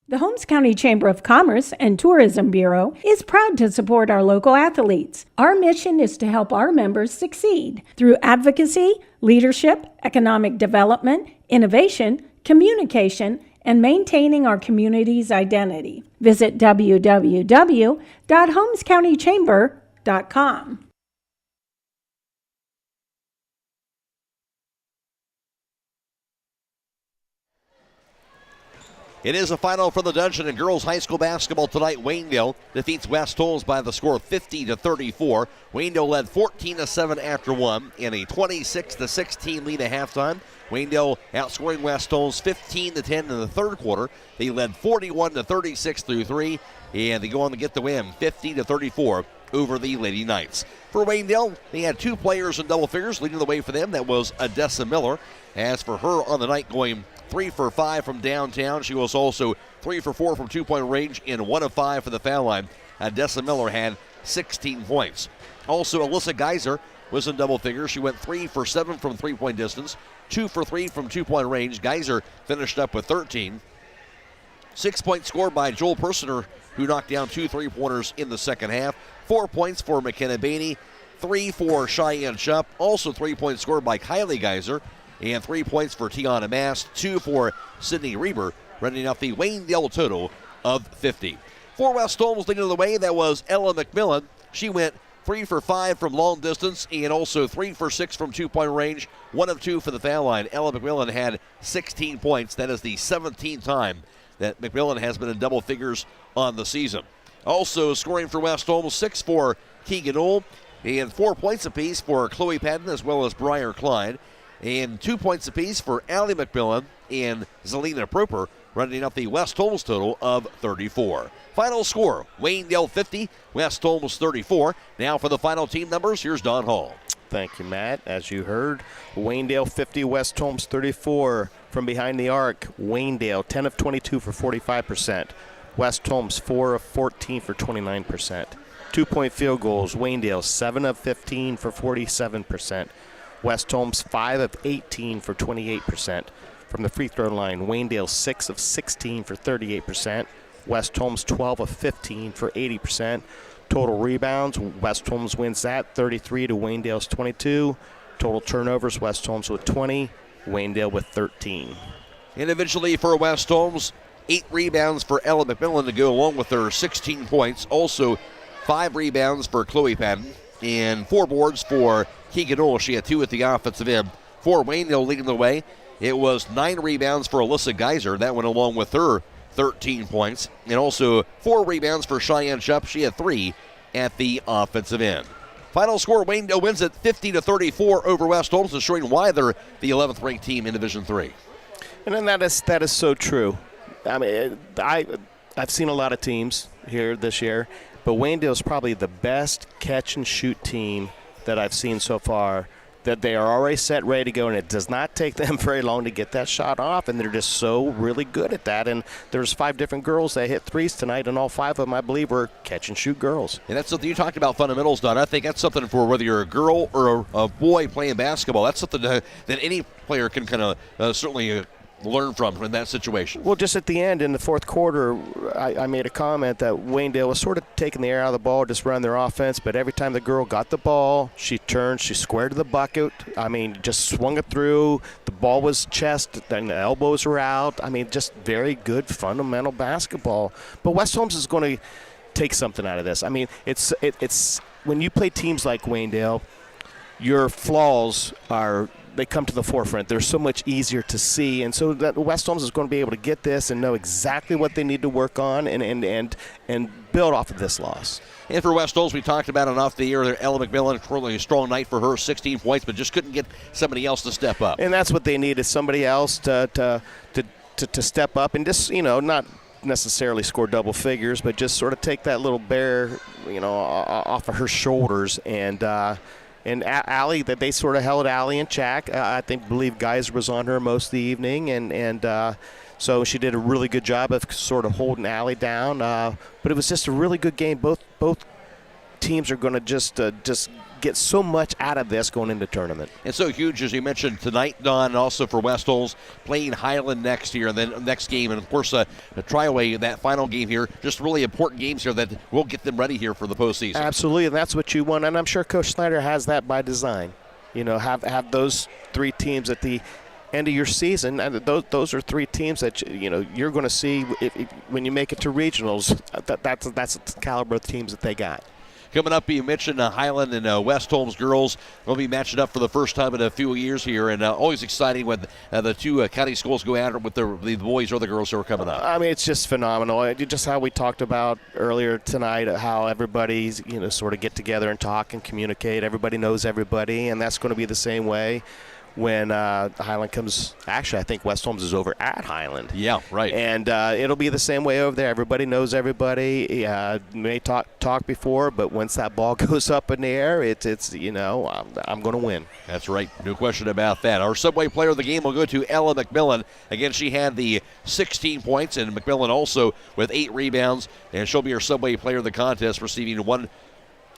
The Holmes County Chamber of Commerce and Tourism Bureau is proud to support our local athletes. Our mission is to help our members succeed through advocacy, leadership, economic development, innovation, communication, and maintaining our community's identity. Visit www.holmescountychamber.com. It is a final for the Dungeon in girls high school basketball tonight. Waynedale defeats West Holmes by the score of 50-34. Waynedale led 14-7 after one in a 26-16 lead at halftime. Waynedale outscoring West Holmes 15-10 in the third quarter. They led 41-36 through three, and they go on to get the win 50-34 over the Lady Knights. For Waynedale, they had two players in double figures. Leading the way for them, that was Odessa Miller. As for her on the night, going 3 for 5 from downtown. She was also 3 for 4 from two-point range and 1 of 5 for the foul line. Odessa Miller had 16 points. Also, Alyssa Geiser was in double figures. She went 3 for 7 from three-point distance, 2 for 3 from two-point range. Geiser finished up with 13. 6-point score by Joel Personer, who knocked down 2 3-pointers in the second half. 4 points for McKenna Bainey, 3 for Cheyenne Shupp. Also 3-point score by Kylie Geiser, and 3 points for Tiana Mast, 2 for Sydney Reber, running out the Waynedale total of 50. For West Holmes leading the way, that was Ella McMillan. She went 3 for 5 from long distance and also 3 for 6 from two-point range, 1 of 2 for the foul line. Ella McMillan had 16 points. That is the 17th time that McMillan has been in double figures on the season. Also scoring for West Holmes, 6 for Keegan Ohl, and 4 points apiece for Chloe Patton as well as Briar Klein. And 2 points apiece for Allie McMillan and Zelina Proper, running up the West Holmes total of 34. Final score, Waynedale 50, West Holmes 34. Now for the final team numbers, here's Don Hall. Thank you, Matt. As you heard, Waynedale 50, West Holmes 34. From behind the arc, Waynedale 10 of 22 for 45%. West Holmes 4 of 14 for 29%. 2-point field goals, Waynedale 7 of 15 for 47%. West Holmes 5 of 18 for 28%. From the free throw line, Waynedale 6 of 16 for 38%. West Holmes 12 of 15 for 80%. Total rebounds, West Holmes wins that 33 to Waynedale's 22. Total turnovers, West Holmes with 20, Waynedale with 13. Individually for West Holmes, 8 rebounds for Ella McMillan to go along with her 16 points. Also 5 rebounds for Chloe Patton and 4 boards for Keegan Ohl. She had 2 at the offensive end. For Waynedale leading the way, it was 9 rebounds for Alyssa Geiser. That went along with her 13 points. And also 4 rebounds for Cheyenne Shupp. She had 3 at the offensive end. Final score, Waynedale wins it 50-34 over West Holmes, and showing why they're the 11th ranked team in Division 3. And then that is so true. I mean, I've seen a lot of teams here this year, but Waynedale's probably the best catch and shoot team that I've seen so far, that they are already set, ready to go, and it does not take them very long to get that shot off, and they're just so really good at that. And there's 5 different girls that hit threes tonight, and all 5 of them, I believe, were catch-and-shoot girls. And that's something you talked about, fundamentals, Don. I think that's something for whether you're a girl or a boy playing basketball. That's something that any player can kind of certainly learn from in that situation. Well, just at the end in the fourth quarter, I made a comment that Waynedale was sort of taking the air out of the ball, just running their offense, but every time the girl got the ball, she turned, she squared to the bucket. I mean, just swung it through. The ball was chest, and the elbows were out. I mean, just very good fundamental basketball. But West Holmes is going to take something out of this. I mean, it's when you play teams like Waynedale, your flaws they come to the forefront. They're so much easier to see, and so that West Holmes is going to be able to get this and know exactly what they need to work on and build off of this loss. And for West Holmes, we talked about it off the air. Ella McMillan, really a strong night for her, 16 points, but just couldn't get somebody else to step up. And that's what they need, is somebody else to step up and just, not necessarily score double figures, but just sort of take that little bear, off of her shoulders. And Allie, that they sort of held Allie in check. I believe Geiser was on her most of the evening, and so she did a really good job of sort of holding Allie down. But it was just a really good game. Both teams are going to just get so much out of this going into tournament. It's so huge, as you mentioned tonight, Don, and also for West Holmes playing Highland next year, and then next game, and of course the Triway, that final game here, just really important games here that will get them ready here for the postseason. Absolutely, and that's what you want, and I'm sure Coach Snyder has that by design. Have those 3 teams at the end of your season, and those are 3 teams that you're going to see if when you make it to regionals. That's the caliber of teams that they got. Coming up, you mentioned Highland and West Holmes girls will be matching up for the first time in a few years here, and always exciting when the two county schools go at it with the boys or the girls who are coming up. I mean, it's just phenomenal. Just how we talked about earlier tonight, how everybody's, sort of get together and talk and communicate. Everybody knows everybody, and that's going to be the same way when Highland comes. Actually, I think West Holmes is over at Highland. Yeah, right. And it'll be the same way over there. Everybody knows everybody. May talk before, but once that ball goes up in the air, it's I'm going to win. That's right. No question about that. Our Subway player of the game will go to Ella McMillan. Again, she had the 16 points, and McMillan also with 8 rebounds, and she'll be our Subway player of the contest, receiving 1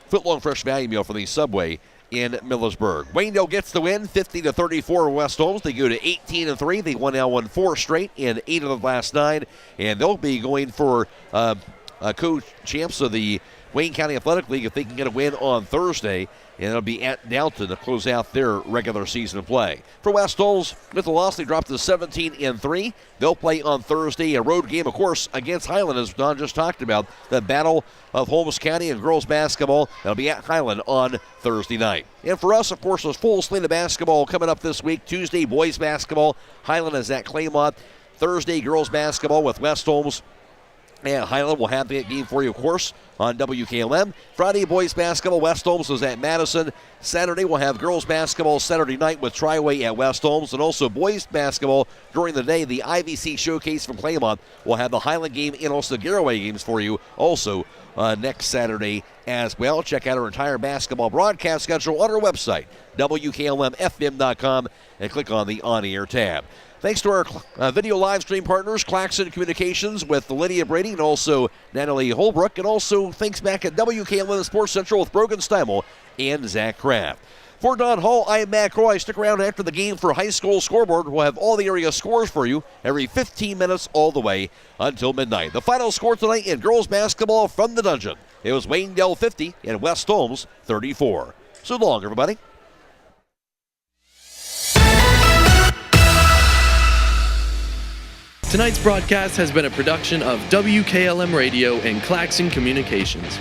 footlong fresh value meal from the Subway in Millersburg. Waynedale gets the win, 50-34 West Holmes. They go to 18-3. They won 4 straight in 8 of the last 9, and they'll be going for co-champs of the Wayne County Athletic League if they can get a win on Thursday, and it'll be at Downton to close out their regular season play. For West Holmes, with the loss, they dropped to 17-3. They'll play on Thursday, a road game, of course, against Highland, as Don just talked about, the Battle of Holmes County and girls basketball. That'll be at Highland on Thursday night. And for us, of course, there's full slate of basketball coming up this week. Tuesday, boys basketball. Highland is at Claymont. Thursday, girls basketball with West Holmes. And Highland will have that game for you, of course, on WKLM. Friday, boys basketball, West Holmes is at Madison. Saturday, we'll have girls basketball Saturday night with Triway at West Holmes. And also boys basketball during the day, the IVC Showcase from Claymont will have the Highland game and also the Garaway games for you also next Saturday as well. Check out our entire basketball broadcast schedule on our website, WKLM-FM.com, and click on the On-Air tab. Thanks to our video live stream partners, Claxon Communications with Lydia, Brady, and also Natalie Holbrook. And also thanks back at WKLM Sports Central with Brogan Steimel and Zach Kraft. For Don Hall, I am Matt Croy. Stick around after the game for High School Scoreboard. We'll have all the area scores for you every 15 minutes all the way until midnight. The final score tonight in girls basketball from the Dungeon. It was Waynedale 50 and West Holmes 34. So long, everybody. Tonight's broadcast has been a production of WKLM Radio and Claxon Communications.